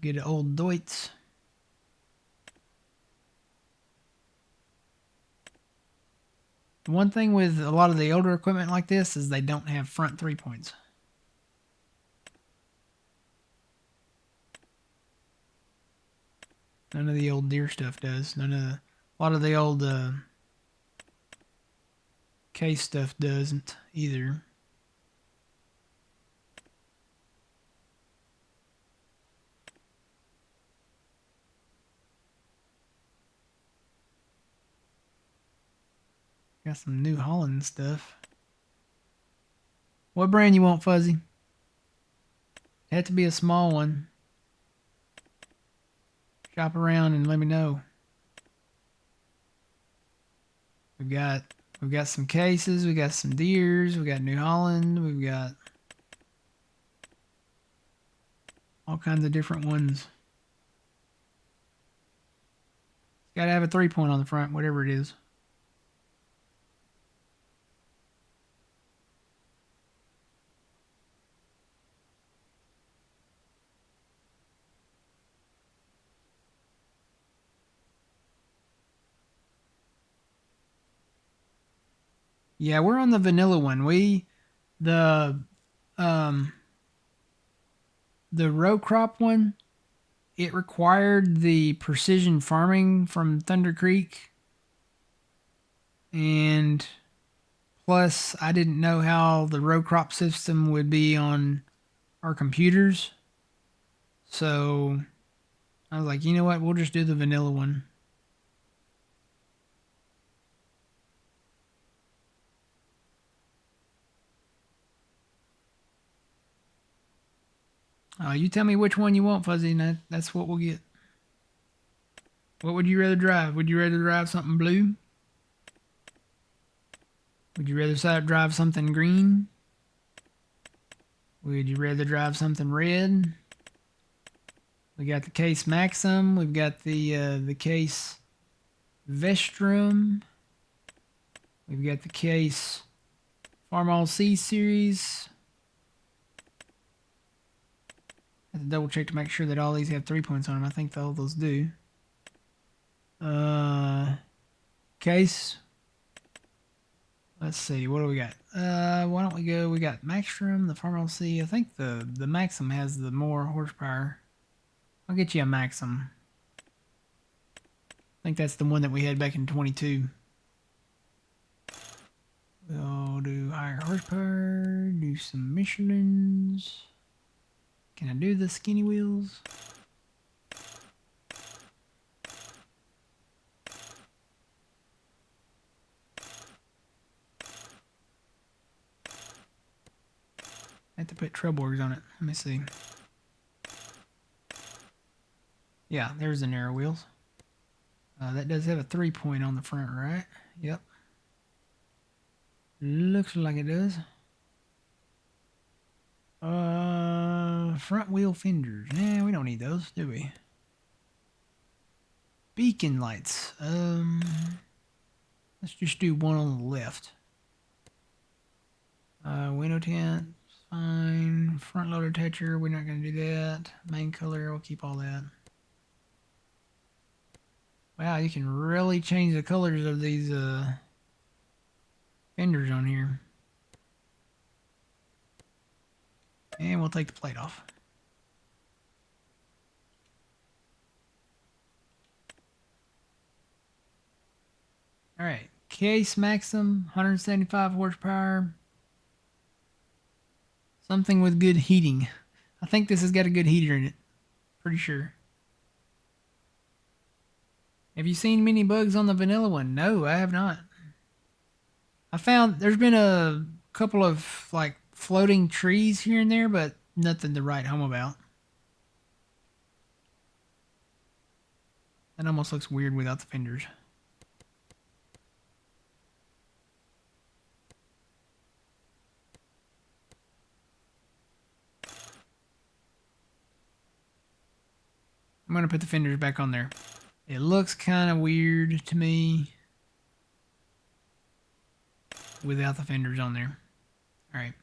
Get an old Deutz. The one thing with a lot of the older equipment like this is they don't have front 3-points. None of the old Deere stuff does. A lot of the old case stuff doesn't either. Got some New Holland stuff. What brand you want, Fuzzy? It had to be a small one. Shop around and let me know. We've got some cases, we got some Deers, we got New Holland, we've got all kinds of different ones. It's got to have a 3-point on the front, whatever it is. Yeah, we're on the vanilla one. The um the row crop one, it required the precision farming from Thunder Creek. And plus I didn't know how the row crop system would be on our computers. So I was like, you know what, we'll just do the vanilla one. You tell me which one you want, Fuzzy, and that's what we'll get. What would you rather drive? Would you rather drive something blue? Would you rather drive something green? Would you rather drive something red? We got the Case Maxim. We've got the Case Vestrum. We've got the Case Farmall C Series. I have to double check to make sure that all these have 3 points on them. I think all those do. Case. Let's see. What do we got? Why don't we go? We got Maxstrom, the Farmall C. I think the Maxim has the more horsepower. I'll get you a Maxim. I think that's the one that we had back in 22. We'll do higher horsepower, do some Michelins. Can I do the skinny wheels? I have to put Trebors on it. Let me see. Yeah, there's the narrow wheels. That does have a 3-point on the front, right? Yep. Looks like it does. Front wheel fenders. Nah, we don't need those, do we? Beacon lights. Let's just do one on the left. Window tint, fine. Front loader toucher, we're not going to do that. Main color, we'll keep all that. Wow, you can really change the colors of these fenders on here. And we'll take the plate off. All right, Case Maxim, 175 horsepower. Something with good heating. I think this has got a good heater in it. Pretty sure. Have you seen many bugs on the vanilla one? No, I have not. I found there's been a couple of like floating trees here and there, but nothing to write home about. That almost looks weird without the fenders. I'm going to put the fenders back on there. It looks kind of weird to me without the fenders on there. All right.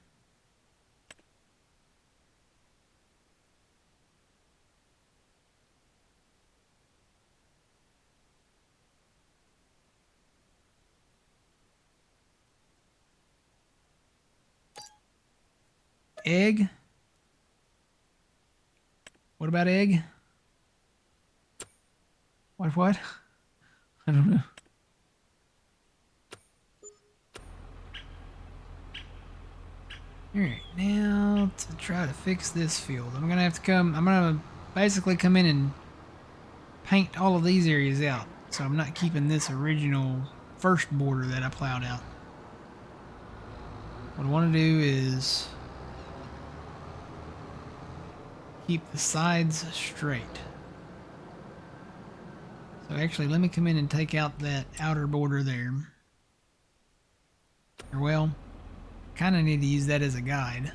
Egg. What about egg? What? I don't know. Alright, now to try to fix this field. I'm gonna basically come in and paint all of these areas out. So I'm not keeping this original first border that I plowed out. What I want to do is keep the sides straight. So actually, let me come in and take out that outer border there. Or well, kind of need to use that as a guide.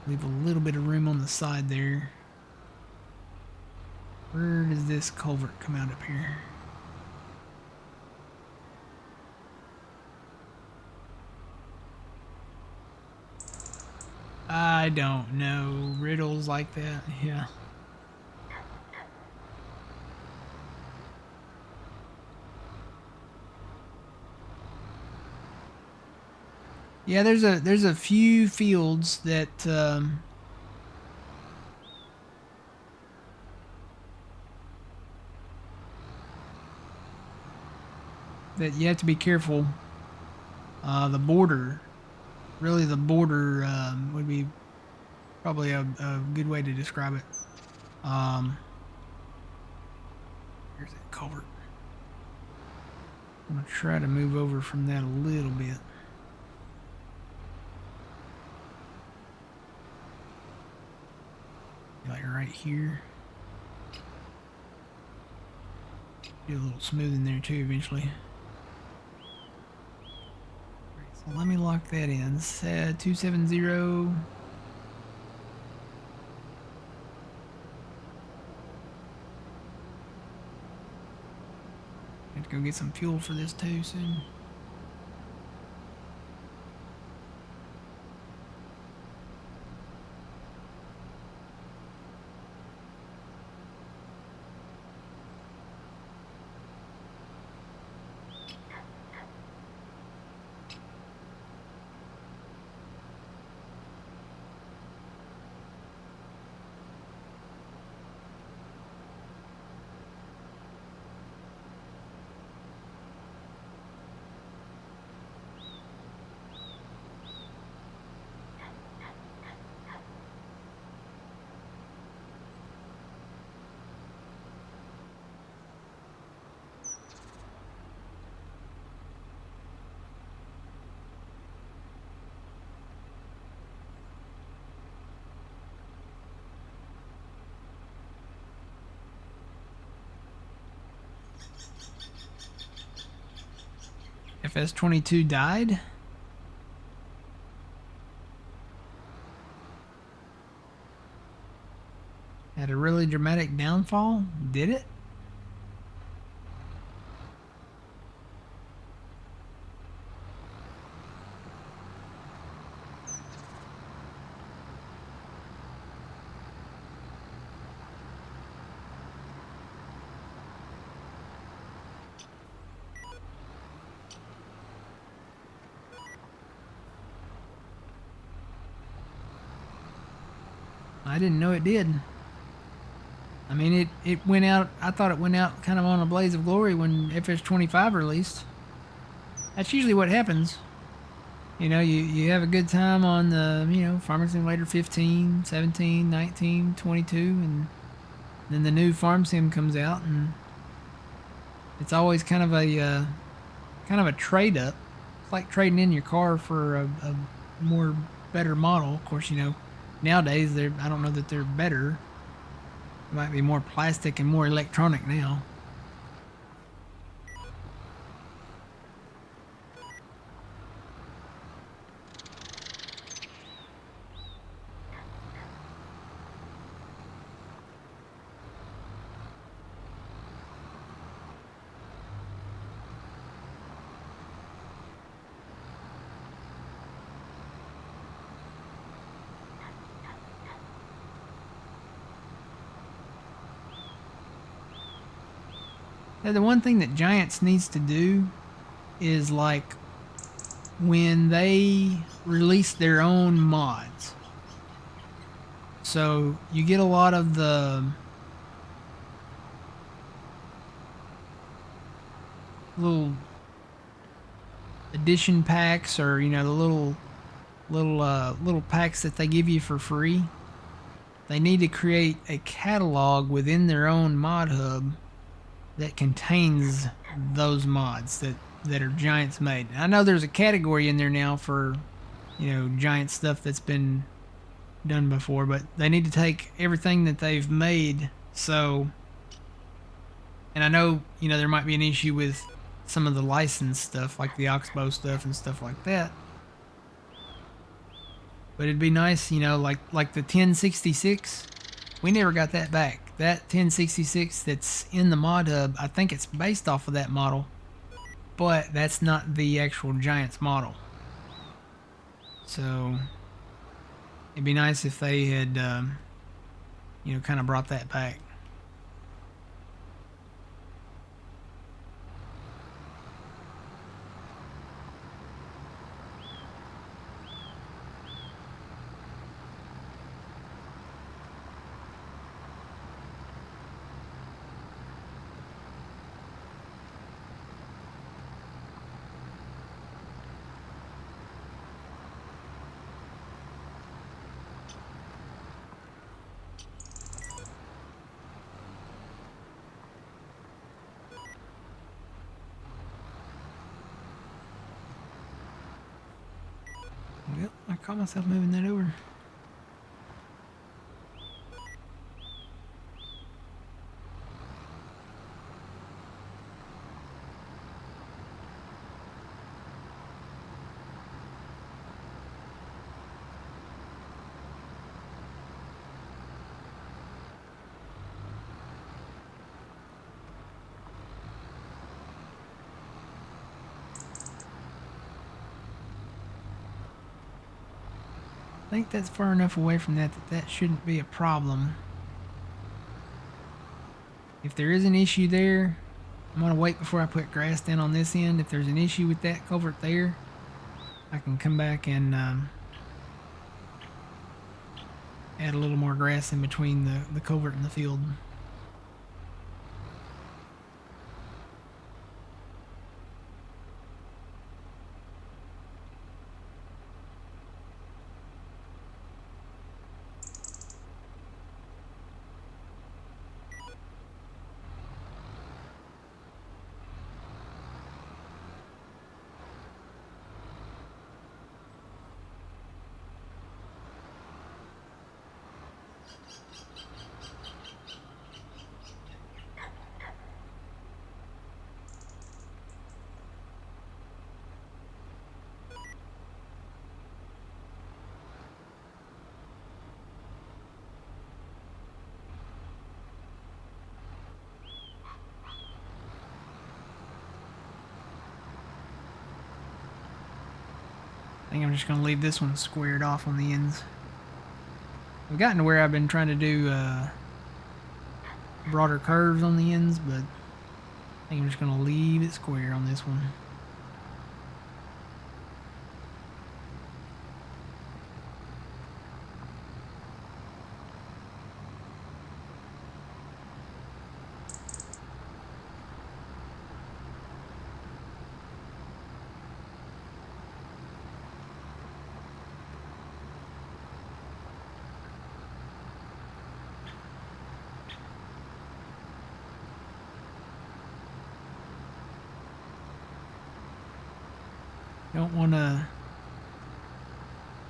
Leave a little bit of room on the side there. Where does this culvert come out up here? I don't know. Riddles like that, yeah. Yeah, there's a few fields that that you have to be careful. The border, really the border would be probably a good way to describe it. Here's that culvert. I'm gonna try to move over from that a little bit. Like right here. Do a little smoothing there too eventually. Right, so let me lock that in. 270. Have to go get some fuel for this too soon. FS22 died? Had a really dramatic downfall? Did it? I didn't know it did. I mean, it went out, I thought it went out kind of on a blaze of glory when FS25 released. That's usually what happens. You know, you have a good time on the, you know, Farming Simulator 15, 17, 19, 22, and then the new Farm Sim comes out, and it's always kind of a trade up. It's like trading in your car for a more better model. Of course, you know, nowadays I don't know that they're better. It might be more plastic and more electronic now. Now, the one thing that Giants needs to do is, like, when they release their own mods. So you get a lot of the little edition packs, or, you know, the little little packs that they give you for free. They need to create a catalog within their own mod hub that contains those mods that are Giants made. I know there's a category in there now for, Giant stuff that's been done before, but they need to take everything that they've made. So, and I know, there might be an issue with some of the licensed stuff, like the Oxbow stuff and stuff like that. But it'd be nice, like the 1066. We never got that back. That 1066 that's in the mod hub, I think it's based off of that model, but that's not the actual Giants model. So it'd be nice if they had, kind of brought that back. Well, I caught myself moving that over. I think that's far enough away from that shouldn't be a problem. If there is an issue there, I'm going to wait before I put grass down on this end. If there's an issue with that culvert there, I can come back and add a little more grass in between the culvert and the field. I think I'm just going to leave this one squared off on the ends. I've gotten to where I've been trying to do broader curves on the ends, but I think I'm just going to leave it square on this one.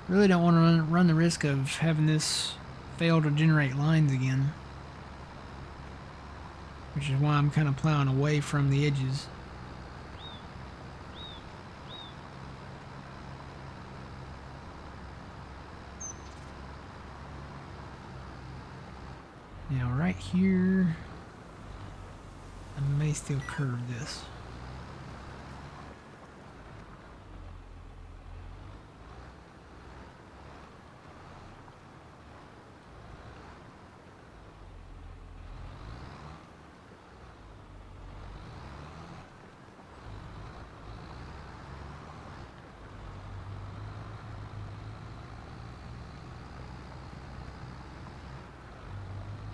Really don't want to run the risk of having this fail to generate lines again, which is why I'm kind of plowing away from the edges. Now right here, I may still curve this.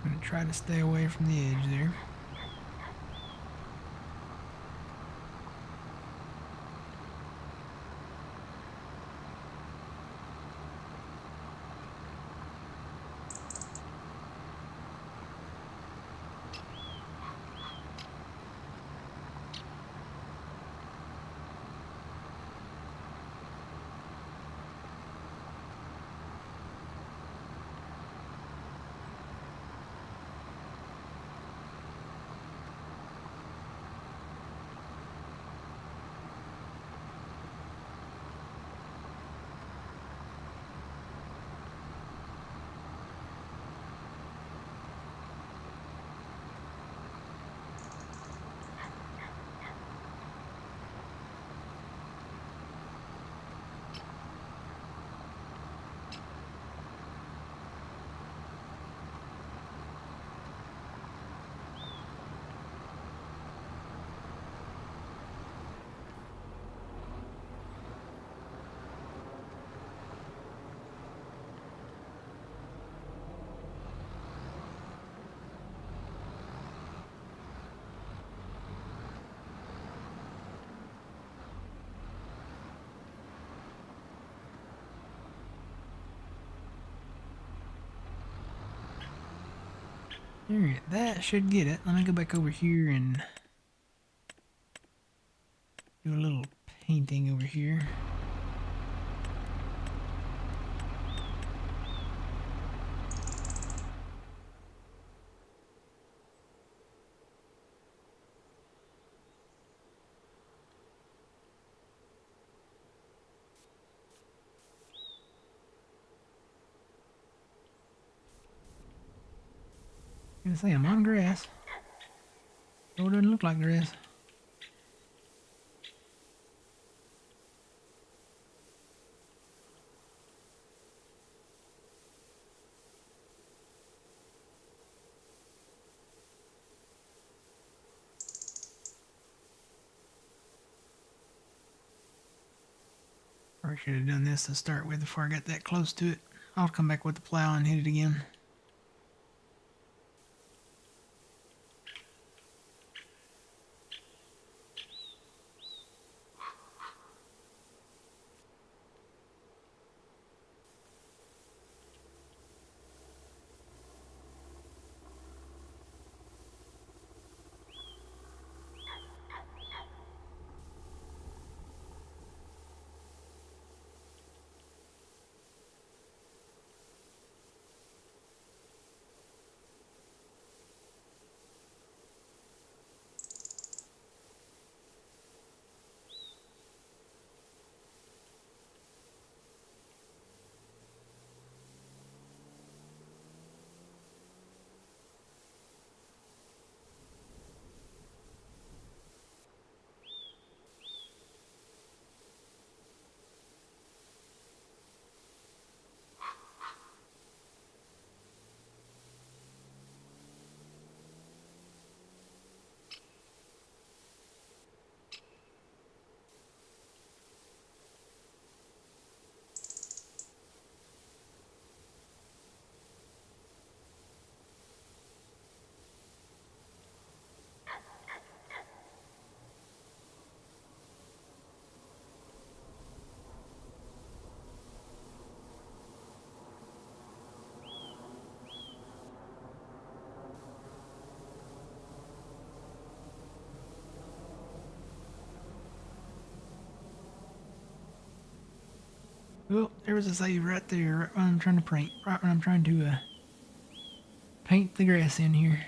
I'm going to try to stay away from the edge there. Alright, that should get it. Let me go back over here and do a little painting over here. I'm gonna say I'm on grass. Sure doesn't look like grass. Probably should have done this to start with before I got that close to it. I'll come back with the plow and hit it again. Oh, there was a save right there, right when I'm trying to paint, right when I'm trying to paint the grass in here.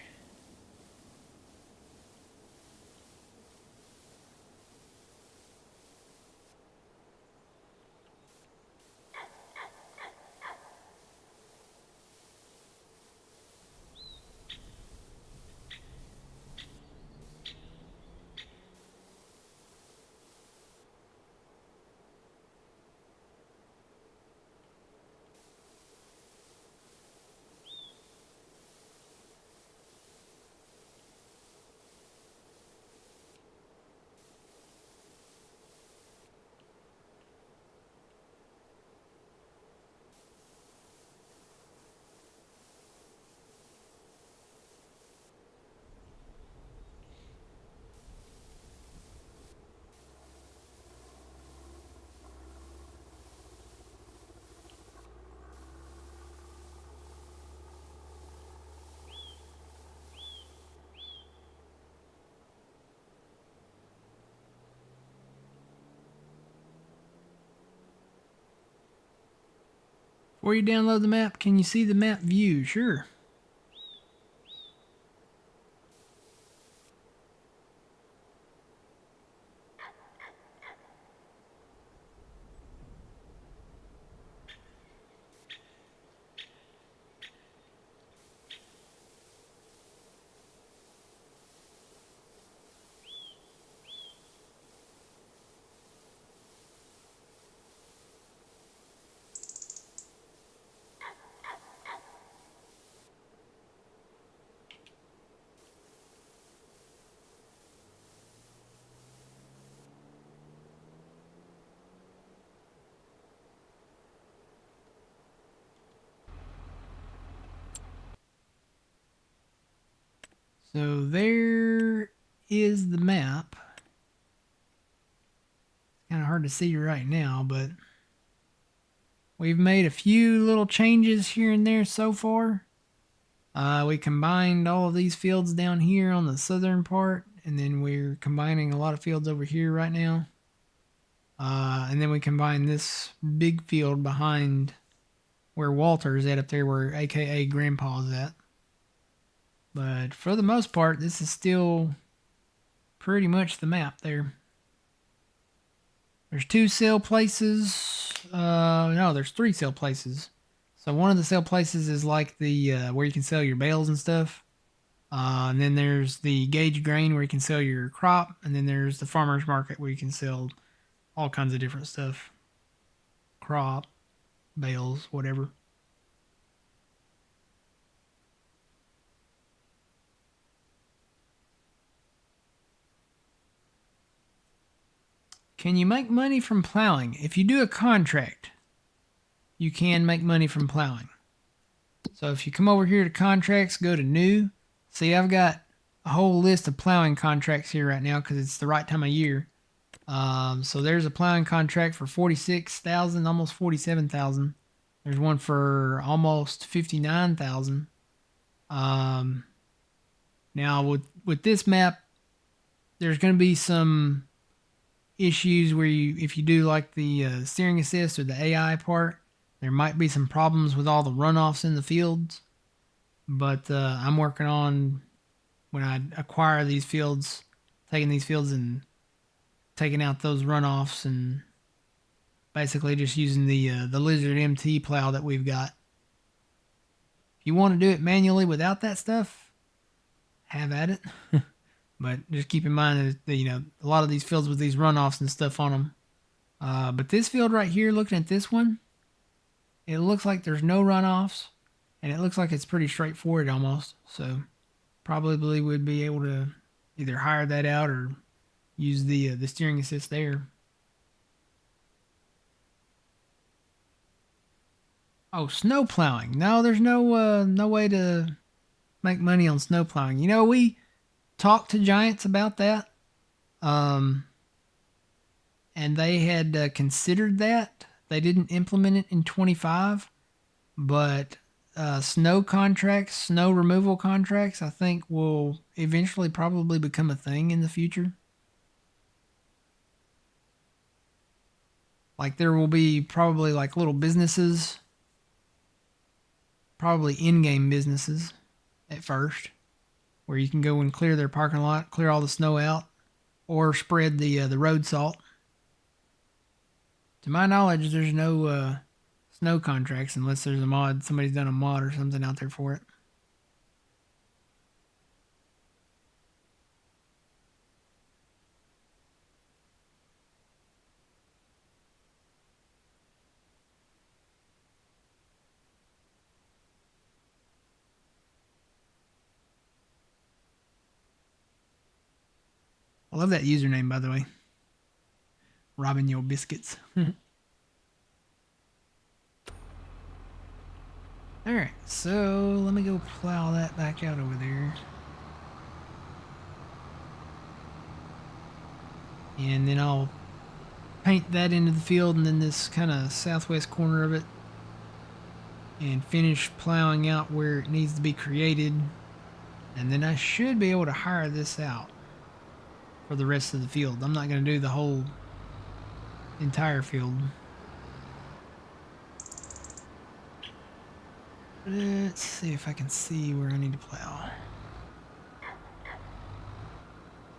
Before you download the map, can you see the map view? Sure. So there is the map. It's kind of hard to see right now, but we've made a few little changes here and there so far. We combined all of these fields down here on the southern part, and then we're combining a lot of fields over here right now. And then we combined this big field behind where Walter's at up there, where AKA Grandpa's at. But for the most part, this is still pretty much the map there. There's 2 sale places. No, there's 3 sale places. So one of the sale places is like the where you can sell your bales and stuff. And then there's the Gage grain where you can sell your crop. And then there's the farmer's market where you can sell all kinds of different stuff. Crop, bales, whatever. Can you make money from plowing? If you do a contract, you can make money from plowing. So if you come over here to contracts, go to new. See, I've got a whole list of plowing contracts here right now because it's the right time of year. So there's a plowing contract for 46,000, almost 47,000. There's one for almost 59,000. Now with this map, there's going to be some issues where if you do like the steering assist or the AI part, there might be some problems with all the runoffs in the fields. But I'm working on, when I acquire these fields, taking these fields and taking out those runoffs and basically just using the Lizard MT plow that we've got. If you want to do it manually without that stuff, have at it. But just keep in mind that, a lot of these fields with these runoffs and stuff on them. But this field right here, looking at this one, it looks like there's no runoffs, and it looks like it's pretty straightforward almost. So probably would be able to either hire that out or use the steering assist there. Oh, snow plowing. No, there's no way to make money on snow plowing. We talked to Giants about that, and they had considered that. They didn't implement it in 25, but snow contracts, snow removal contracts, I think will eventually probably become a thing in the future. Like there will be probably like little businesses, probably in-game businesses at first, where you can go and clear their parking lot, clear all the snow out, or spread the road salt. To my knowledge, there's no snow contracts unless there's a mod. Somebody's done a mod or something out there for it. I love that username, by the way. Robbing your biscuits. Alright, so let me go plow that back out over there. And then I'll paint that into the field and then this kind of southwest corner of it. And finish plowing out where it needs to be created. And then I should be able to hire this out for the rest of the field. I'm not going to do the whole entire field. Let's see if I can see where I need to plow.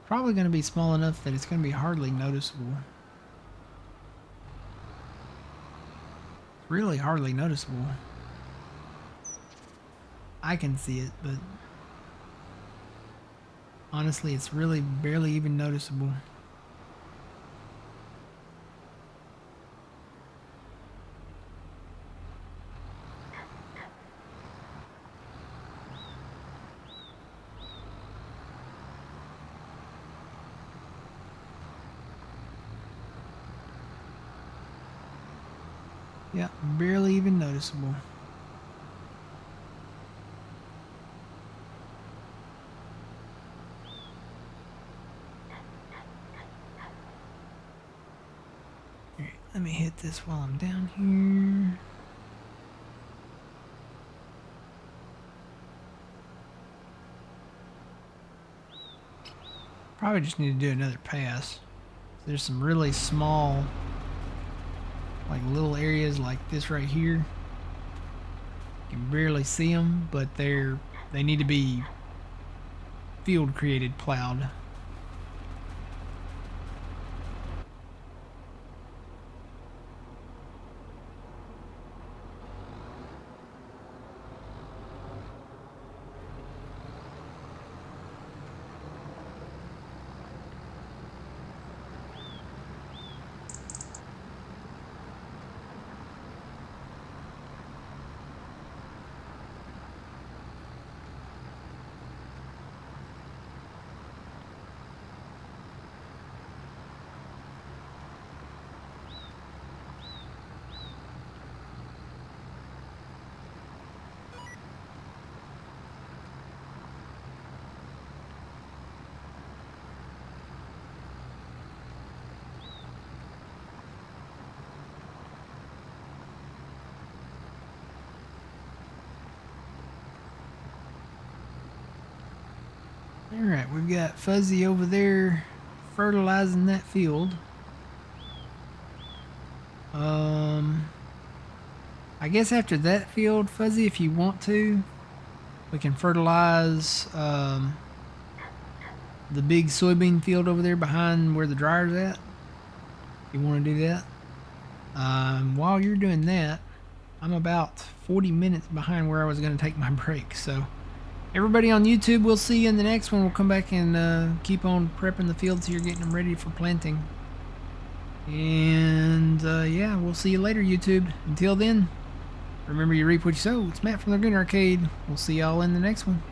Probably going to be small enough that it's going to be hardly noticeable. Really hardly noticeable. I can see it, but honestly, it's really barely even noticeable. Yeah, barely even noticeable. Alright, let me hit this while I'm down here. Probably just need to do another pass. There's some really small, like little areas like this right here. You can barely see them, but they need to be field created plowed. Alright, we've got Fuzzy over there fertilizing that field. I guess after that field, Fuzzy, if you want to, we can fertilize the big soybean field over there behind where the dryer's at. If you want to do that. While you're doing that, I'm about 40 minutes behind where I was going to take my break, so everybody on YouTube, we'll see you in the next one. We'll come back and keep on prepping the fields here, getting them ready for planting. And yeah, we'll see you later, YouTube. Until then, remember you reap what you sow. It's Matt from the Green Arcade. We'll see y'all in the next one.